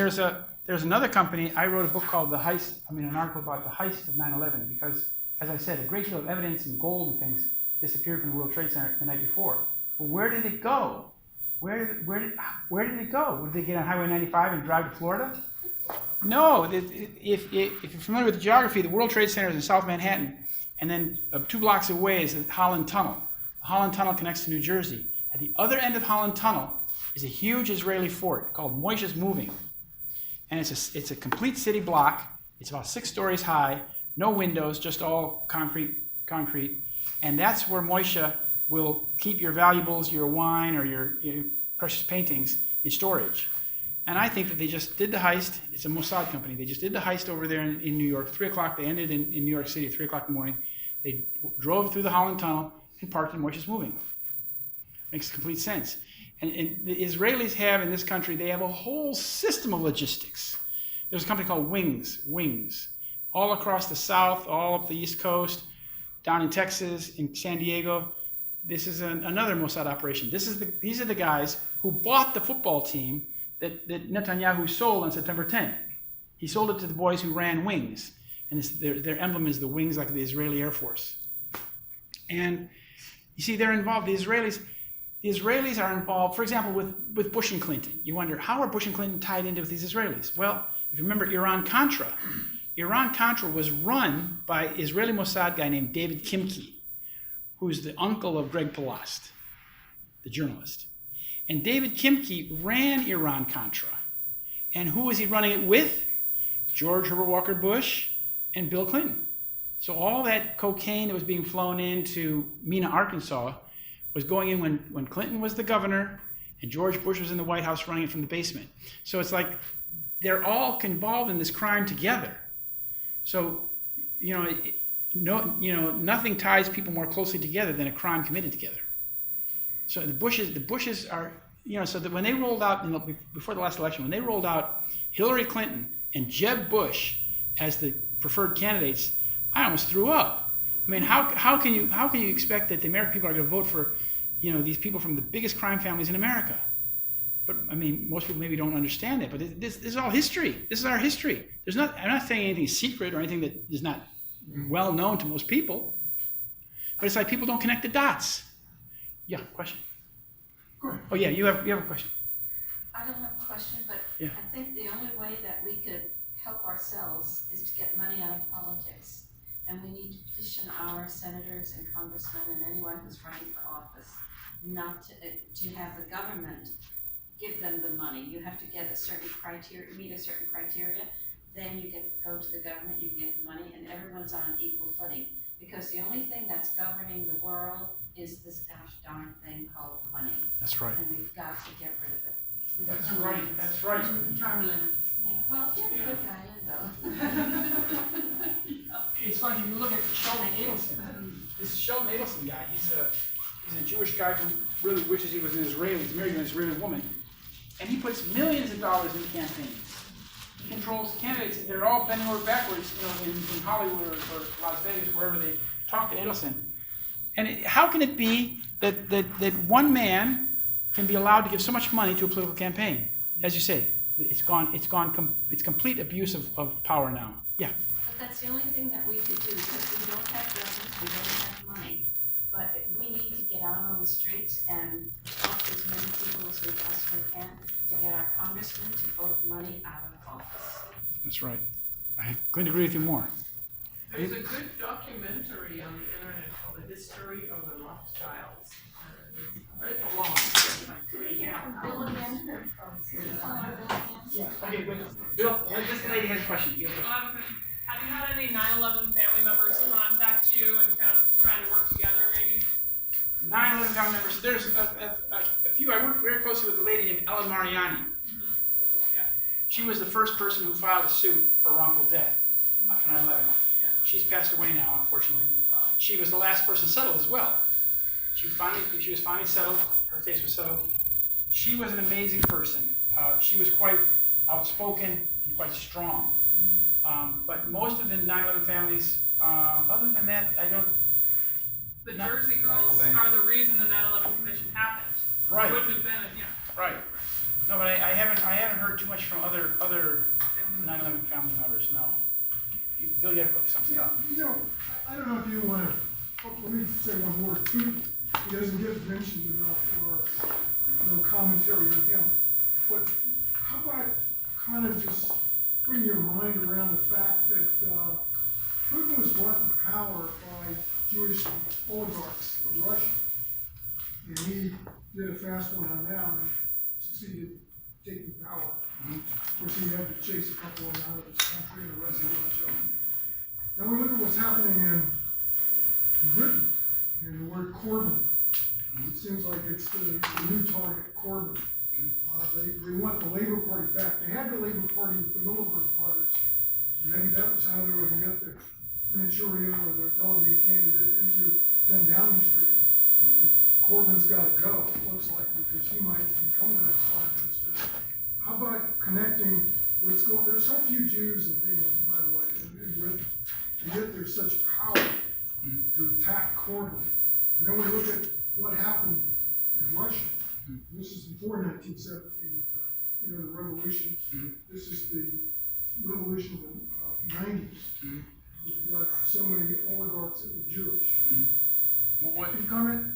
S1: there's another company. I wrote a book called The Heist. An article about the heist of 9/11, because, as I said, a great deal of evidence and gold and things disappeared from the World Trade Center the night before. But where did it go? Where did it go? Would they get on Highway 95 and drive to Florida? No. If you're familiar with the geography, the World Trade Center is in South Manhattan, and then 2 blocks away is the Holland Tunnel. The Holland Tunnel connects to New Jersey. At the other end of Holland Tunnel is a huge Israeli fort called Moishe's Moving, and it's a complete city block. It's about 6 stories high, no windows, just all concrete, and that's where Moshe will keep your valuables, your wine, or your precious paintings in storage. And I think that they just did the heist. It's a Mossad company. They just did the heist over there in New York. 3 o'clock. They ended in New York City at 3 o'clock in the morning. They drove through the Holland Tunnel and parked in Moshe's Moving. Makes complete sense. And the Israelis have in this country, they have a whole system of logistics. There's a company called Wings, all across the South, all up the East Coast, down in Texas, in San Diego. This is another Mossad operation. These are the guys who bought the football team that Netanyahu sold on September 10th. He sold it to the boys who ran Wings. And their emblem is the wings, like the Israeli Air Force. And you see, they're involved. The Israelis are involved, for example, with Bush and Clinton. You wonder, how are Bush and Clinton tied into with these Israelis? Well, if you remember Iran-Contra was run by an Israeli Mossad guy named David Kimke, who's the uncle of Greg Palast, the journalist. And David Kimke ran Iran-Contra. And who was he running it with? George Herbert Walker Bush and Bill Clinton. So all that cocaine that was being flown into Mena, Arkansas, was going in when Clinton was the governor and George Bush was in the White House running it from the basement. So it's like they're all involved in this crime together. So, nothing ties people more closely together than a crime committed together. So the Bushes are, so that when they rolled out, before the last election, when they rolled out Hillary Clinton and Jeb Bush as the preferred candidates, I almost threw up. I mean, how can you expect that the American people are going to vote for, these people from the biggest crime families in America? But I mean, most people maybe don't understand it. But this is all history. This is our history. I'm not saying anything secret or anything that is not well known to most people. But it's like people don't connect the dots. Yeah, question.
S2: Go ahead.
S1: Oh yeah, you have a question.
S6: I don't have a question, but
S1: Yeah.
S6: I think the only way that we could help ourselves is to get money out of politics. And we need to petition our senators and congressmen and anyone who's running for office not to have the government give them the money. You have to get a certain criteria, meet a certain criteria, then you go to the government, you get the money, and everyone's on an equal footing. Because the only thing that's governing the world is this gosh darn thing called money.
S1: That's right.
S6: And we've got to get rid of it.
S1: That's right. That's right.
S4: Term limits.
S6: Yeah, well, get a good guy in though.
S1: It's like if you look at Sheldon Adelson. This Sheldon Adelson guy, he's a Jewish guy who really wishes he was an Israeli. He's married to an Israeli woman, and he puts millions of dollars in campaigns. He controls candidates. They're all bending over backwards, in Hollywood or Las Vegas, wherever they talk to Adelson. And how can it be that one man can be allowed to give so much money to a political campaign? As you say, it's complete abuse of power now. Yeah.
S6: But that's the only thing that we could do, because we don't have guns, we don't have money. But we need to get out on the streets and talk to as many people as we possibly can to get our congressmen to vote money out of office.
S1: That's right. I couldn't agree with you more.
S4: There's a good documentary on the internet called The History of the Rothschilds. It's long.
S6: Could we hear from Bill again or from?
S1: Okay, wait, Bill, this lady has a question. You have a question?
S10: I have a question. Have you had any 9/11 family members contact you and kind of try to work together maybe?
S1: 9/11 family members. There's a few. I worked very closely with a lady named Ellen Mariani.
S10: Yeah.
S1: She was the first person who filed a suit for wrongful death after 9/11.
S10: Yeah.
S1: She's passed away now, unfortunately. She was the last person settled as well. She was finally settled. Her case was settled. She was an amazing person. She was quite outspoken and quite strong. But most of the 9/11 families, other than that, I don't.
S10: The
S1: No.
S10: Jersey girls are the reason the 9/11 commission happened.
S1: Right.
S10: Wouldn't have been, yeah.
S1: Right. No, but I haven't heard too much from other 9/11 family members. No. Bill, you have something?
S2: Yeah, I don't know if you want to, let me say one word. He doesn't get mentioned enough or no commentary on him. But how about kind of just putting your mind around the fact that Putin was brought to power by Jewish oligarchs of Russia. And he did a fast one on them and succeeded taking power. Of course, he had to chase a couple of them out of his country and arrest a bunch of them. Now we look at what's happening in Britain, and the word Corbyn. It seems like it's the new target, Corbyn. They want the Labour Party back. They had the Labour Party with the Middleburg brothers. Maybe that was how they were going to get the Manchuria or their television candidate into 10 Downing Street. And Corbyn's got to go, it looks like, because he might become the next prime minister. How about connecting what's going? There's so few Jews in England, by the way, in Britain, and yet there's such power to attack Corbyn. And then we look at what happened in Russia. This is before 1917 with the revolution. This is the revolution of the 90s. We've got so many oligarchs that were Jewish.
S1: What?
S2: Can you comment?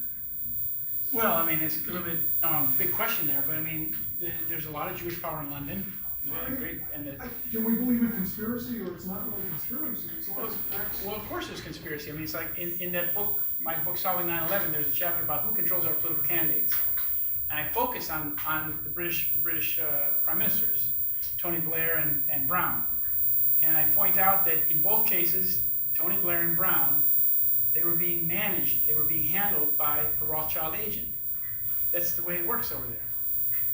S1: Well, I mean, it's a little bit big question there, but I mean, there's a lot of Jewish power in London. Great, and
S2: Can we believe in conspiracy, or it's not really conspiracy? It's all facts.
S1: well, of course there's conspiracy. I mean, it's like in that book, my book Solving 9/11, there's a chapter about who controls our political candidates. And I focus on the British prime ministers, Tony Blair and Brown. And I point out that in both cases, Tony Blair and Brown, they were being managed, they were being handled by a Rothschild agent. That's the way it works over there.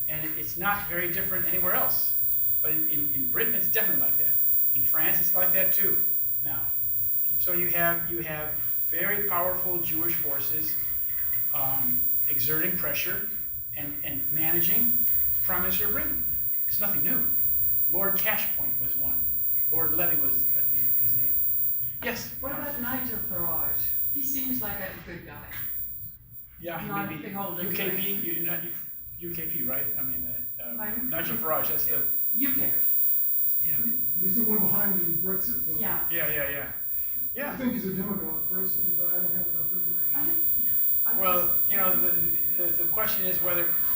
S1: And it's not very different anywhere else. But in Britain, it's definitely like that. In France, it's like that too, now. So you have very powerful Jewish forces exerting pressure and managing Prime Minister of Britain. It's nothing new. Lord Cashpoint was one. Lord Levy was, I think, his name. Yes?
S11: What about Nigel Farage? He seems like a good guy.
S1: Yeah,
S11: Not
S1: maybe
S11: beholden to
S1: UKP, UKP, right? I mean,
S11: Pardon?
S1: Nigel Farage, that's the,
S11: UK.
S1: yeah.
S2: He's the one behind the Brexit vote.
S11: Yeah.
S1: Yeah.
S2: I think he's a demagogue personally, but I don't have enough information.
S1: Well, the question is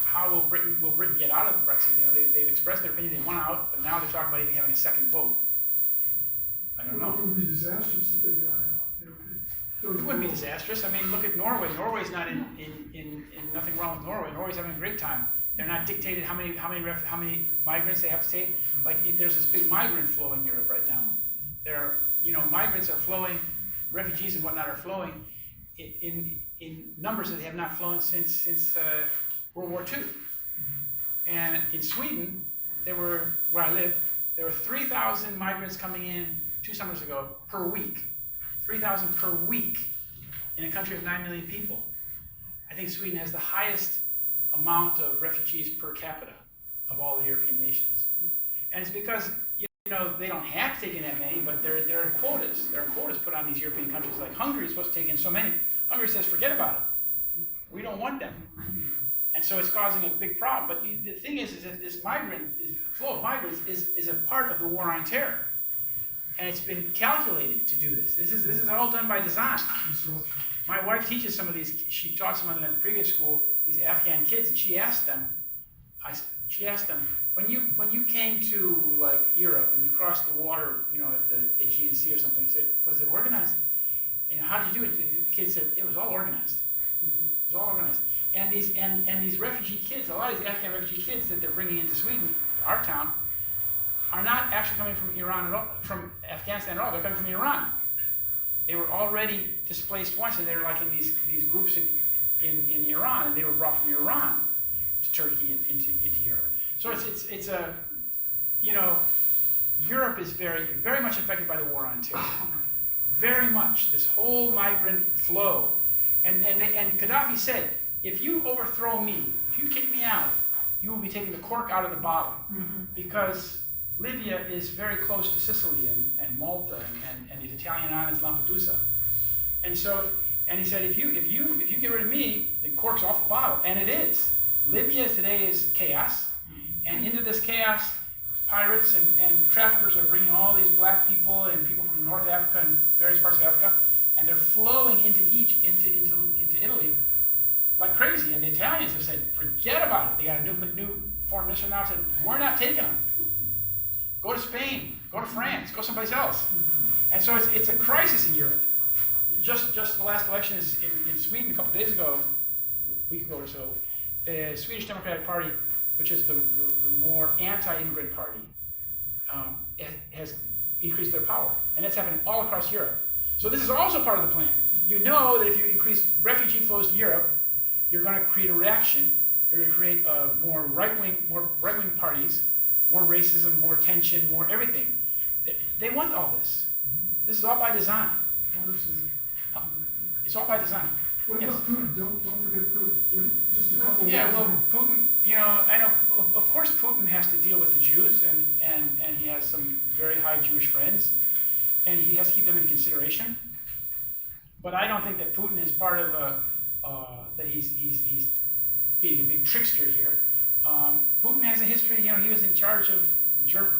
S1: how will Britain get out of Brexit? They've expressed their opinion, they want out, but now they're talking about even having a second vote. I don't know.
S2: It would be disastrous if they got out.
S1: It wouldn't be disastrous. I mean, look at Norway. Norway's not in nothing wrong with Norway. Norway's having a great time. They're not dictated how many migrants they have to take. Like there's this big migrant flow in Europe right now. There are, migrants are flowing, refugees and whatnot are flowing in numbers that they have not flown since World War II. And in Sweden, where I live, there were 3,000 migrants coming in 2 summers ago per week. 3,000 per week in a country of 9 million people. I think Sweden has the highest amount of refugees per capita of all the European nations. And it's because they don't have to take in that many, but there are quotas. There are quotas put on these European countries. Like Hungary is supposed to take in so many. Hungary says, forget about it. We don't want them. And so it's causing a big problem. But the thing is that this flow of migrants is a part of the war on terror. And it's been calculated to do this. This is all done by design. My wife teaches some of these. She taught some of them at the previous school. These Afghan kids, and she asked them. she asked them, when you came to like Europe and you crossed the water, you know, at the Aegean Sea or something, he said, was it organized? And how did you do it? The kid said, it was all organized. It was all organized. And these refugee kids, a lot of these Afghan refugee kids that they're bringing into Sweden, our town, are not actually coming from Iran at all, from Afghanistan at all. They're coming from Iran. They were already displaced once, and they're like in these groups in Iran, and they were brought from Iran to Turkey and into Europe. So it's a, you know, Europe is very much affected by the war on terror. Very much. This whole migrant flow. And Gaddafi said, if you overthrow me, if you kick me out, you will be taking the cork out of the bottle. Because Libya is very close to Sicily and Malta and the Italian islands, Lampedusa. And he said, if you get rid of me, the cork's off the bottle. And it is. Libya today is chaos. And into this chaos, pirates and traffickers are bringing all these black people and people from North Africa and various parts of Africa, and they're flowing into Italy like crazy. And the Italians have said, forget about it. They got a new foreign minister now said, we're not taking them. Go to Spain, go to France, go someplace else. And so it's a crisis in Europe. Just the last election is in Sweden a couple of days ago, a week ago or so, the Swedish Democratic Party, which is the more anti-immigrant party, has increased their power. And that's happening all across Europe. So this is also part of the plan. You know that if you increase refugee flows to Europe, you're going to create a reaction. You're going to create more right-wing parties, more racism, more tension, more everything. They want all this. This is all by design. It's all by design.
S2: What
S1: Yes.
S2: about Putin? Don't forget Putin. Just a couple of
S1: Yeah,
S2: words
S1: well,
S2: on him.
S1: Putin, you know, I know, of course Putin has to deal with the Jews, and he has some very high Jewish friends, and he has to keep them in consideration. But I don't think that Putin is part of that he's being a big trickster here. Putin has a history, you know, he was in charge of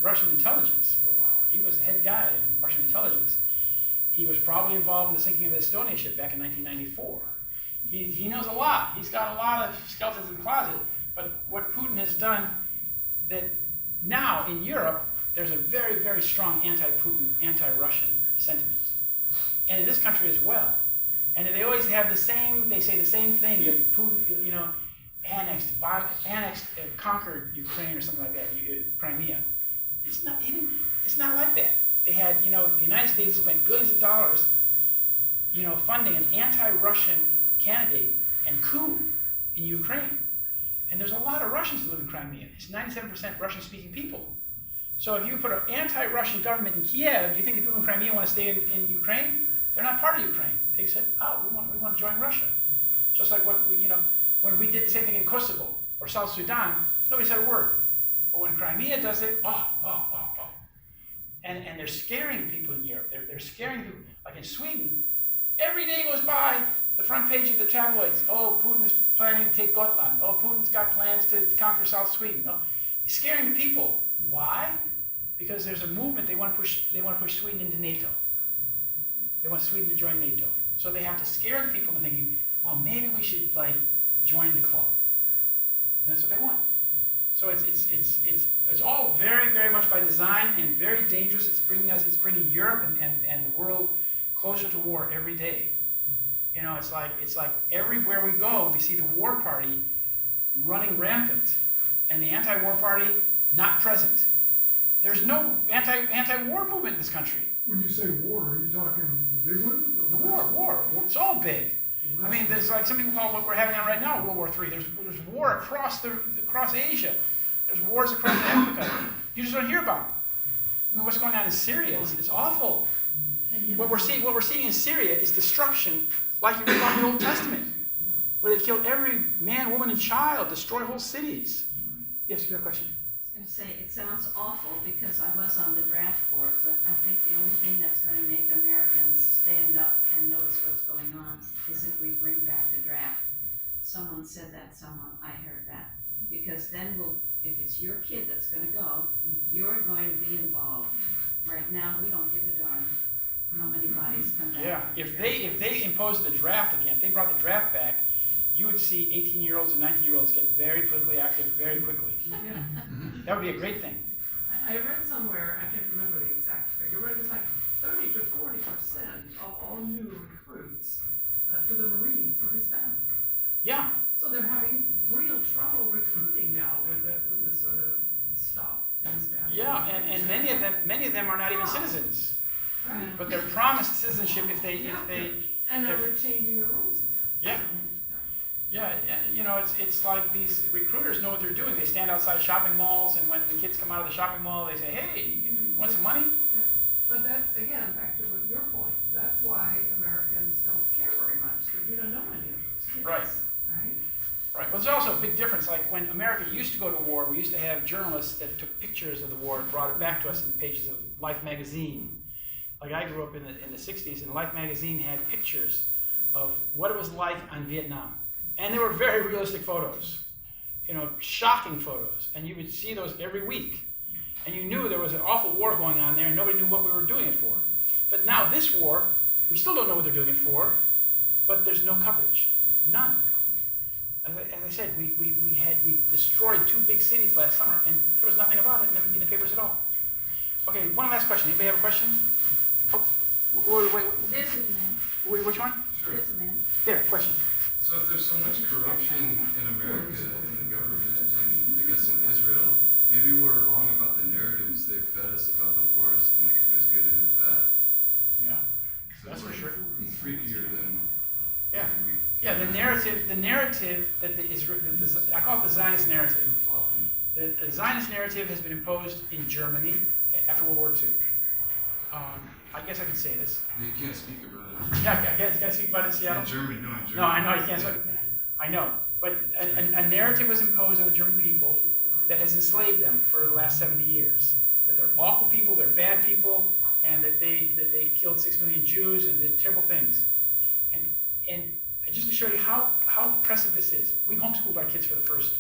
S1: Russian intelligence for a while. He was the head guy in Russian intelligence. He was probably involved in the sinking of the Estonia ship back in 1994. He knows a lot. He's got a lot of skeletons in the closet. But what Putin has done, that now in Europe, there's a very, very strong anti-Putin, anti-Russian sentiment. And in this country as well. And they always have they say the same thing, that Putin, you know, conquered Ukraine or something like that, Crimea. It's not like that. They had, you know, the United States spent billions of dollars, you know, funding an anti-Russian candidate and coup in Ukraine. And there's a lot of Russians who live in Crimea. It's 97% Russian-speaking people. So if you put an anti-Russian government in Kiev, do you think the people in Crimea want to stay in Ukraine? They're not part of Ukraine. They said, oh, we want to join Russia. Just like what we, you know, when we did the same thing in Kosovo or South Sudan, nobody said a word. But when Crimea does it, oh. And they're scaring people in Europe. They're scaring people. Like in Sweden, every day goes by, the front page of the tabloids. Oh, Putin is planning to take Gotland. Oh, Putin's got plans to conquer South Sweden. Oh, he's scaring the people. Why? Because there's a movement. They want to push Sweden into NATO. They want Sweden to join NATO. So they have to scare the people into thinking, well, maybe we should like join the club. And that's what they want. So it's all very, very much by design and very dangerous. It's bringing Europe and the world closer to war every day. You know, it's like everywhere we go, we see the war party running rampant, and the anti-war party not present. There's no anti-war movement in this country.
S2: When you say war, are you talking the big one?
S1: The war. It's all big. I mean, there's like some people call what we're having on right now World War III. There's war across Asia. There's wars across Africa. You just don't hear about them. I mean, what's going on in Syria is awful. What we're seeing in Syria is destruction, like you read about in the Old Testament, where they kill every man, woman, and child, destroy whole cities. Yes, you have a question?
S6: I was going to say, it sounds awful because I was on the draft board, but I think the only thing that's going to make Americans stand up and notice what's going on is if we bring back the draft. Someone said that, I heard that. Because then if it's your kid that's going to go, you're going to be involved. Right now, we don't give a darn how many bodies come back.
S1: Yeah, if they imposed the draft again, if they brought the draft back, you would see 18-year-olds and 19-year-olds get very politically active very quickly. That would be a great thing.
S4: I read somewhere, I can't remember the exact figure, but it was like 30 to 40% of all new recruits to the Marines were Hispanic.
S1: Yeah,
S4: So they're having real trouble recruiting now with the sort of stop to Hispanic.
S1: yeah, and many of them are not even citizens,
S4: Right.
S1: but they're promised citizenship if they
S4: And now they're changing the rules again.
S1: yeah, you know, it's like these recruiters know what they're doing. They stand outside shopping malls, and when the kids come out of the shopping mall, they say, "Hey, you want some money?"
S4: But that's, again, back to what your point, that's why Americans don't care very much, because we don't know any of those kids.
S1: Right.
S4: Right?
S1: Right. Well, there's also a big difference. Like when America used to go to war, we used to have journalists that took pictures of the war and brought it back to us in the pages of Life magazine. Like I grew up in the 60s, and Life magazine had pictures of what it was like on Vietnam. And they were very realistic photos, you know, shocking photos. And you would see those every week. And you knew there was an awful war going on there, and nobody knew what we were doing it for. But now this war, we still don't know what they're doing it for, but there's no coverage. None. As I said, we destroyed 2 big cities last summer, and there was nothing about it in the papers at all. Okay, one last question. Anybody have a question? Oh, wait.
S6: There's a man,
S1: Which one?
S8: Sure.
S6: there's a man.
S1: There, question.
S12: So if there's so much corruption in America, in the government, and I guess in Israel, maybe we're wrong about the narratives they've fed us about the wars, and like who's good and who's bad.
S1: Yeah.
S12: So
S1: That's
S12: it's
S1: for sure.
S12: It's freakier than
S1: Yeah.
S12: we
S1: Yeah, the narrative that I call it the Zionist narrative.
S12: goof up and
S1: The Zionist narrative has been imposed in Germany after World War II. I guess I can say this.
S12: you can't speak about it.
S1: Yeah, I can't speak about it in Seattle.
S12: In Germany, no, in Germany.
S1: No, I know you can't. I know, but a narrative was imposed on the German people that has enslaved them for the last 70 years. That they're awful people, they're bad people, and that they killed 6 million Jews and did terrible things. And just to show you how oppressive this is, we homeschooled our kids for the first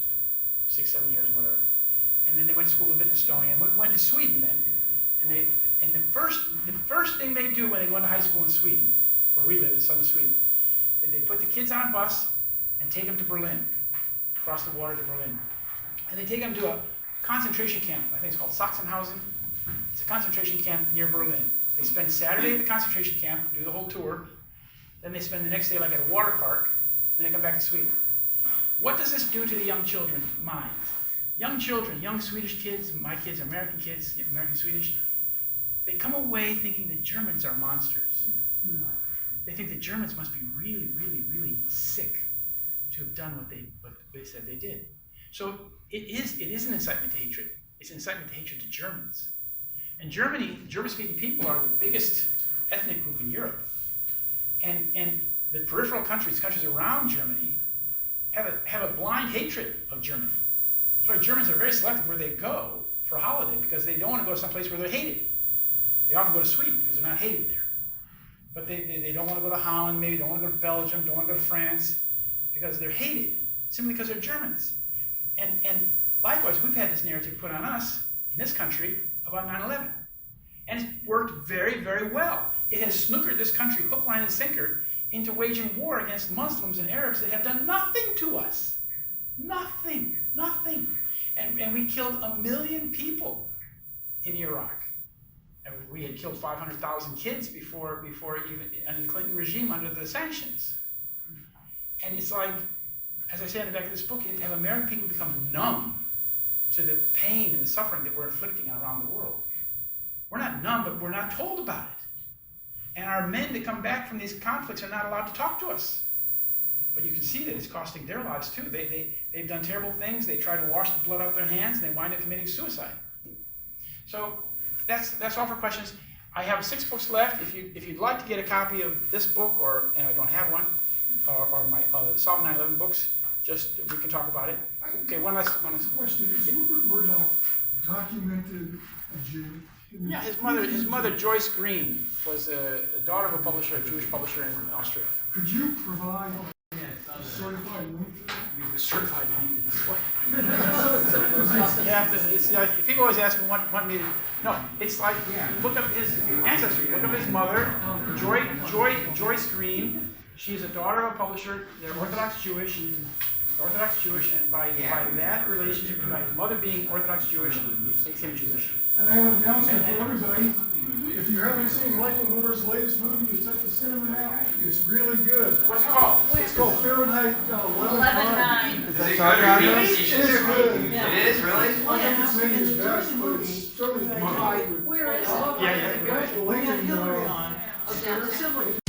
S1: 6, 7 years, whatever, and then they went to school a little bit in Estonia, and we went to Sweden then, and the first thing they do when they go into high school in Sweden, where we live in southern Sweden, that they put the kids on a bus and take them to Berlin, across the water to Berlin. And they take them to a concentration camp, I think it's called Sachsenhausen. It's a concentration camp near Berlin. They spend Saturday at the concentration camp, do the whole tour, then they spend the next day like at a water park, then they come back to Sweden. What does this do to the young children's minds? Young children, young Swedish kids, my kids, American Swedish, they come away thinking that Germans are monsters. They think that Germans must be really, really, really sick to have done what they said they did. So it is an incitement to hatred. It's an incitement to hatred to Germans. And Germany, German-speaking people are the biggest ethnic group in Europe. And the peripheral countries around Germany, have a blind hatred of Germany. That's why Germans are very selective where they go for a holiday, because they don't want to go to some place where they're hated. They often go to Sweden because they're not hated there. But they don't want to go to Holland, maybe don't want to go to Belgium, don't want to go to France, because they're hated, simply because they're Germans. And likewise, we've had this narrative put on us in this country about 9/11. And it's worked very, very well. It has snookered this country hook, line, and sinker into waging war against Muslims and Arabs that have done nothing to us. Nothing. And we killed 1 million people in Iraq. And we had killed 500,000 kids before even in the Clinton regime under the sanctions. And it's like, as I say in the back of this book, have American people become numb to the pain and the suffering that we're inflicting around the world. We're not numb, but we're not told about it. And our men that come back from these conflicts are not allowed to talk to us. But you can see that it's costing their lives too. They've done terrible things. They try to wash the blood out of their hands, and they wind up committing suicide. So that's all for questions. I have 6 books left. If you'd like to get a copy of this book, and I don't have one, or my Solve 9/11 books, we can talk about it. Okay, one last
S2: question. Is Rupert Murdoch documented a Jew?
S1: Yeah, his mother Joyce Green was a daughter of a publisher, a Jewish publisher in Austria.
S2: Could you provide a certified link to that?
S1: Certified link. You have to. It's like people always ask me, want me to. No, it's like look up his ancestry. Look up his mother, Joyce Green. She is a daughter of a publisher. They're Orthodox Jewish, and by that relationship, by his mother being Orthodox Jewish, makes him Jewish.
S2: And I have an announcement for everybody. If you haven't seen Michael Moore's latest movie, it's at the cinema now. It's really good.
S1: What's it called?
S2: It's called Fahrenheit 11/9.
S8: Is it good? Are you
S2: It is good.
S8: It is, really?
S2: I think it's maybe his best, but it's certainly tied with.
S3: Where is it?
S1: Yeah.
S2: Lincoln,
S11: on.
S6: Oh, down there.